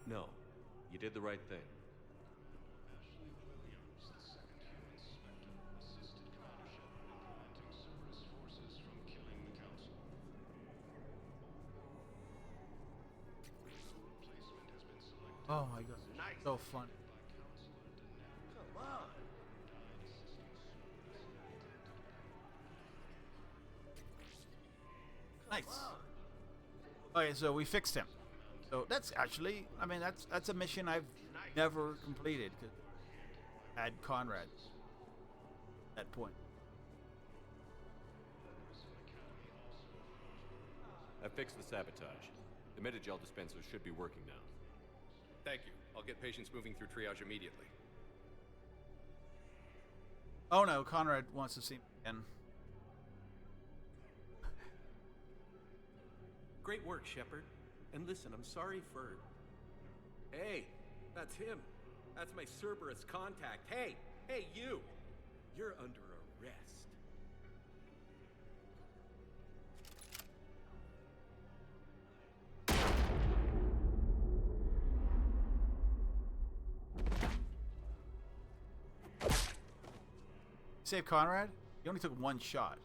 No. You did the right thing. So funny. Come on. Nice. Okay, so we fixed him. So that's actually, I mean, that's a mission I've never completed because I had Conrad at that point. I fixed the sabotage. The Metagel dispensers should be working now. Thank you. I'll get patients moving through triage immediately. Oh no, Conrad wants to see me again. Great work, Shepard. And listen, I'm sorry for... Hey, that's him. That's my Cerberus contact. Hey, you! You're under arrest. Save Conrad? He only took one shot.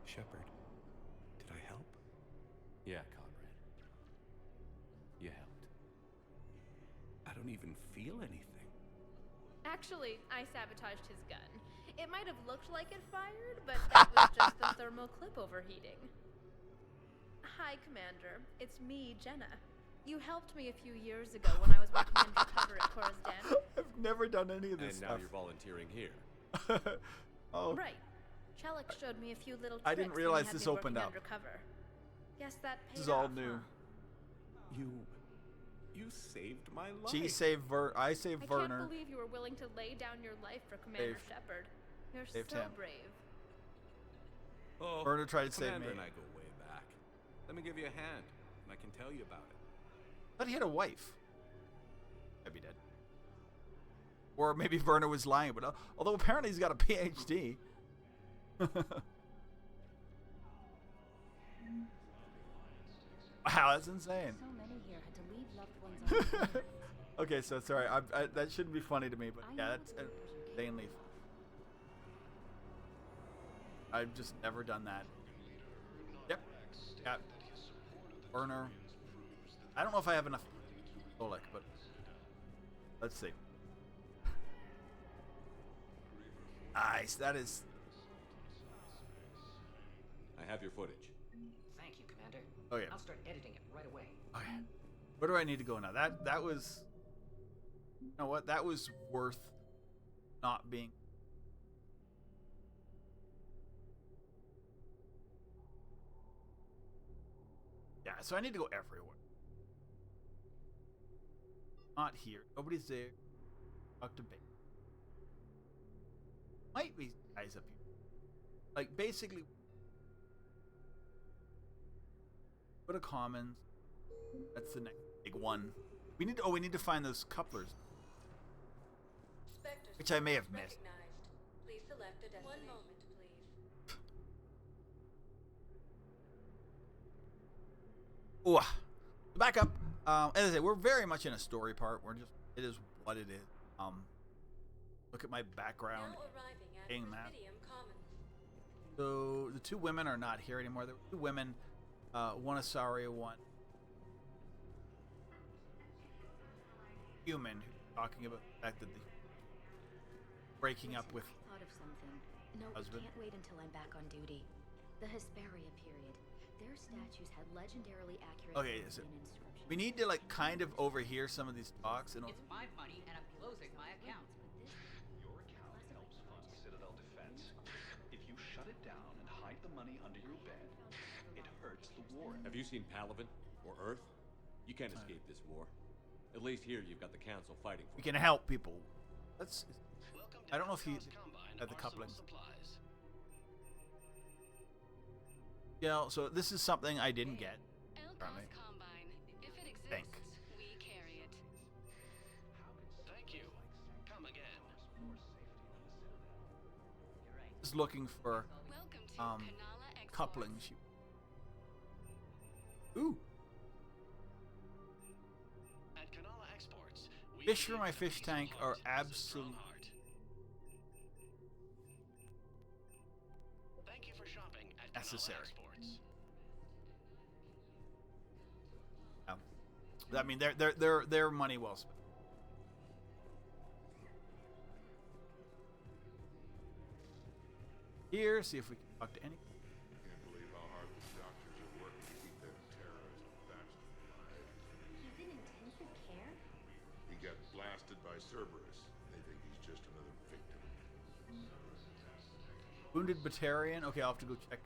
Shepard, did I help? Yeah, Conrad. You helped. I don't even feel anything. Actually, I sabotaged his gun. It might have looked like it fired, but that was just the thermal clip overheating. Hi, Commander. It's me, Jenna. You helped me a few years ago when I was working undercover at Cora's Den. I've never done any of this and now you're volunteering here. Oh. Right. Shellick showed me a few little tricks I didn't realize this opened up. Undercover. Guess that paid This is all off, new. Huh? You saved my life. She saved I saved Werner. I can't believe you were willing to lay down your life for Commander Shepard. You're Saved so him. brave. Oh, Werner tried to save Commander me. and I go way back. Let me give you a hand, and I can tell you about it. But he had a wife. I'd be dead. Or maybe Werner was lying, but although apparently he's got a PhD. Wow, that's insane. So many here had to leave loved ones on the road. Okay, so sorry. That shouldn't be funny to me, but yeah, that's insanely. I've just never done that. Yep. Yeah. Werner. I don't know if I have enough Oleg, but let's see. Nice. That is. I have your footage. Thank you, Commander. Okay. I'll start editing it right away. Okay. Where do I need to go now? That was. You know what? That was worth not being. Yeah, so I need to go everywhere. Not here. Nobody's there. Talk to Big. Might be guys up here. Like, basically. Go to Commons. That's the next big one. We need to find those couplers. Which I may have missed. Please select a destination. 1 moment, please. Ooh. Back up. As I say, we're very much in a story part. It is what it is. Look at my background. Seeing that. So the two women are not here anymore. There were two women, one Asaria, one human, talking about the fact that the breaking up with I thought of something. No, husband. we can't wait until I'm back on duty. The Hesperia period. Their statues had legendarily accurate Okay, so we need to like kind of overhear some of these talks. It's my money, and I'm closing my account. Your account helps fund Citadel defense. If you shut it down and hide the money under your bed, it hurts the war. Have you seen Palaven or Earth? You can't escape this war. At least here you've got the Council fighting for We can help people. That's. I don't know if he had the coupling. Yeah, so this is something I didn't get. Apparently. If it exists, Think. we carry it. Thank you. Come again. Just looking for couplings. Ooh. At Kanala Exports, we Fish for my fish tank are absolute. Thank you for shopping at Necessary. Kanala Exports. I mean, they're money well spent. Here, see if we can talk to any. Can't believe how hard the doctors are working to keep that terrorist bastard alive. He's in intensive care? He got blasted by Cerberus. They think he's just another victim. Wounded Batarian. Okay, I'll have to go check.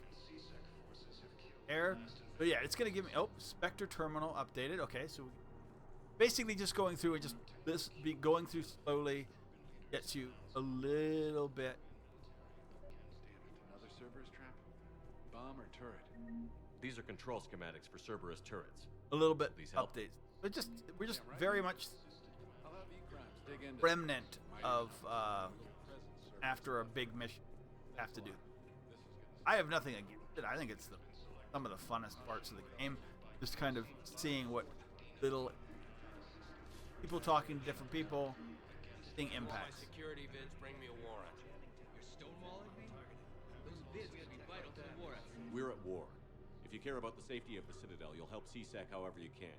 Air. So yeah, it's gonna give me. Oh, Spectre terminal updated. Okay, so basically just going through and just going through slowly gets you a little bit. Another Cerberus trap? Bomb or turret? These are control schematics for Cerberus turrets. A little bit These help. updates. But we're just very much I'll have E-crimes dig into remnant of after a big mission have to do. I have nothing against it. I think it's some of the funnest parts of the game. Just kind of seeing what little people talking to different people, seeing impacts. Security vids bring me a warrant. You're stonewalling me? Those vids could be vital to the war effort. We're at war. If you care about the safety of the Citadel, you'll help CSEC however you can.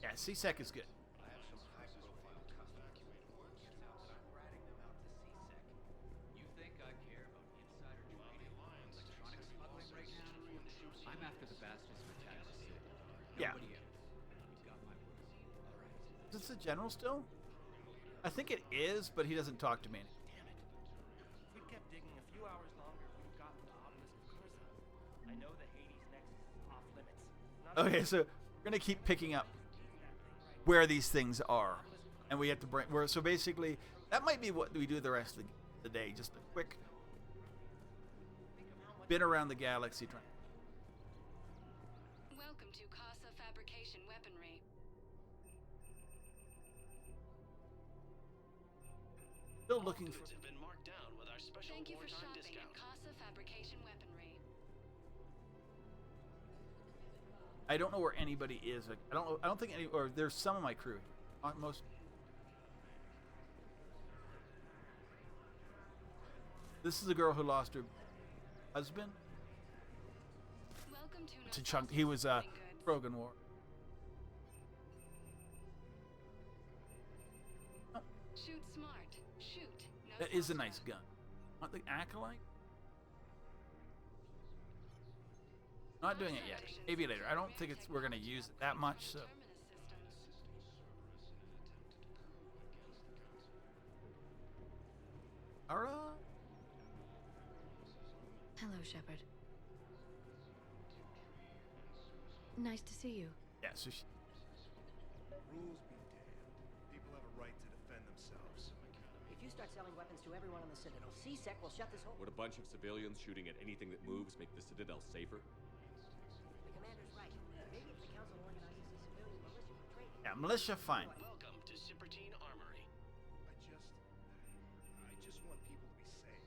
Yeah, CSEC is good. I have some high-profile evacuated workers now, but I'm ratting them out to CSEC. You think I care about insider trading, electronic smuggling right now? I'm after the bastards who attacked the Citadel. Yeah. Nobody else. You've got my word. All right. Is this the general still? I think it is, but he doesn't talk to me. Damn it. If we'd kept digging a few hours longer, we'd have gotten the obelisk of Cursa. I know the Hades nexus is off limits. Okay, so we're gonna keep picking up where these things are, and we have to bring. So basically, that might be what we do the rest of the day. Just a quick bit around the galaxy. Welcome to Casa Fabrication Weaponry. Still looking for. Have been marked down with our special Thank you for wartime shopping discount. at Casa Fabrication Weaponry. I don't know where anybody is. I don't think any. Or there's some of my crew. Not most. This is a girl who lost her husband. Welcome to Tuchanka. He was Krogan War. Oh, Shoot smart. Shoot. No that is a nice gun. Want the Acolyte? Not doing it yet. Maybe later. I don't think we're gonna use it that much. So. All right. Hello, Shepard. Nice to see you. Yeah, so she, Rules be damned. People have a right to defend themselves. If you start selling weapons to everyone on the Citadel, CSEC will shut this whole... Would a bunch of civilians shooting at anything that moves make the Citadel safer? The commander's right. Maybe if the council organizes a civilian militia for training... yeah, militia, fine. Welcome to Sippertine Armory. I just want people to be safe.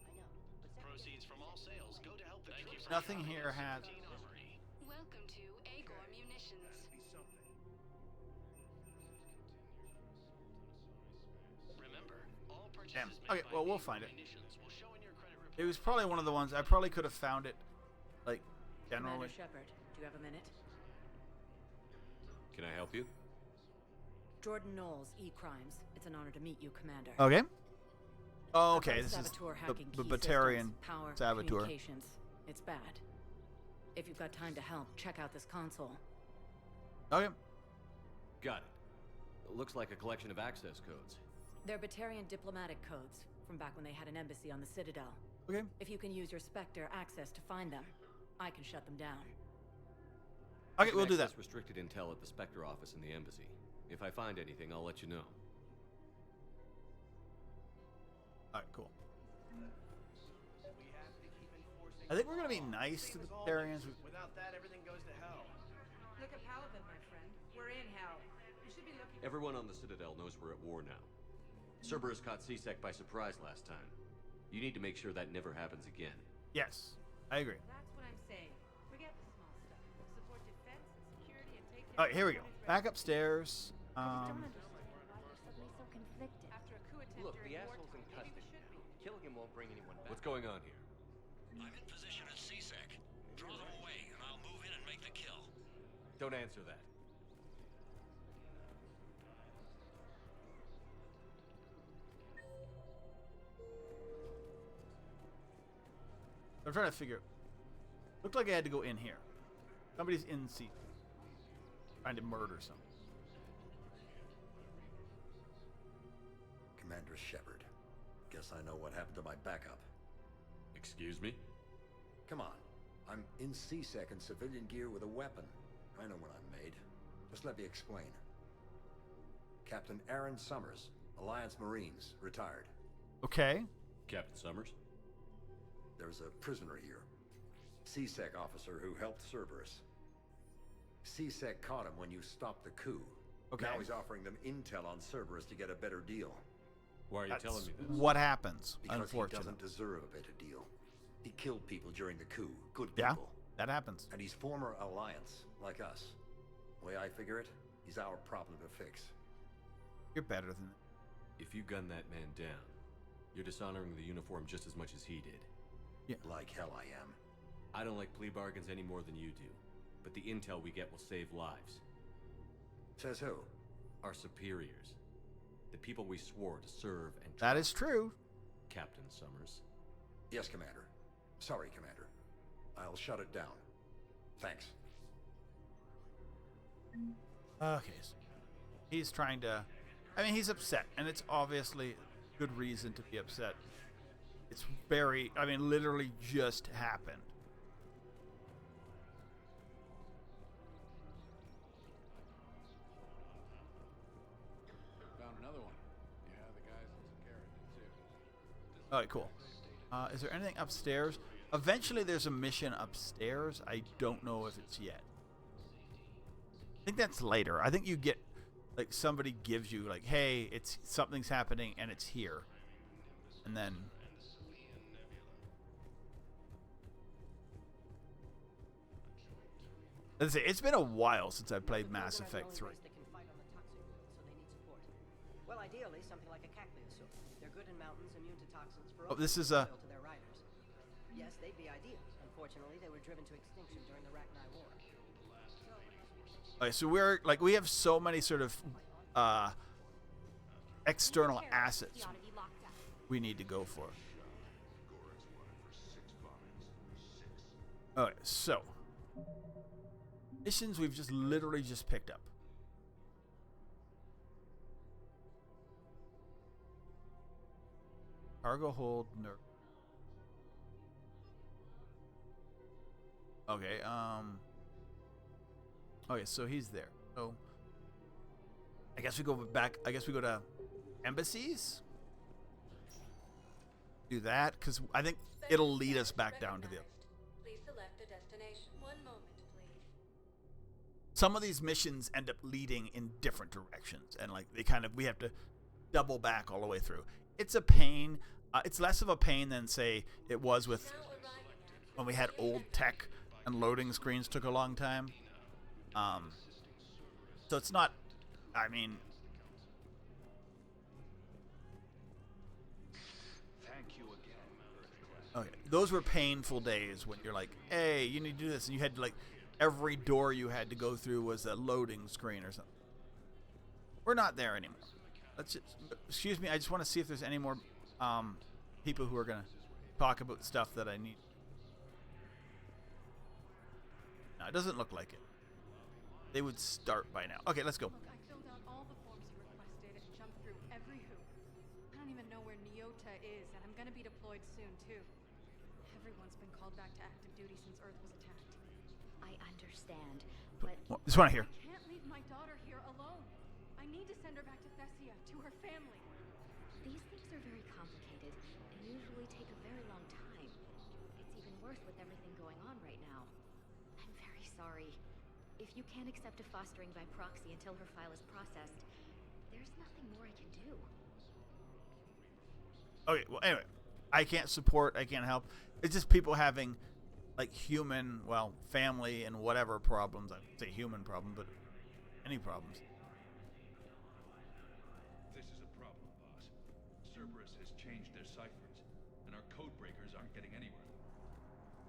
I know, but... Proceeds from all sales go to help the troops. Nothing here has. Sippertine Armory. Welcome to Agor Munitions. Be something. Remember, all purchases Damn. made Okay, by well, we'll Agor find it. Munitions will show in your credit report. It was probably one of the ones I probably could have found it, like generally. Commander Shepard, do you have a minute? Can I help you? Jordan Knowles, E-Crimes. It's an honor to meet you, Commander. Okay. Oh, I've got okay. a This is saboteur hacking the key Batarian systems, power, saboteur. communications. It's bad. If you've got time to help, check out this console. Okay. Got it. Looks like a collection of access codes. They're Batarian diplomatic codes from back when they had an embassy on the Citadel. Okay. If you can use your Spectre access to find them, I can shut them down. Okay, we'll do that. Access restricted intel at the Spectre office in the embassy. If I find anything, I'll let you know. All right, cool. I think we're gonna be nice to the Batarians. Without that, everything goes to hell. Look at Paladin, my friend. We're in hell. You should be looking... Everyone on the Citadel knows we're at war now. Cerberus caught CSEC by surprise last time. You need to make sure that never happens again. Yes, I agree. That's what I'm saying. Forget the small stuff. Support defense and security and take care All right, here we go. Back upstairs. I don't understand why you're suddenly so conflicted. After a coup attempt Look, during the asshole's in wartime, maybe we custody should now. be. Killing him won't bring anyone back. What's going on here? I'm in position at CSEC. Draw them away, and I'll move in and make the kill. Don't answer that. I'm trying to figure. Looked like I had to go in here. Somebody's in seat. Trying to murder someone. Commander Shepard. Guess I know what happened to my backup. Excuse me? Come on. I'm in C-Sec in civilian gear with a weapon. I know what I'm made. Just let me explain. Captain Aaron Summers, Alliance Marines, retired. Okay. Captain Summers? There's a prisoner here. C-Sec officer who helped Cerberus. C-Sec caught him when you stopped the coup. Okay. Now he's offering them intel on Cerberus to get a better deal. Why are you telling me this? What happens, because unfortunately. He doesn't deserve a better deal. He killed people during the coup. Good Yeah, people. that happens. And he's former Alliance, like us. The way I figure it, he's our problem to fix. You're better than that. If you gun that man down, you're dishonoring the uniform just as much as he did. Yeah. Like hell I am. I don't like plea bargains any more than you do, but the intel we get will save lives. Says who? Our superiors. The people we swore to serve and trust. That is true. Captain Summers. Yes, Commander. Sorry, Commander. I'll shut it down. Thanks. Okay, so he's trying to... I mean, he's upset, and it's obviously good reason to be upset. It's very... I mean, literally just happened. Found another one. Yeah, the guys in Tuchanka did too. Alright, cool. Is there anything upstairs? Eventually there's a mission upstairs. I don't know if it's yet. I think that's later. I think you get, like, somebody gives you, like, hey, it's something's happening and it's here. And then... Let's say, it's been a while since I played Mass Effect 3. Well, ideally, something like a cactusuit. They're good in mountains, immune to toxins for Oh, this is a... to their riders. Yes, they'd be ideal. Unfortunately, they were driven to extinction during the Rachni War. Okay, so we're, like, we have so many sort of external assets we need to go for. Alright, so missions we've just literally just picked up. Cargo hold nerve. Okay, okay, so he's there. So I guess we go back. I guess we go to embassies. Do that because I think it'll lead us back down to the. Please select a destination. 1 moment, please. Some of these missions end up leading in different directions, and like they kind of we have to double back all the way through. It's a pain. It's less of a pain than say it was with when we had old tech and loading screens took a long time. So it's not. I mean. Thank you again. Okay, those were painful days when you're like, hey, you need to do this, and you had to like every door you had to go through was a loading screen or something. We're not there anymore. Let's just, excuse me, I just want to see if there's any more people who are gonna talk about stuff that I need. No, it doesn't look like it. They would start by now. Okay, let's go. Look, I filled out all the forms you requested and jumped through every hoop. I don't even know where Neota is, and I'm gonna be deployed soon, too. Everyone's been called back to active duty since Earth was attacked. I understand, but... This one here. I can't leave my daughter here alone. I need to send her back to Thessia, to her family. These things are very complicated and usually take a very long time. It's even worse with everything going on right now. I'm very sorry. If you can't accept a fostering by proxy until her file is processed, there's nothing more I can do. Okay, well, anyway. I can't support, I can't help. It's just people having, like, human, well, family and whatever problems. I would say human problem, but any problems. This is a problem, boss. Cerberus has changed their ciphers, and our code breakers aren't getting anywhere.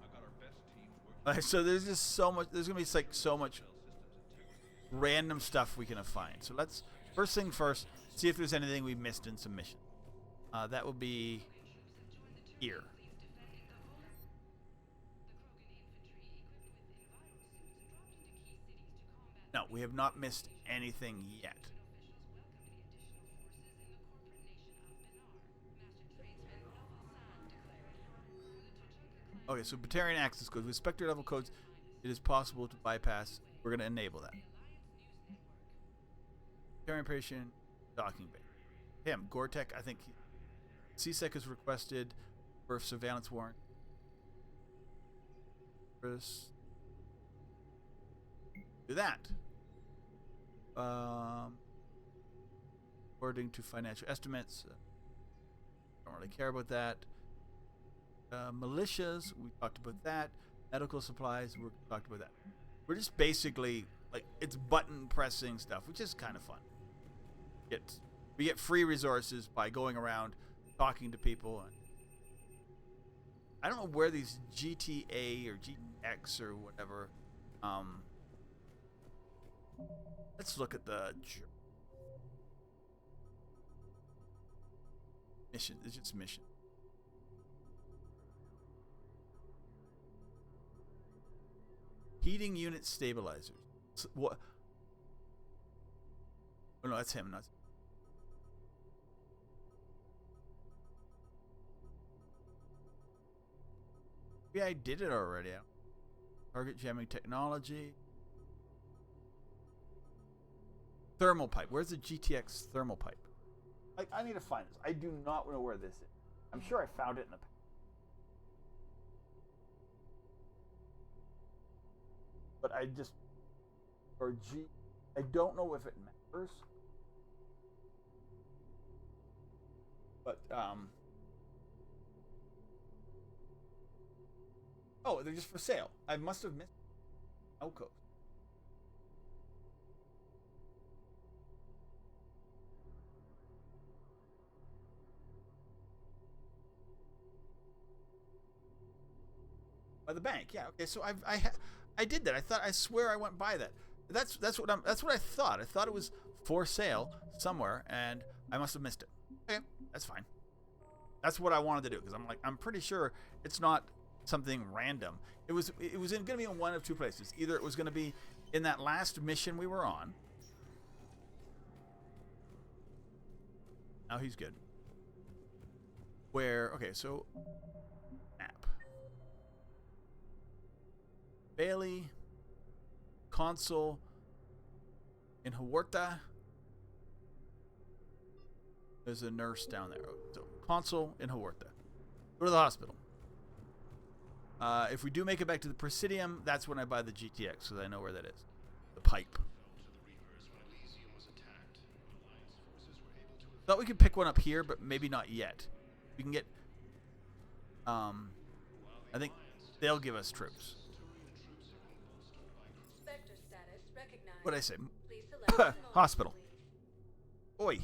I've got our best teams working. So there's just so much. There's gonna be like so much random stuff we can find. So let's, first thing first, see if there's anything we missed in submission. That will be here. No, we have not missed anything yet. Okay, so Batarian access codes. With Spectre level codes, it is possible to bypass. We're going to enable that. Batarian patient, docking bay. Him, Gore-Tech, I think CSEC has requested for surveillance warrant. First, do that. According to financial estimates, don't really care about that. Militias, we talked about that. Medical supplies, we talked about that. We're just basically like, it's button pressing stuff, which is kind of fun. We get free resources by going around talking to people. I don't know where these GTA or GX or whatever. Let's look at the mission. It's just mission. Heating unit stabilizers. So, what? Oh no, that's him. Not. Maybe I did it already. Target jamming technology. Thermal pipe. Where's the GTX thermal pipe? I need to find this. I do not know where this is. I'm sure I found it in the past. But I just, I don't know if it matters. But, oh, they're just for sale. I must have missed Elko. By the bank, yeah. Okay, so I did that. I swear I went by that. That's what I thought. I thought it was for sale somewhere, and I must have missed it. Okay, that's fine. That's what I wanted to do, because I'm pretty sure it's not something random. It was going to be in one of two places. Either it was going to be in that last mission we were on. Now he's good. Where, okay, so map. Bailey, Consul in Huerta. There's a nurse down there. So Consul in Huerta. Go to the hospital. If we do make it back to the Presidium, that's when I buy the GTX, so I know where that is. The pipe. Thought we could pick one up here, but maybe not yet. We can get. I think they'll give us troops. What'd I say? Hospital. Oi.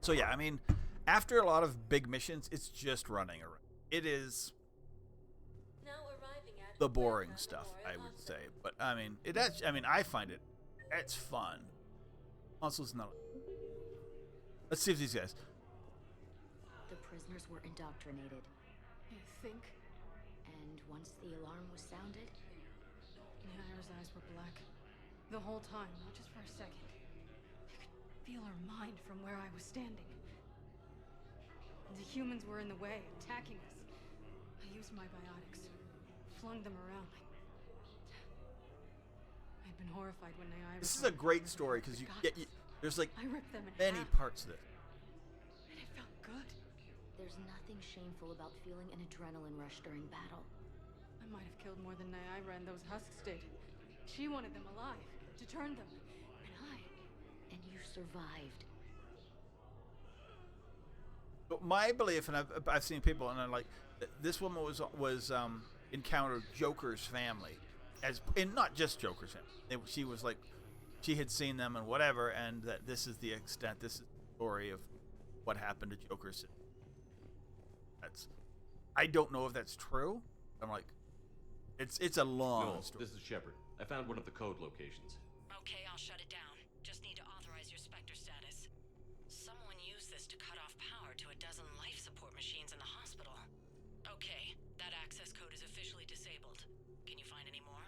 So yeah, I mean, after a lot of big missions, it's just running around. It is the boring stuff, I would say. But I mean, I find it's fun. Also, it's not. Let's see if these guys. The prisoners were indoctrinated. You think? And once the alarm was sounded, Naira's eyes were black. The whole time, not just for a second. I could feel her mind from where I was standing. The humans were in the way, attacking us. I used my biotics, flung them around. I'd been horrified when Naira. This is a great story because there's like many parts of it. And it felt good. There's nothing shameful about feeling an adrenaline rush during battle. I might have killed more than Naira and those husks did. She wanted them alive, to turn them, and you survived. But my belief, and I've seen people, and I'm like, this woman was encountered Joker's family, and not just Joker's family. She was like, she had seen them and whatever, and that this is the extent, this is the story of what happened to Joker's. I don't know if that's true. I'm like, It's a long No, story. this is Shepard. I found one of the code locations. Okay, I'll shut it down. Just need to authorize your Spectre status. Someone used this to cut off power to a dozen life support machines in the hospital. Okay, that access code is officially disabled. Can you find any more?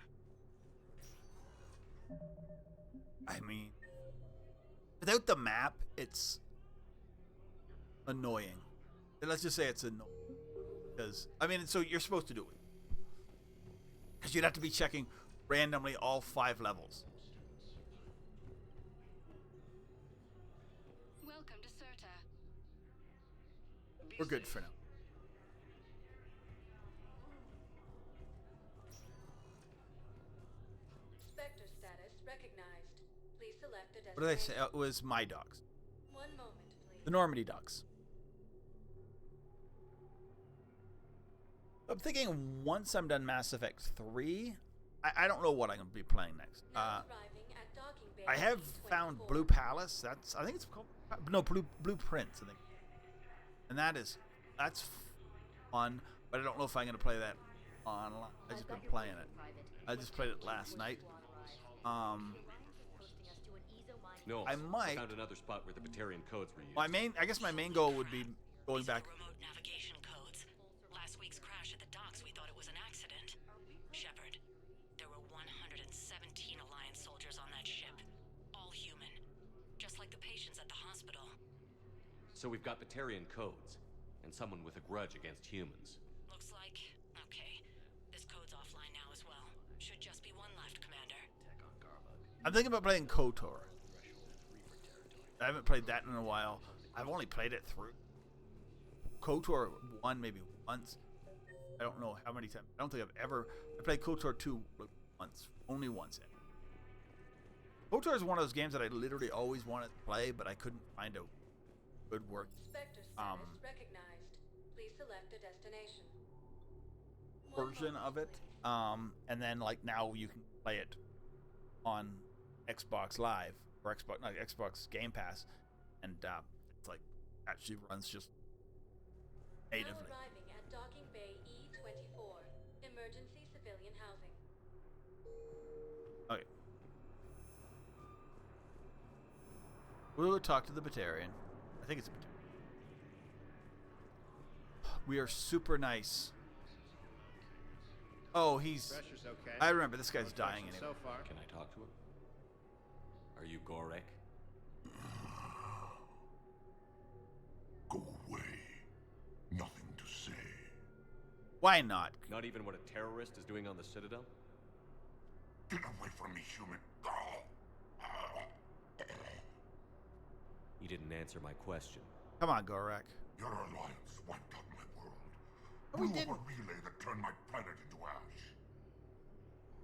I mean, without the map, it's annoying. Let's just say it's annoying. Because, I mean, so you're supposed to do it. Because you'd have to be checking randomly all 5 levels. Welcome to Serta. We're good for now. Spectre status recognized. Please select a What did I say? destination. It was my dogs. 1 moment, please. The Normandy dogs. I'm thinking once I'm done Mass Effect 3, I don't know what I'm going to be playing next. I have found Blue Palace. I think it's called, no, Blueprints, I think. And that's fun, but I don't know if I'm going to play that online. I just been playing it. I just played it last night. No, I might. found another spot where the Batarian codes were used. I guess my main goal would be going back. Remote navigation codes. Last week's crash at the docks, we thought it was an accident. Shepard, there were 117 Alliance soldiers on that ship. All human. Just like the patients at the hospital. So we've got Batarian codes, and someone with a grudge against humans. Looks like... Okay. This code's offline now as well. Should just be one left, Commander. I'm thinking about playing KOTOR. I haven't played that in a while. I've only played it through. KOTOR 1 maybe once. I don't know how many times. I don't think I played KOTOR 2 once. Only once. KOTOR is one of those games that I literally always wanted to play, but I couldn't find a good work. Spectre status recognized. Please select a destination. Version of it. And then like now you can play it on Xbox Live or Xbox Game Pass, and it's like actually runs just natively. Now arriving at Docking Bay E24, emergency civilian housing. Okay. We'll go talk to the Batarian. I think it's a Batarian. We are super nice. Oh, he's... Pressure's okay. I remember, this guy's dying anyway. So far. Can I talk to him? Are you Gorek? Go away. Nothing to say. Why not? Not even what a terrorist is doing on the Citadel? Get away from me, human. You didn't answer my question. Come on, Gorek. Your alliance wiped out my world. We Blew up didn't. a relay that turned my planet into ash.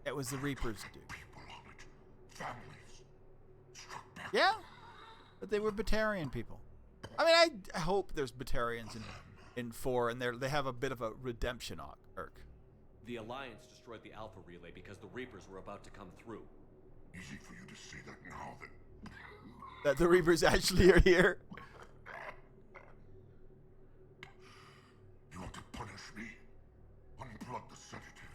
It was the Reapers, dude. People on it. Families. Struck back. Yeah, but they were Batarian people. I mean, I hope there's Batarians in 4, and they have a bit of a redemption arc. The Alliance destroyed the Alpha Relay because the Reapers were about to come through. Easy for you to say that now that... That the Reapers actually are here. You want to punish me? Unplug the sedative.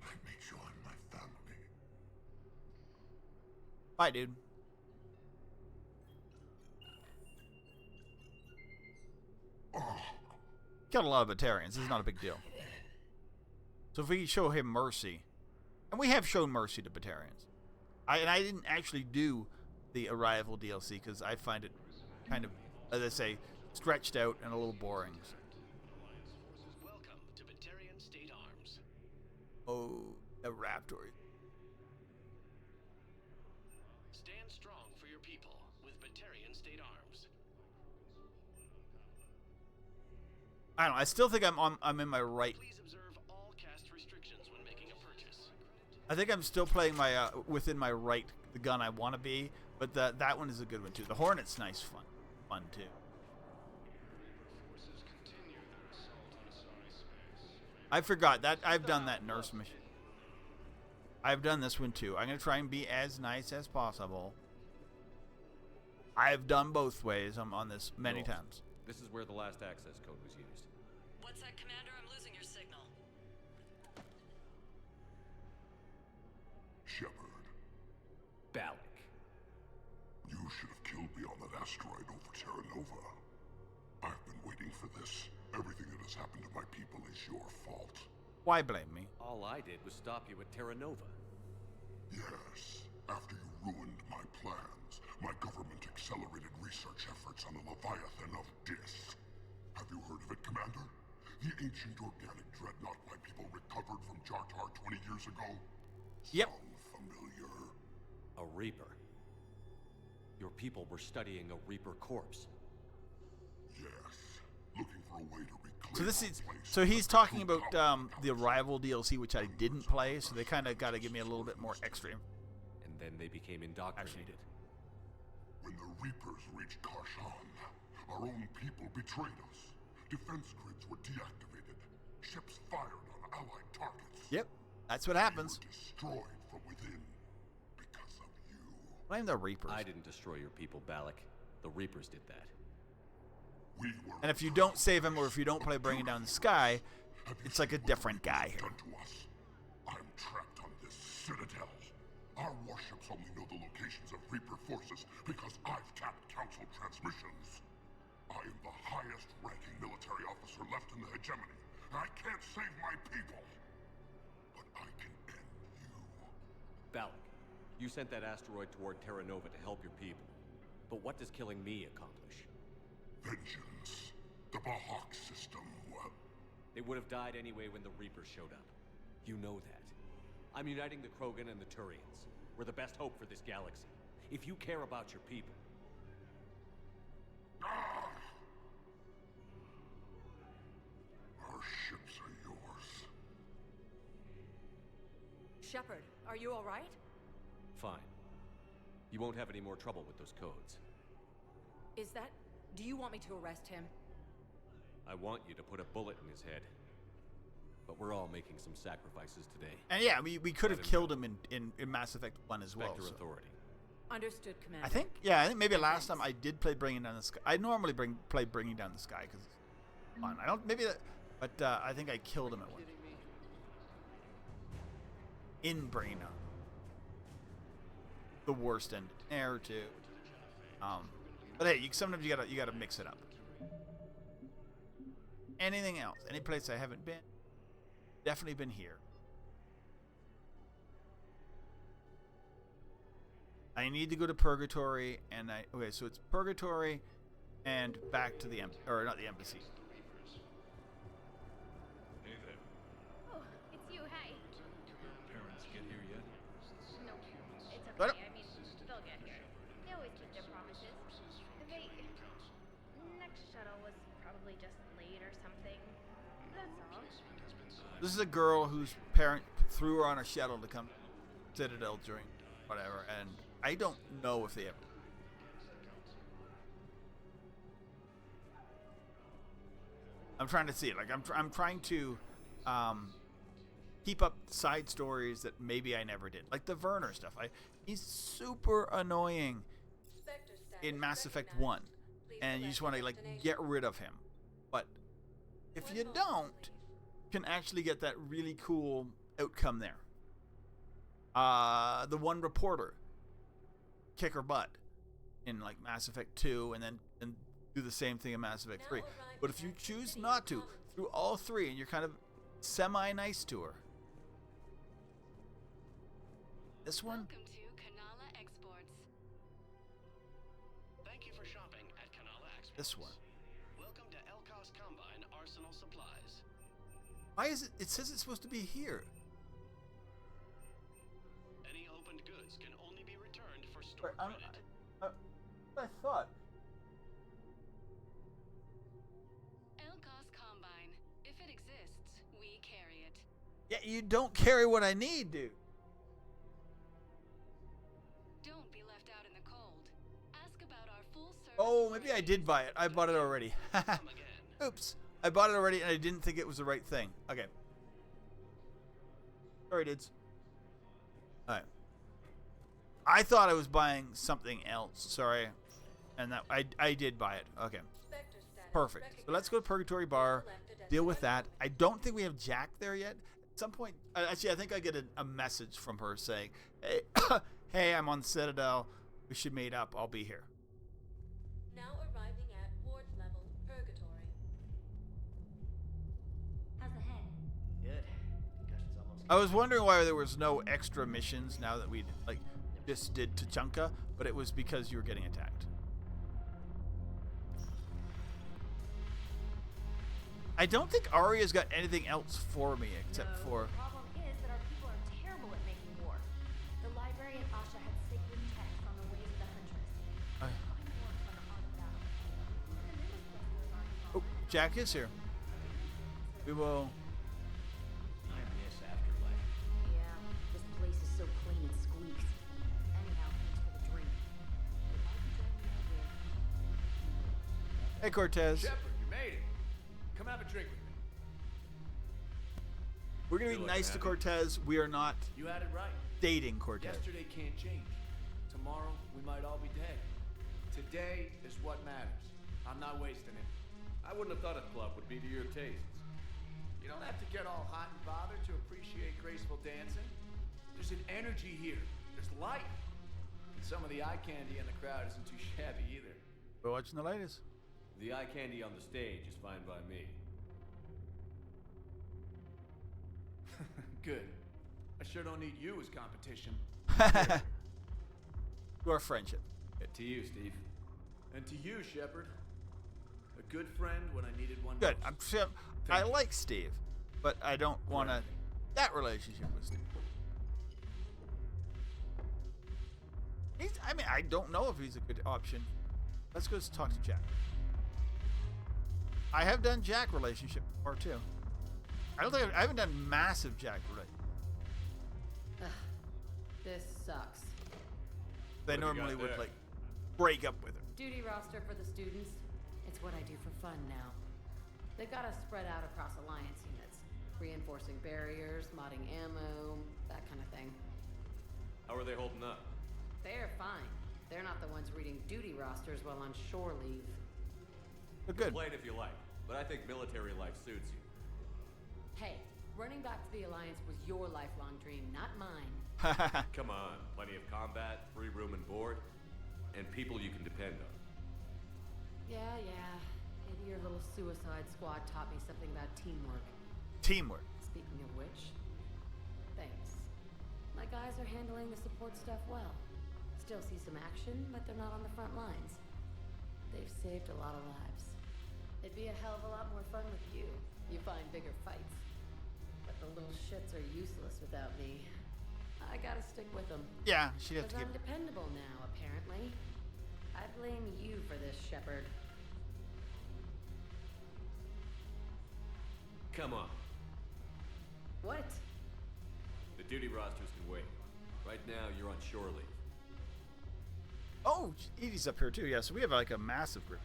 Let me join my family. Bye, dude. Killed a lot of Batarians. This is not a big deal. So if we show him mercy, and we have shown mercy to Batarians. I didn't actually do the Arrival DLC because I find it kind of, as I say, stretched out and a little boring. Welcome to Batarian State Arms. Oh, a Raptor. Stand strong for your people with Batarian State Arms. I don't know. I still think I'm in my right. Please observe all cast restrictions when making a purchase. I think I'm still playing my within my right, the gun I want to be, but that one is a good one too. The Hornet's nice, fun too. I forgot that I've done that nurse mission. I've done this one too. I'm gonna try and be as nice as possible. I've done both ways. I'm on this many times. This is where the last access code was used. What's that, Commander? I'm losing your signal. Shepard, Balak. you should have killed me on that asteroid over Terra Nova. I've been waiting for this. Everything that has happened to my people is your fault. Why blame me? All I did was stop you at Terra Nova. Yes, after you ruined my plans, my government accelerated research efforts on the Leviathan of Dis. Have you heard of it, Commander? The ancient organic dreadnought my people recovered from Jartar 20 years ago? Yep. Sound familiar? A Reaper. Your people were studying a Reaper corpse. Yes, looking for a way to reclaim So this our is place so he's as the talking true about power of the Arrival DLC, which I didn't play. So they kind of got to give me a little bit more extra. And then they became indoctrinated. When the Reapers reached Karshan, our own people betrayed us. Defense grids were deactivated. Ships fired on Allied targets. Yep, that's what happens. We were destroyed from within because of you. Blame the Reapers. I didn't destroy your people, Balak. The Reapers did that. We were And if you don't save him, or if you don't play Bringing Down the Sky, it's like a different guy here. done to us. I'm trapped on this citadel. Our warships only know the locations of Reaper forces because I've tapped Council transmissions. I am the highest ranking military officer left in the hegemony. I can't save my people. But I can end you. Balak, you sent that asteroid toward Terra Nova to help your people. But what does killing me accomplish? Vengeance. The Bahak system. They would have died anyway when the Reapers showed up. You know that. I'm uniting the Krogan and the Turians. We're the best hope for this galaxy. If you care about your people... Our ships are yours. Shepard, are you all right? Fine. You won't have any more trouble with those codes. Is that... Do you want me to arrest him? I want you to put a bullet in his head. But we're all making some sacrifices today. And yeah, we could have killed him in Mass Effect 1 as well. Spectre So. Authority. Understood, Commander. I think maybe last time I did play Bringing Down the Sky. I normally play Bringing Down the Sky because it's fun. I don't maybe that, but I think I killed him at one. In Bringing Down. The worst end. Air too. But hey, sometimes you gotta mix it up. Anything else? Any place I haven't been? Definitely been here. I need to go to Purgatory, and okay, so it's Purgatory, and back to the or not the embassy. Hey there. Oh, it's you. Hey. Parents get here yet? No, it's okay. What? I mean, they'll get here. They always keep their promises. They... Next shuttle was probably just late or something. That's all. This is a girl whose parent threw her on a shuttle to come to Citadel during whatever, and I don't know if they ever. I'm trying to see it. Like I'm trying to keep up side stories that maybe I never did, like the Werner stuff. He's super annoying in Mass Effect 1, and you just want to like get rid of him. But if you don't, you can actually get that really cool outcome there. The one reporter kick her butt in like Mass Effect 2, and then do the same thing in Mass Effect 3. But if you choose not to, through all three, and you're kind of semi-nice to her. This one? Welcome to Kanala Exports. Thank you for shopping at Kanala Exports. This one. Welcome to Elkos Combine Arsenal Supplies. Why is it? It says it's supposed to be here. Any opened goods can only be returned for store credit. I thought. Elkos Combine. If it exists, we carry it. Yeah, you don't carry what I need, dude. Don't be left out in the cold. Ask about our full service. Oh, maybe I did buy it. I bought it already. Oops. I bought it already, and I didn't think it was the right thing. Okay. Sorry, dudes. Alright. I thought I was buying something else. Sorry. And that I did buy it. Okay. Perfect. So let's go to Purgatory Bar, deal with that. I don't think we have Jack there yet. At some point, actually, I think I get a message from her saying, hey, hey, I'm on Citadel. We should meet up. I'll be here. Now arriving at ward level Purgatory. How's the head? Good. Concussion's almost. I was wondering why there was no extra missions now that we just did Tuchanka, but it was because you were getting attacked. I don't think Arya's got anything else for me except for. The problem is that our people are terrible at making war. The librarian Asha had sacred texts on the ways of the Huntress. Oh, Jack is here. We will. I miss Afterlife. Yeah, this place is so clean and squeaks. Anyhow, thanks for the drink. Hey, Cortez. Shepard, you made it. Come have a drink with me. We're gonna be nice to Cortez. We are not You had it right. dating Cortez. Yesterday can't change. Tomorrow, we might all be dead. Today is what matters. I'm not wasting it. I wouldn't have thought a club would be to your tastes. You don't have to get all hot and bothered to appreciate graceful dancing. There's an energy here. There's life. And some of the eye candy in the crowd isn't too shabby either. We're watching the latest. The eye candy on the stage is fine by me. Good. I sure don't need you as competition. To our friendship. To you, Steve. And to you, Shepard. A good friend when I needed one. Good. most. I like Steve, but I don't want to that relationship with Steve. I mean, I don't know if he's a good option. Let's go talk to Jack. I have done Jack relationship before too. I haven't done massive Jack relationship. This sucks. They normally would break up with her. Duty roster for the students. It's what I do for fun now. They've got us spread out across Alliance units, reinforcing barriers, modding ammo, that kind of thing. How are they holding up? They're fine. They're not the ones reading duty rosters while on shore leave. They're good. Complain if you like, but I think military life suits you. Hey, running back to the Alliance was your lifelong dream, not mine. Come on, plenty of combat, free room and board, and people you can depend on. Yeah. Maybe your little suicide squad taught me something about teamwork. Teamwork. Speaking of which, thanks. My guys are handling the support stuff well. Still see some action, but they're not on the front lines. They've saved a lot of lives. It'd be a hell of a lot more fun with you. You find bigger fights. But the little shits are useless without me. I gotta stick with them. Yeah, she'd have to I'm keep. dependable now, apparently. I blame you for this, Shepard. Come on. What? The duty rosters can wait. Right now, you're on shore leave. Oh, Edie's up here too. Yeah, so we have like a massive group.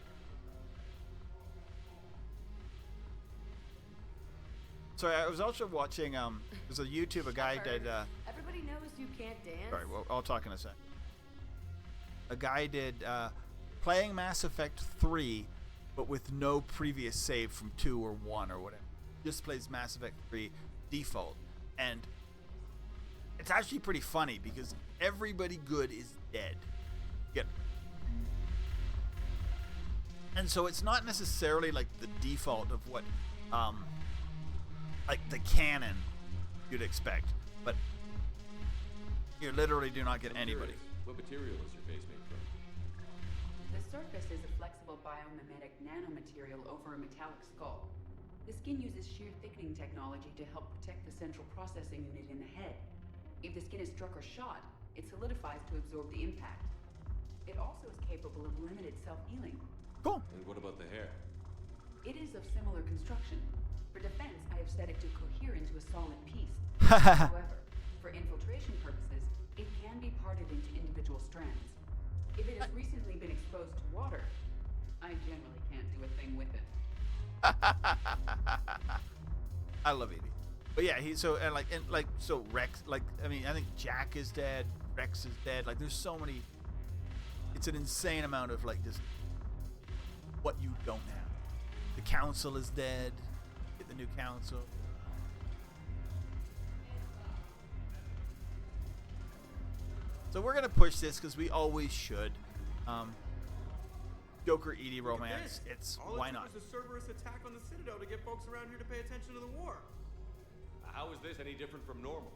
Sorry, I was also watching. There's a YouTube. A guy did. Everybody knows you can't dance. Sorry, well, I'll talk in a sec. A guy did playing Mass Effect 3, but with no previous save from 2 or 1 or whatever. Just plays Mass Effect 3 default, and it's actually pretty funny because everybody good is dead. And so it's not necessarily like the default of what like the canon you'd expect, but you literally do not get anybody. What material is your face made from? The surface is a flexible biomimetic nanomaterial over a metallic skull. The skin uses shear thickening technology to help protect the central processing unit in the head. If the skin is struck or shot, it solidifies to absorb the impact. It also is capable of limited self-healing. Cool. And what about the hair? It is of similar construction. For defense, I have set it to cohere into a solid piece. However, for infiltration purposes, it can be parted into individual strands. If it has recently been exposed to water, I generally can't do a thing with it. I love Edie. But yeah, so Rex, I think Jack is dead, Rex is dead. Like, there's so many. It's an insane amount of just what you don't have. The council is dead. Get the new council. So we're gonna push this because we always should. Joker Edie romance. It's why not? All it took was a Cerberus attack on the Citadel to get folks around here to pay attention to the war. How is this any different from normal?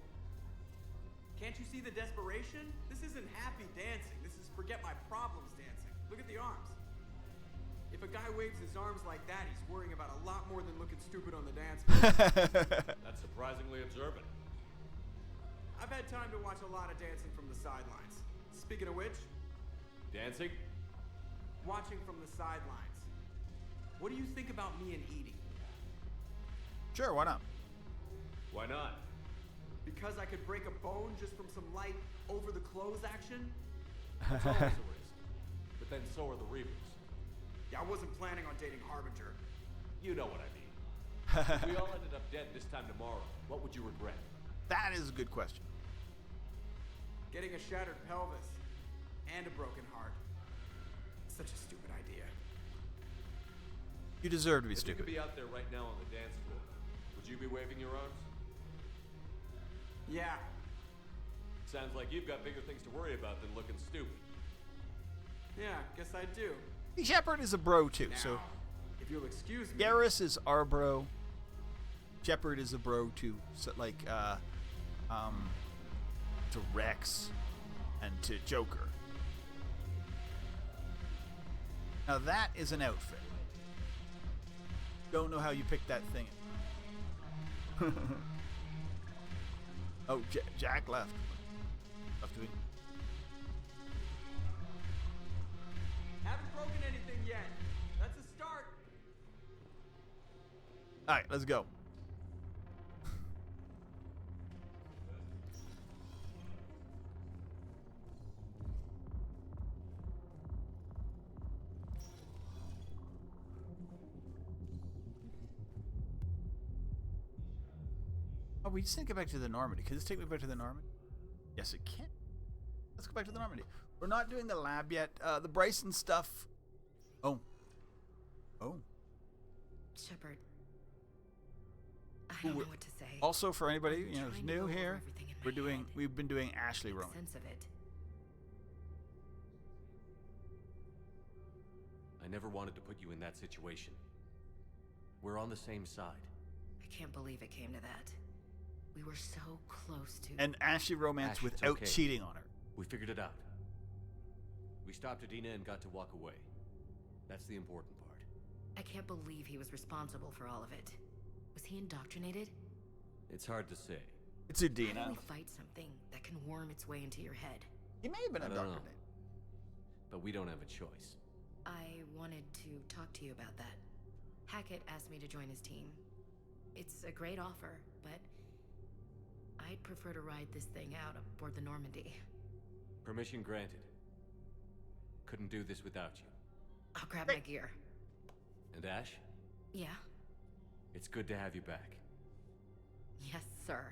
Can't you see the desperation? This isn't happy dancing. This is forget my problems dancing. Look at the arms. If a guy waves his arms like that, he's worrying about a lot more than looking stupid on the dance floor. That's surprisingly observant. I've had time to watch a lot of dancing from the sidelines. Speaking of which, dancing? Watching from the sidelines. What do you think about me and Edie? Sure, why not? Why not? Because I could break a bone just from some light over-the-clothes action? That's always a risk. But then so are the Reapers. Yeah, I wasn't planning on dating Harbinger. You know what I mean. If we all ended up dead this time tomorrow, what would you regret? That is a good question. Getting a shattered pelvis and a broken heart. Such a stupid idea. You deserve to be if stupid. You could be out there right now on the dance floor. Would you be waving your arms? Yeah. Sounds like you've got bigger things to worry about than looking stupid. Yeah, guess I do. Shepard is a bro too, now, so if you'll excuse me. Garrus is our bro. Shepard is a bro too, so like to Rex and to Joker. Now that is an outfit. Don't know how you picked that thing. Oh, Jack left. Haven't broken anything yet. That's a start. All right, let's go. Oh, we just didn't get back to the Normandy. Could this take me back to the Normandy? Yes, it can. Let's go back to the Normandy. We're not doing the lab yet. The Bryson stuff. Oh. Shepard. I don't know what to say. Also, for anybody who's new here, we've been doing Ashley romance. Sense of it. I never wanted to put you in that situation. We're on the same side. I can't believe it came to that. We were so close to... And Ashley romance Ash, without okay. cheating on her. We figured it out. We stopped Adina and got to walk away. That's the important part. I can't believe he was responsible for all of it. Was he indoctrinated? It's hard to say. It's Adina. How do we fight something that can worm its way into your head? He may have been indoctrinated. But we don't have a choice. I wanted to talk to you about that. Hackett asked me to join his team. It's a great offer, but I'd prefer to ride this thing out aboard the Normandy. Permission granted. Couldn't do this without you. I'll grab my gear. And Ash? Yeah? It's good to have you back. Yes, sir.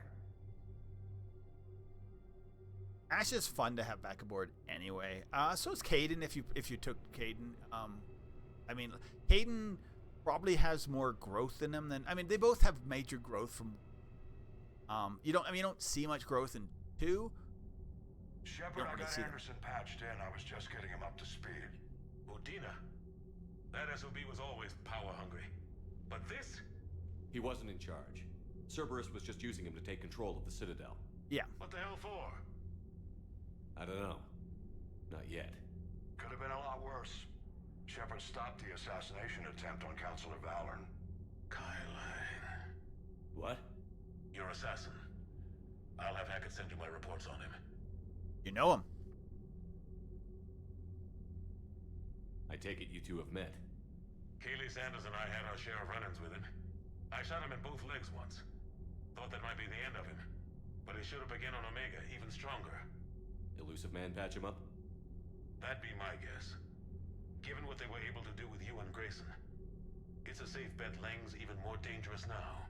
Ash is fun to have back aboard anyway. So is Caden if you took Caden. I mean, Caden probably has more growth in him than... I mean, they both have major growth from... you don't see much growth in 2. Shepard, I got Anderson patched in. I was just getting him up to speed. Udina. That SOB was always power hungry. But this? He wasn't in charge. Cerberus was just using him to take control of the Citadel. Yeah. What the hell for? I don't know. Not yet. Could have been a lot worse. Shepard stopped the assassination attempt on Councilor Valorn. Kyline. What? Your assassin. I'll have Hackett send you my reports on him. You know him. I take it you two have met. Kaylee Sanders and I had our share of run-ins with him. I shot him in both legs once. Thought that might be the end of him. But he showed up again on Omega, even stronger. Elusive Man patch him up? That'd be my guess. Given what they were able to do with you and Grayson. It's a safe bet Lang's even more dangerous now.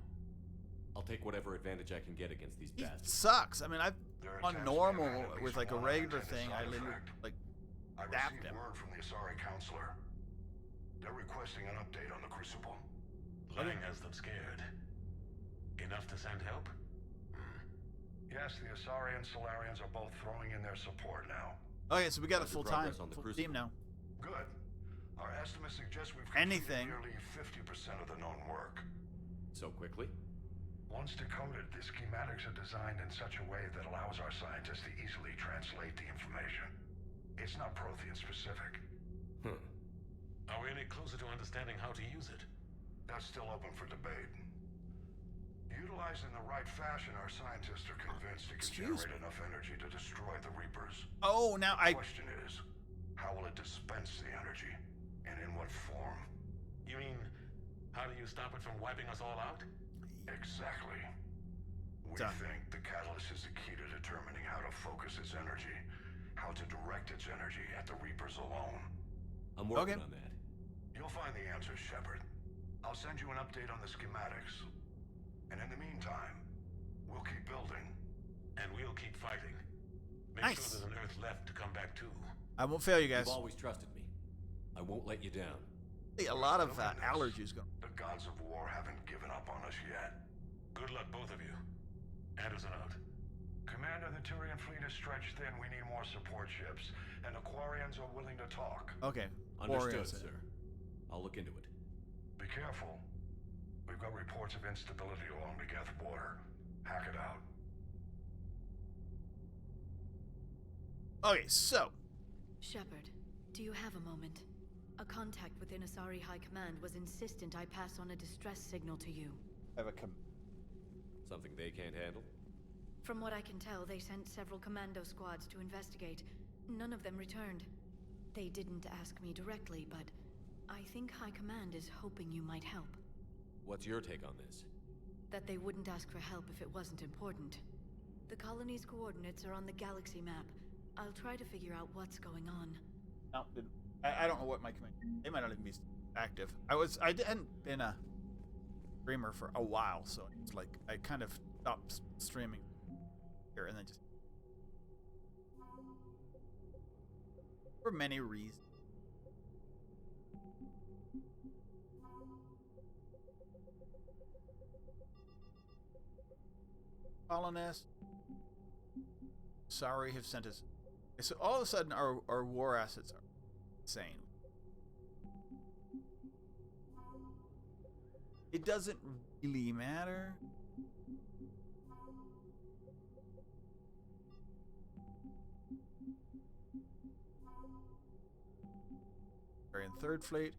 I'll take whatever advantage I can get against these He bastards. sucks. I mean, on normal, with like a regular thing, I literally, like, I dapped received him. word from the Asari counselor. They're requesting an update on the Crucible. Lang has them scared. Enough to send help? Yes, the Asari and Solarians are both throwing in their support now. Okay, so we got a How's your full time progress on the full Crucible? team now. Good. Our estimates suggest we've completed Anything. nearly 50% of the known work. So quickly? Once decoded, the schematics are designed in such a way that allows our scientists to easily translate the information. It's not Prothean specific. Are we any closer to understanding how to use it? That's still open for debate. Utilized in the right fashion, our scientists are convinced it can generate enough energy to destroy the Reapers. Oh, now The question is, how will it dispense the energy? And in what form? You mean, how do you stop it from wiping us all out? Exactly. We think the catalyst is the key to determining how to focus its energy, how to direct its energy at the Reapers alone. I'm working on that. You'll find the answers, Shepard. I'll send you an update on the schematics. And in the meantime, we'll keep building. And we'll keep fighting. Make Nice. sure there's an Earth left to come back to. I won't fail you guys. You've always trusted me. I won't let you down. A lot of allergies going. The gods of war haven't given up on us yet. Good luck, both of you. Anderson out. Commander, the Turian fleet is stretched thin. We need more support ships. And the Quarians are willing to talk. Okay. Understood, sir. I'll look into it. Be careful. We've got reports of instability along the Geth border. Hack it out. Okay, so. Shepard, do you have a moment? A contact within Asari High Command was insistent I pass on a distress signal to you. I have a Something they can't handle? From what I can tell, they sent several commando squads to investigate. None of them returned. They didn't ask me directly, but I think High Command is hoping you might help. What's your take on this? That they wouldn't ask for help if it wasn't important. The colony's coordinates are on the galaxy map. I'll try to figure out what's going on. No, I don't know what my command. They might not even be active. I hadn't been a streamer for a while, so it's like I kind of stopped streaming here and then just for many reasons. Colonists. Sorry, have sent us. So all of a sudden, our war assets are insane. It doesn't really matter. Valerian Third Fleet.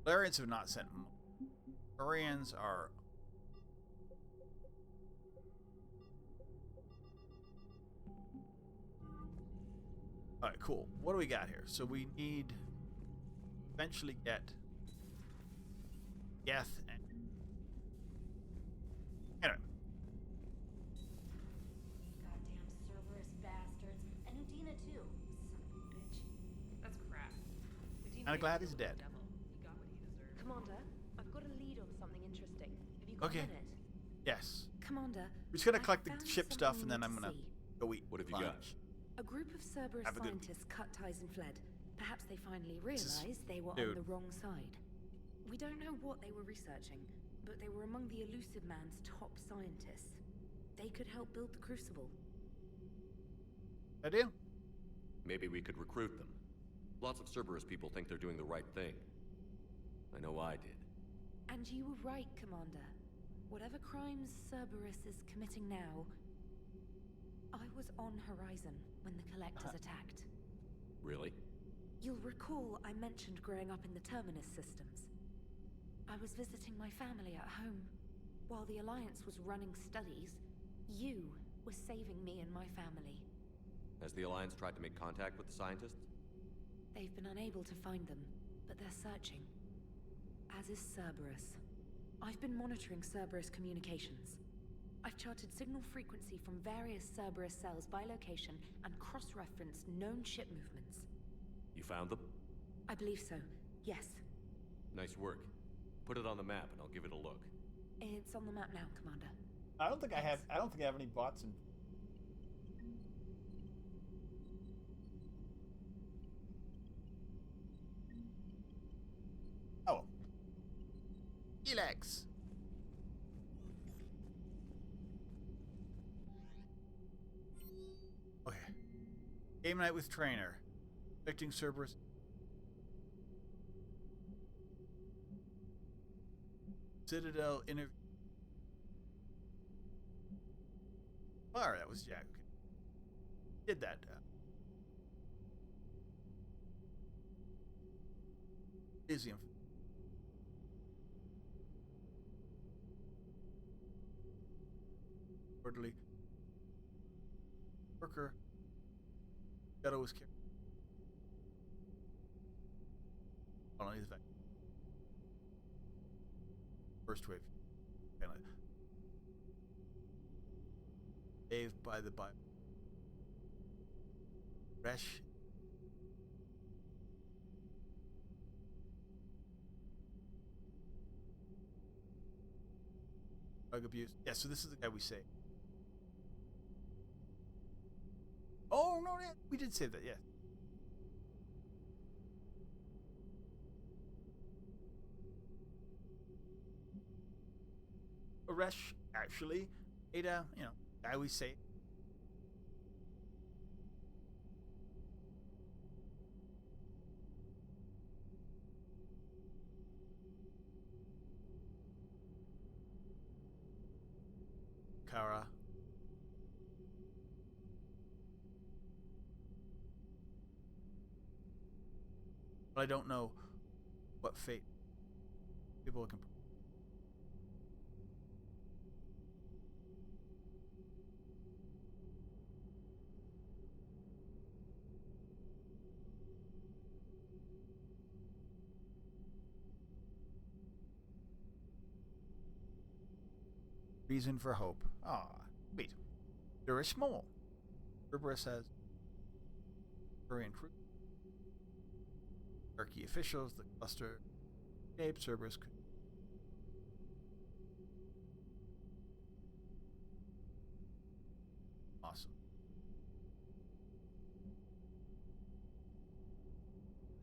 Valerians have not sent. Valerians are. Alright, cool. What do we got here? So we need eventually get Geth and anyway. Goddamn Cerberus bastards. And Udina too. Son of a bitch. That's crap. I'm glad he's dead. He got what he deserved. Commander, I've got a lead on something interesting. Have you got Okay. a minute? Yes. Commander, We're just gonna I collect the found ship stuff and something then you I'm need gonna to see. go eat. What have you got? A group of Cerberus Have a good scientists cut ties and fled. Perhaps they finally This is- realized they were dude. on the wrong side. We don't know what they were researching, but they were among the Elusive Man's top scientists. They could help build the Crucible. Idea? Maybe we could recruit them. Lots of Cerberus people think they're doing the right thing. I know I did. And you were right, Commander. Whatever crimes Cerberus is committing now, I was on Horizon when the Collectors attacked. Really? You'll recall I mentioned growing up in the Terminus systems. I was visiting my family at home. While the Alliance was running studies, you were saving me and my family. Has the Alliance tried to make contact with the scientists? They've been unable to find them, but they're searching. As is Cerberus. I've been monitoring Cerberus communications. I've charted signal frequency from various Cerberus cells by location and cross-referenced known ship movements. You found them? I believe so, yes. Nice work. Put it on the map and I'll give it a look. It's on the map now, Commander. I don't think I have any bots in. Game night with trainer. Expecting Cerberus. Citadel interview. Alright, that was Jack. Did that. Museum. Orderly. Worker. Shadow was carried. Hold on, he's back. First wave. Kind of. Saved by the Bible. Resh. Drug abuse. Yeah, so this is the guy we saved. Oh, no, we did save that, yeah. Resh, actually, Ada, guy we saved. Kara. But I don't know what fate people can. Reason for hope. Ah, wait. There is small. Cerberus says. Korean crew. Turkey officials, the cluster escaped. Cerberus could. Awesome.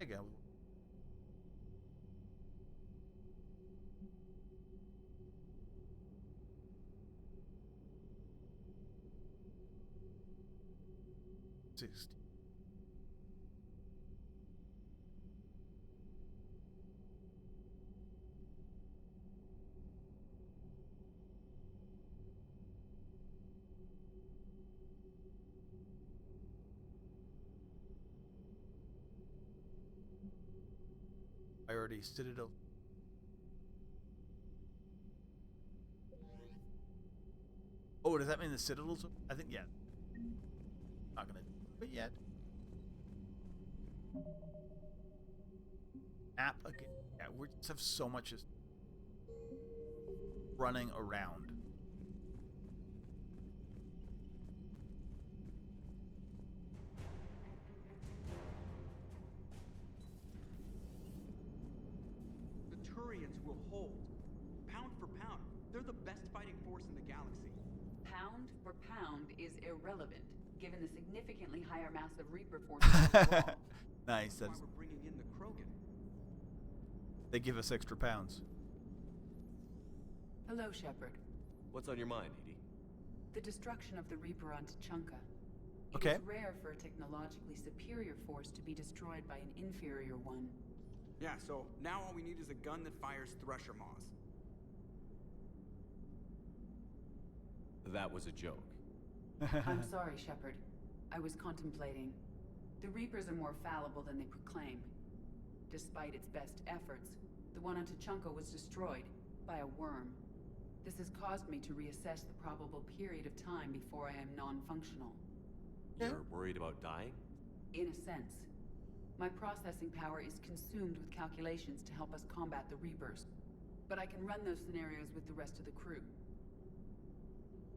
Again. 60. Priority Citadel. Oh, does that mean the Citadel's? I think, yeah. Not gonna do it yet. App again. Yeah, we just have so much just running around. The Turians will hold. Pound for pound, they're the best fighting force in the galaxy. Pound for pound is irrelevant, given the significantly higher mass of Reaper forces overall. Nice. That's why we're bringing in the Krogan. They give us extra pounds. Hello, Shepard. What's on your mind, Edie? The destruction of the Reaper on Tuchanka. Okay. It is rare for a technologically superior force to be destroyed by an inferior one. Yeah, so now all we need is a gun that fires Thresher Maws. That was a joke. I'm sorry, Shepard. I was contemplating. The Reapers are more fallible than they proclaim. Despite its best efforts, the one on Tuchanka was destroyed by a worm. This has caused me to reassess the probable period of time before I am non-functional. You're worried about dying? In a sense. My processing power is consumed with calculations to help us combat the Reapers. But I can run those scenarios with the rest of the crew.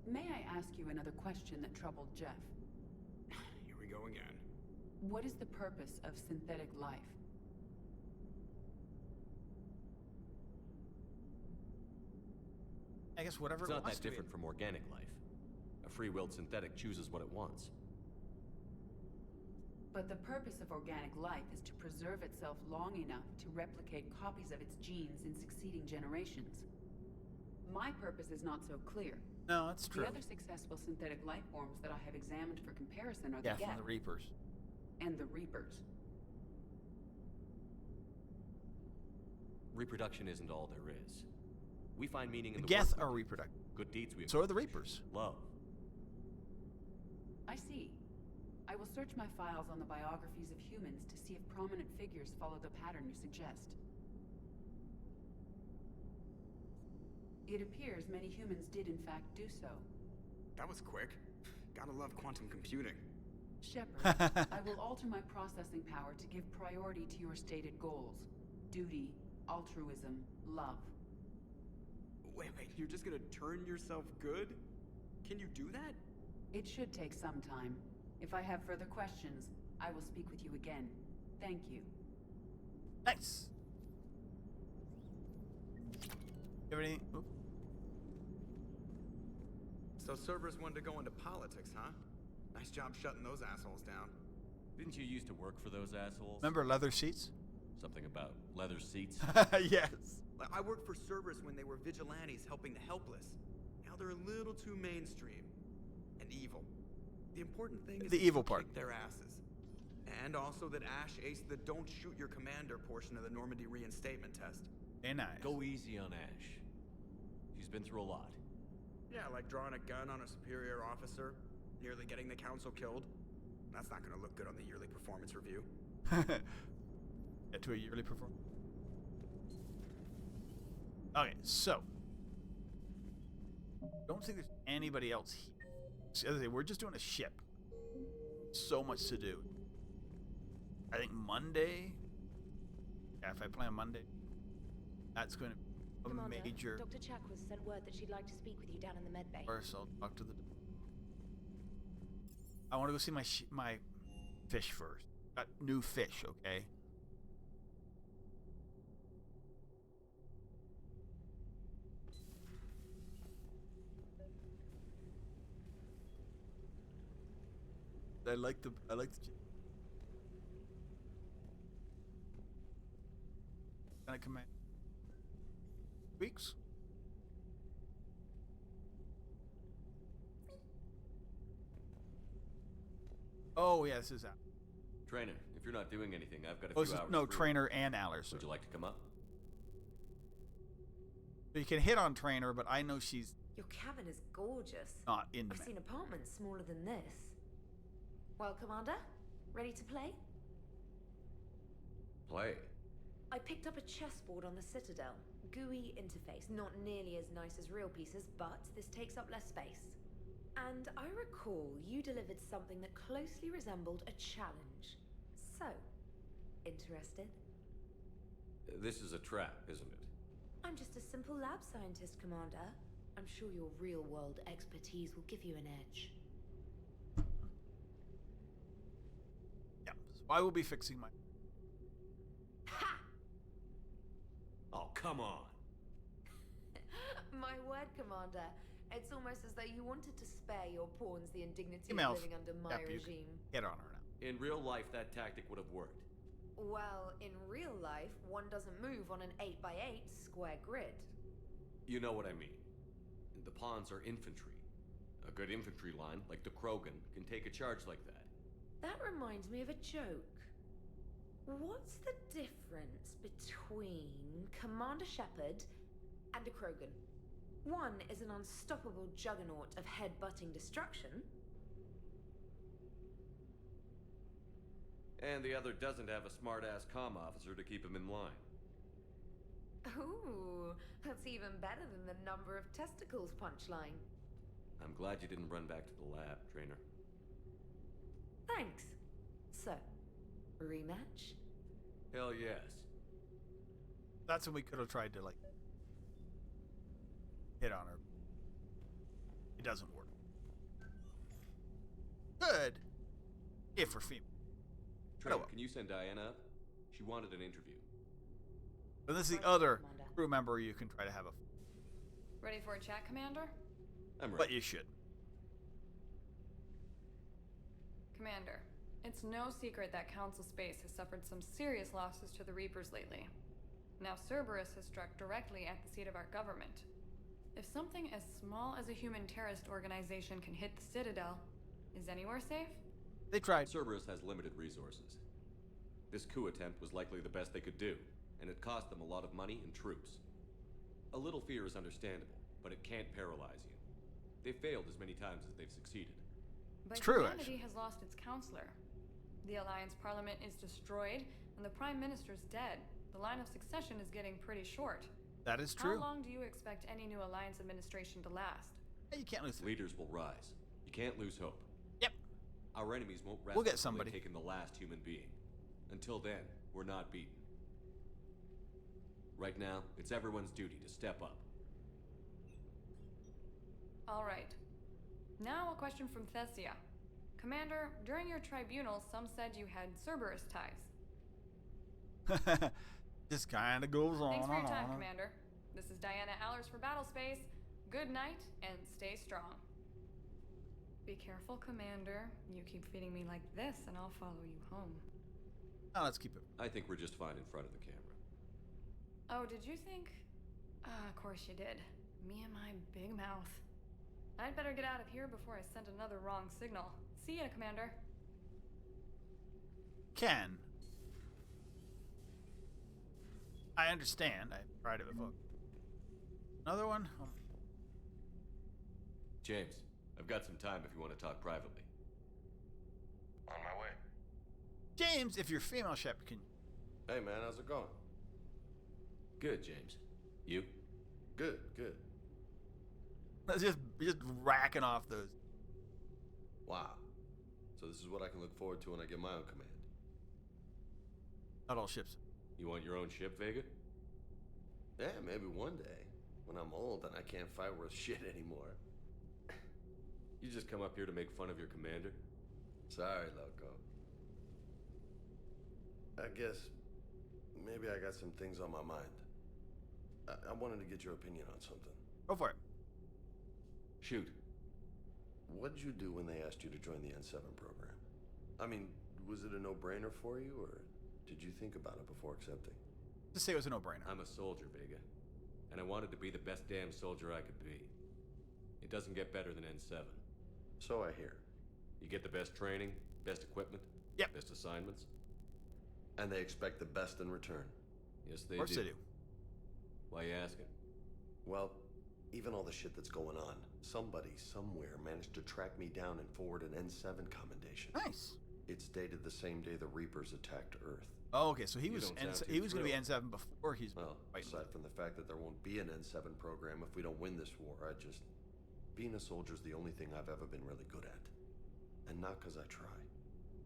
May I ask you another question that troubled Jeff? Here we go again. What is the purpose of synthetic life? I guess whatever it's it not wants that to different from organic life. A free-willed synthetic chooses what it wants. But the purpose of organic life is to preserve itself long enough to replicate copies of its genes in succeeding generations. My purpose is not so clear. No, it's true. The other successful synthetic life forms that I have examined for comparison are the from the Reapers. and the Reapers. Reproduction isn't all there is. We find meaning in The the Geth work we are do, reproductive. good deeds we So are the accomplish, Reapers. love. I see. I will search my files on the biographies of humans to see if prominent figures follow the pattern you suggest. It appears many humans did in fact do so. That was quick. Gotta love quantum computing. Shepard, I will alter my processing power to give priority to your stated goals. Duty, altruism, love. Wait, you're just gonna turn yourself good? Can you do that? It should take some time. If I have further questions, I will speak with you again. Thank you. Nice. Everything. So Cerberus wanted to go into politics, huh? Nice job shutting those assholes down. Didn't you used to work for those assholes? Remember leather seats? Something about leather seats? Yes. I worked for Cerberus when they were vigilantes helping the helpless. Now they're a little too mainstream. And evil. The important thing is the evil part. Kick their asses. And also that Ash aced the don't shoot your commander portion of the Normandy reinstatement test. Very nice. Go easy on Ash. She's been through a lot. Yeah, like drawing a gun on a superior officer, nearly getting the council killed. That's not gonna look good on the yearly performance review. Get to a yearly performance. Okay, so don't think there's anybody else here. So, as I say, we're just doing a ship. So much to do. I think Monday. Yeah, if I play on Monday, that's going to be a Commander, major. Dr. Chakwas sent word that she'd like to speak with you down in the med bay. First, I'll talk to the. I want to go see my fish first. Got new fish, okay? I like the Can I command weeks? Oh yeah, this is out. Trainer, if you're not doing anything, I've got a Oh, few this is, hours. no, free. Trainer and Allers. Would you like to come up? So you can hit on Trainer, but I know she's Your cabin is gorgeous. not in I've seen apartments smaller than this. Well, Commander, ready to play? Play. I picked up a chessboard on the Citadel. GUI interface, not nearly as nice as real pieces, but this takes up less space. And I recall you delivered something that closely resembled a challenge. So, interested? This is a trap, isn't it? I'm just a simple lab scientist, Commander. I'm sure your real-world expertise will give you an edge. Yeah. So I will be fixing my. Ha! Oh, come on. My word, Commander. It's almost as though you wanted to spare your pawns the indignity Email. of living under my Yep, you regime. Get on her now. In real life, that tactic would have worked. Well, in real life, one doesn't move on an 8x8 square grid. You know what I mean. The pawns are infantry. A good infantry line, like the Krogan, can take a charge like that. That reminds me of a joke. What's the difference between Commander Shepard and a Krogan? One is an unstoppable juggernaut of head-butting destruction. And the other doesn't have a smart-ass comm officer to keep him in line. Ooh, that's even better than the number of testicles punchline. I'm glad you didn't run back to the lab, Trainer. Thanks. So, rematch? Hell yes. That's when we could have tried to like hit on her. It doesn't work. Good. If we're female. Trainer, can you send Diana up? She wanted an interview. And this is the other crew member you can try to have a. Ready for a chat, Commander? I'm ready. But you should. Commander, it's no secret that Council Space has suffered some serious losses to the Reapers lately. Now Cerberus has struck directly at the seat of our government. If something as small as a human terrorist organization can hit the Citadel, is anywhere safe? They tried. Cerberus has limited resources. This coup attempt was likely the best they could do, and it cost them a lot of money and troops. A little fear is understandable, but it can't paralyze you. They've failed as many times as they've succeeded. But It's true, humanity has lost its counselor. The Alliance Parliament is destroyed, and the Prime Minister's dead. The line of succession is getting pretty short. That is true. How long do you expect any new Alliance administration to last? Hey, you can't lose. Leaders will rise. You can't lose hope. Yep. Our enemies won't rest We'll get until somebody. they've taken the last human being. Until then, we're not beaten. Right now, it's everyone's duty to step up. All right. Now a question from Thessia. Commander, during your tribunal, some said you had Cerberus ties. This kind of goes on. Thanks for your time, Commander. This is Diana Allers for Battlespace. Good night, and stay strong. Be careful, Commander. You keep feeding me like this, and I'll follow you home. Now let's keep it. I think we're just fine in front of the camera. Oh, did you think? Of course you did. Me and my big mouth. I'd better get out of here before I send another wrong signal. See ya, Commander. Ken. I understand. I've tried it before. Another one? Oh. James, I've got some time if you want to talk privately. On my way. James, if you're female Shep, can... Hey man, how's it going? Good, James. You? Good, good. just racking off those. Wow. So this is what I can look forward to when I get my own command. Not all ships. You want your own ship, Vega? Yeah, maybe one day. When I'm old and I can't fight worth shit anymore. You just come up here to make fun of your commander? Sorry, loco. I guess maybe I got some things on my mind. I wanted to get your opinion on something. Go for it. Shoot. What did you do when they asked you to join the N7 program? I mean, was it a no-brainer for you, or did you think about it before accepting? Just say it was a no-brainer. I'm a soldier, Vega. And I wanted to be the best damn soldier I could be. It doesn't get better than N7. So I hear. You get the best training, best equipment, yep, best assignments. And they expect the best in return. Yes, they do. Of course they do. Why are you asking? Well, even all the shit that's going on, somebody somewhere managed to track me down and forward an N7 commendation. Nice. It's dated the same day the Reapers attacked Earth. Oh, okay. So he was going to be N7 before he's. Well, aside from the fact that there won't be an N7 program if we don't win this war, being a soldier's the only thing I've ever been really good at, and not because I try.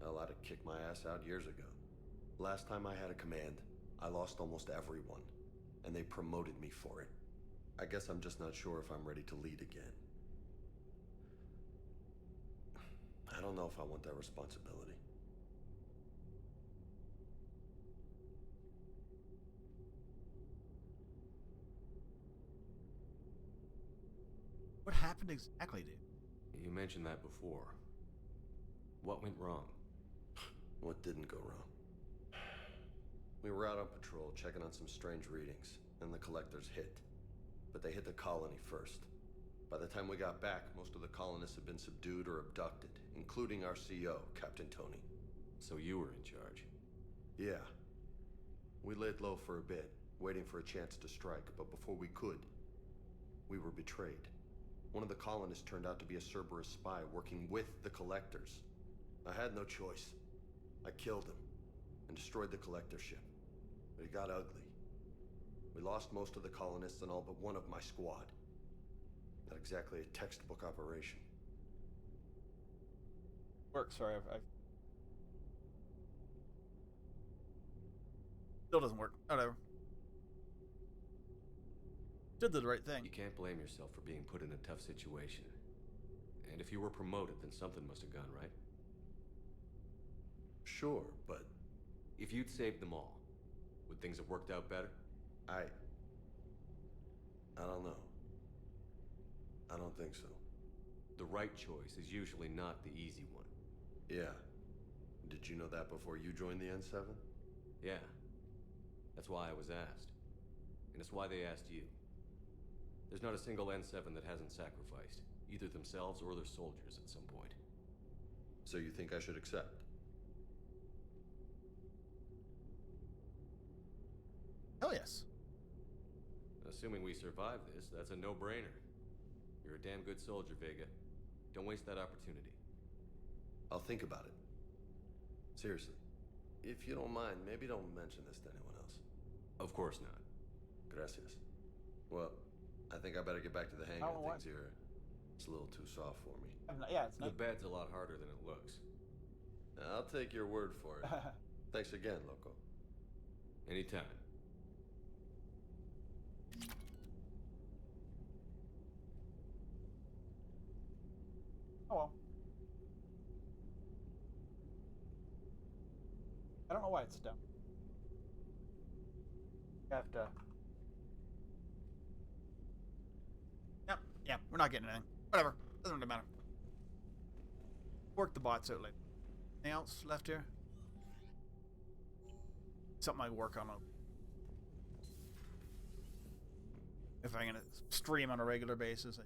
Hell, I'd have kicked my ass out years ago. Last time I had a command, I lost almost everyone, and they promoted me for it. I guess I'm just not sure if I'm ready to lead again. I don't know if I want that responsibility. What happened exactly, dude? You mentioned that before. What went wrong? What didn't go wrong? We were out on patrol, checking on some strange readings, and the collectors hit. But they hit the colony first. By the time we got back, most of the colonists had been subdued or abducted, including our CO, Captain Tony. So you were in charge? Yeah. We laid low for a bit, waiting for a chance to strike, but before we could, we were betrayed. One of the colonists turned out to be a Cerberus spy working with the collectors. I had no choice. I killed him and destroyed the collector ship. But it got ugly. We lost most of the colonists and all but one of my squad. Not exactly a textbook operation. Work, sorry, I've... Still doesn't work. Whatever. Did the right thing. You can't blame yourself for being put in a tough situation. And if you were promoted, then something must have gone right. Sure, but... If you'd saved them all, would things have worked out better? I don't know. I don't think so. The right choice is usually not the easy one. Yeah. Did you know that before you joined the N7? Yeah. That's why I was asked. And it's why they asked you. There's not a single N7 that hasn't sacrificed, either themselves or their soldiers at some point. So you think I should accept? Hell yes. Assuming we survive this, that's a no-brainer. You're a damn good soldier, Vega. Don't waste that opportunity. I'll think about it. Seriously. If you don't mind, maybe don't mention this to anyone else. Of course not. Gracias. Well, I think I better get back to the hang of what? things here. It's a little too soft for me. Yeah, it's The not. bed's a lot harder than it looks. I'll take your word for it. Thanks again, Loco. Anytime. Oh well. I don't know why it's stuck. You have to. Yep, yeah, we're not getting anything. Whatever, doesn't really matter. Work the bots out later. Anything else left here? Something I work on. If I'm gonna stream on a regular basis.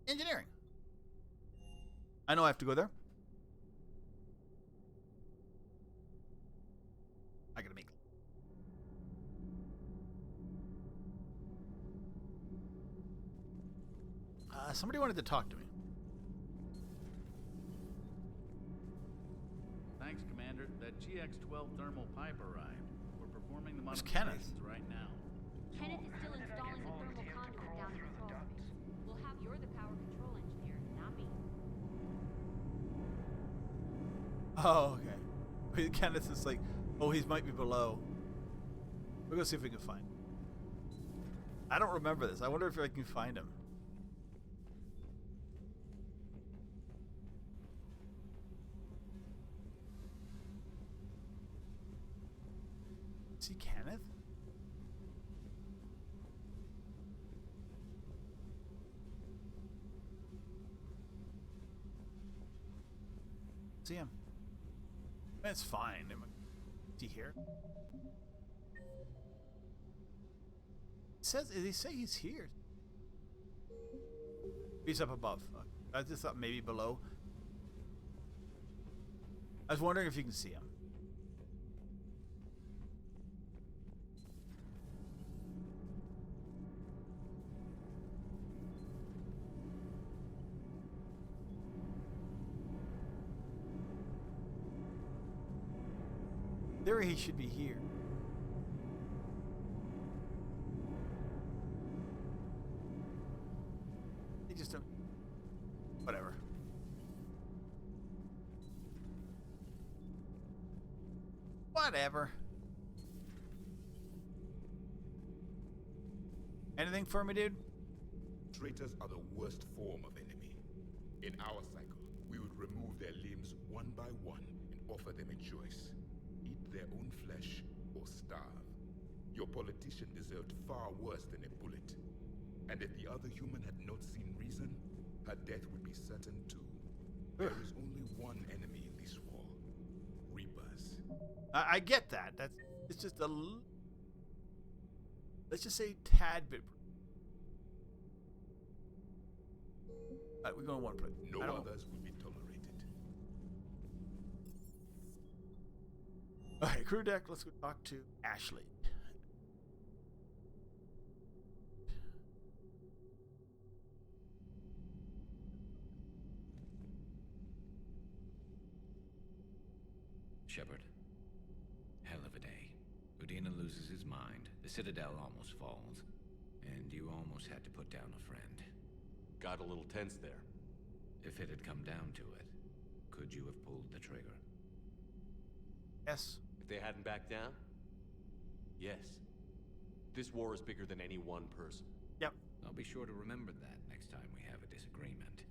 Engineering. I know I have to go there. I gotta make. Somebody wanted to talk to me. Thanks, Commander. That GX-12 thermal pipe arrived. We're performing the Where's Kenneth? modifications right now. Kenneth is still installing the thermal conduit down in the crawl space. We'll have you're the power control engineer, not me. Oh, okay. Kenneth is like, oh, he might be below. We're gonna see if we can find him. I don't remember this. I wonder if I can find him. Is he Kenneth? See him. That's fine. Is he here? Did he say he's here? He's up above. I just thought maybe below. I was wondering if you can see him. There he should be here. They just don't. Whatever. Whatever. Anything for me, dude? Traitors are the worst form of enemy. In our cycle, we would remove their limbs one by one and offer them a choice. Eat their own flesh or starve. Your politician deserved far worse than a bullet. And if the other human had not seen reason, her death would be certain too. There is only one enemy in this war. Reapers. I get that. It's just a let's just say tad bit. Alright, we're going one place. No others will be tolerated. Okay, crew deck, let's go talk to Ashley. Shepard. Hell of a day. Udina loses his mind, the Citadel almost falls, and you almost had to put down a friend. Got a little tense there. If it had come down to it, could you have pulled the trigger? Yes. If they hadn't backed down? Yes. This war is bigger than any one person. Yep. I'll be sure to remember that next time we have a disagreement.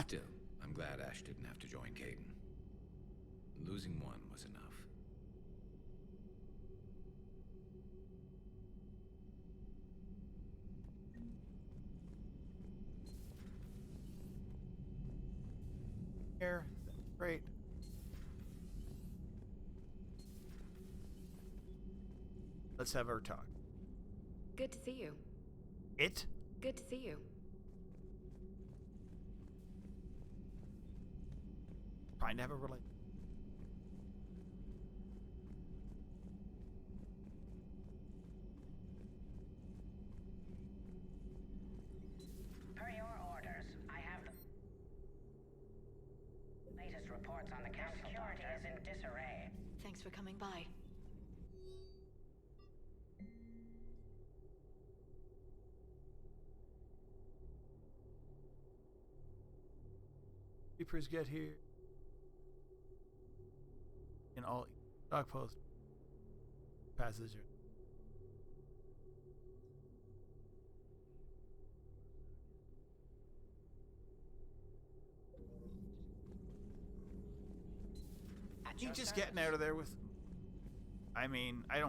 Still, I'm glad Ash didn't have to join Caden. Losing one was enough. Here. Great. Let's have our talk. Good to see you. It? Good to see you. trying to have a relationship. Per your orders, I have the latest reports on the council. Security is in disarray. Thanks for coming by. Reapers get here in all dog post passage. You just getting out of there with. I mean, I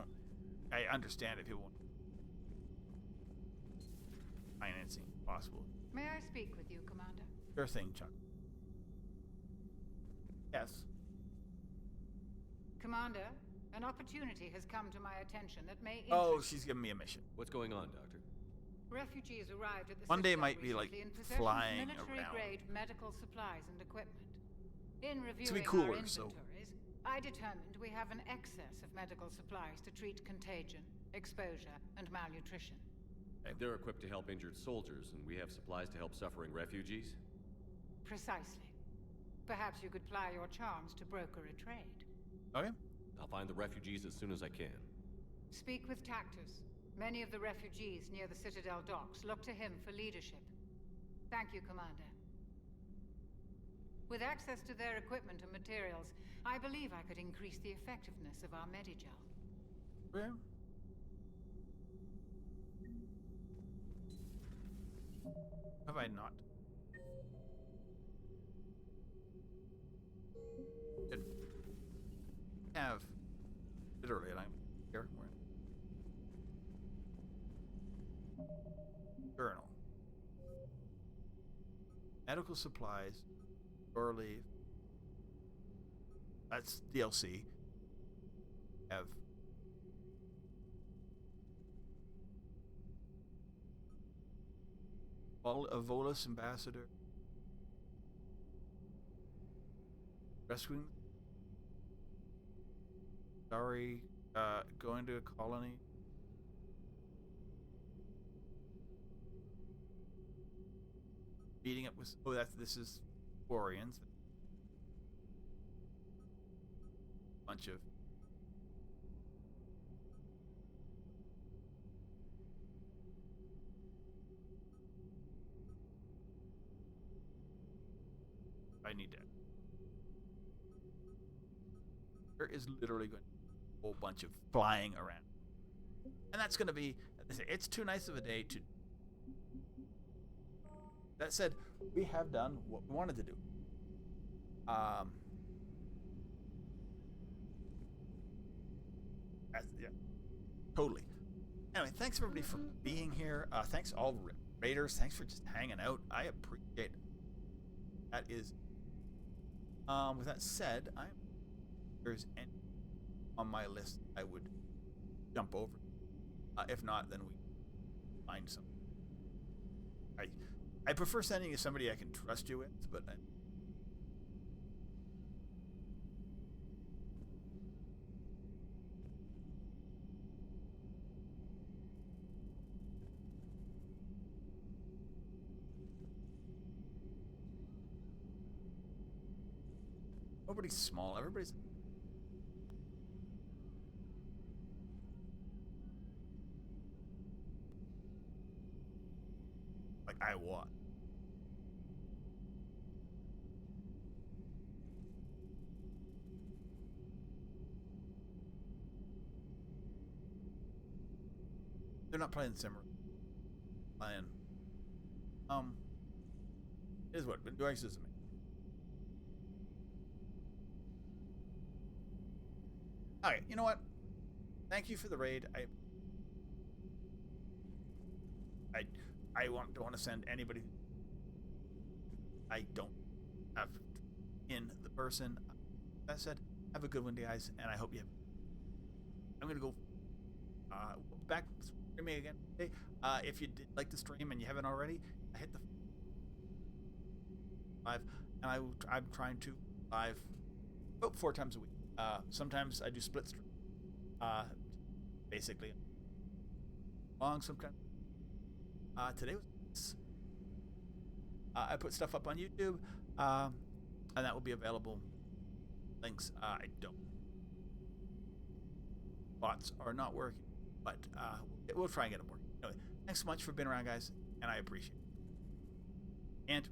understand if people want financing possible. May I speak with you, Commander? Sure thing, Chuck. Yes. Commander, an opportunity has come to my attention that may interest. Oh, she's giving me a mission. What's going on, Doctor? Refugees arrived at the One day Citadel might be like recently in possession flying of military-grade medical supplies and equipment. In reviewing cooler, our so- inventories, I determined we have an excess of medical supplies to treat contagion, exposure, and malnutrition. They're equipped to help injured soldiers, and we have supplies to help suffering refugees? Precisely. Perhaps you could ply your charms to broker a trade. Okay. I'll find the refugees as soon as I can. Speak with Tactus. Many of the refugees near the Citadel docks look to him for leadership. Thank you, Commander. With access to their equipment and materials, I believe I could increase the effectiveness of our Medigel. Yeah. Have I not? Did have literally, and I'm here. Journal. Medical supplies. Shore leave. That's DLC. Have a Volus ambassador. Rescuing. Sorry, going to a colony. Meeting up with. Oh, this is Quarians. Bunch of. I need to. There is literally going to be a whole bunch of flying around. And that's going to be, it's too nice of a day to. That said, we have done what we wanted to do. Yeah, totally. Anyway, thanks everybody for being here. Thanks all raiders. Thanks for just hanging out. I appreciate it. That is. With that said, there's any on my list I would jump over. If not, then we find some. I prefer sending you somebody I can trust you with, but nobody's small. Everybody's. Like I what? They're not playing Simmer. Playing. It is what Device is. Alright, you know what? Thank you for the raid. I don't want to send anybody I don't have in the person. That said, have a good one, guys, and I hope you have. I'm gonna go back streaming again today. If you did like the stream and you haven't already, hit the 5, and I'm trying to live about 4 times a week. Sometimes I do split stream. Basically long sometimes. Today was I put stuff up on YouTube, and that will be available. Links I don't. Bots are not working, but we'll try and get them working. Anyway, thanks so much for being around, guys, and I appreciate it. And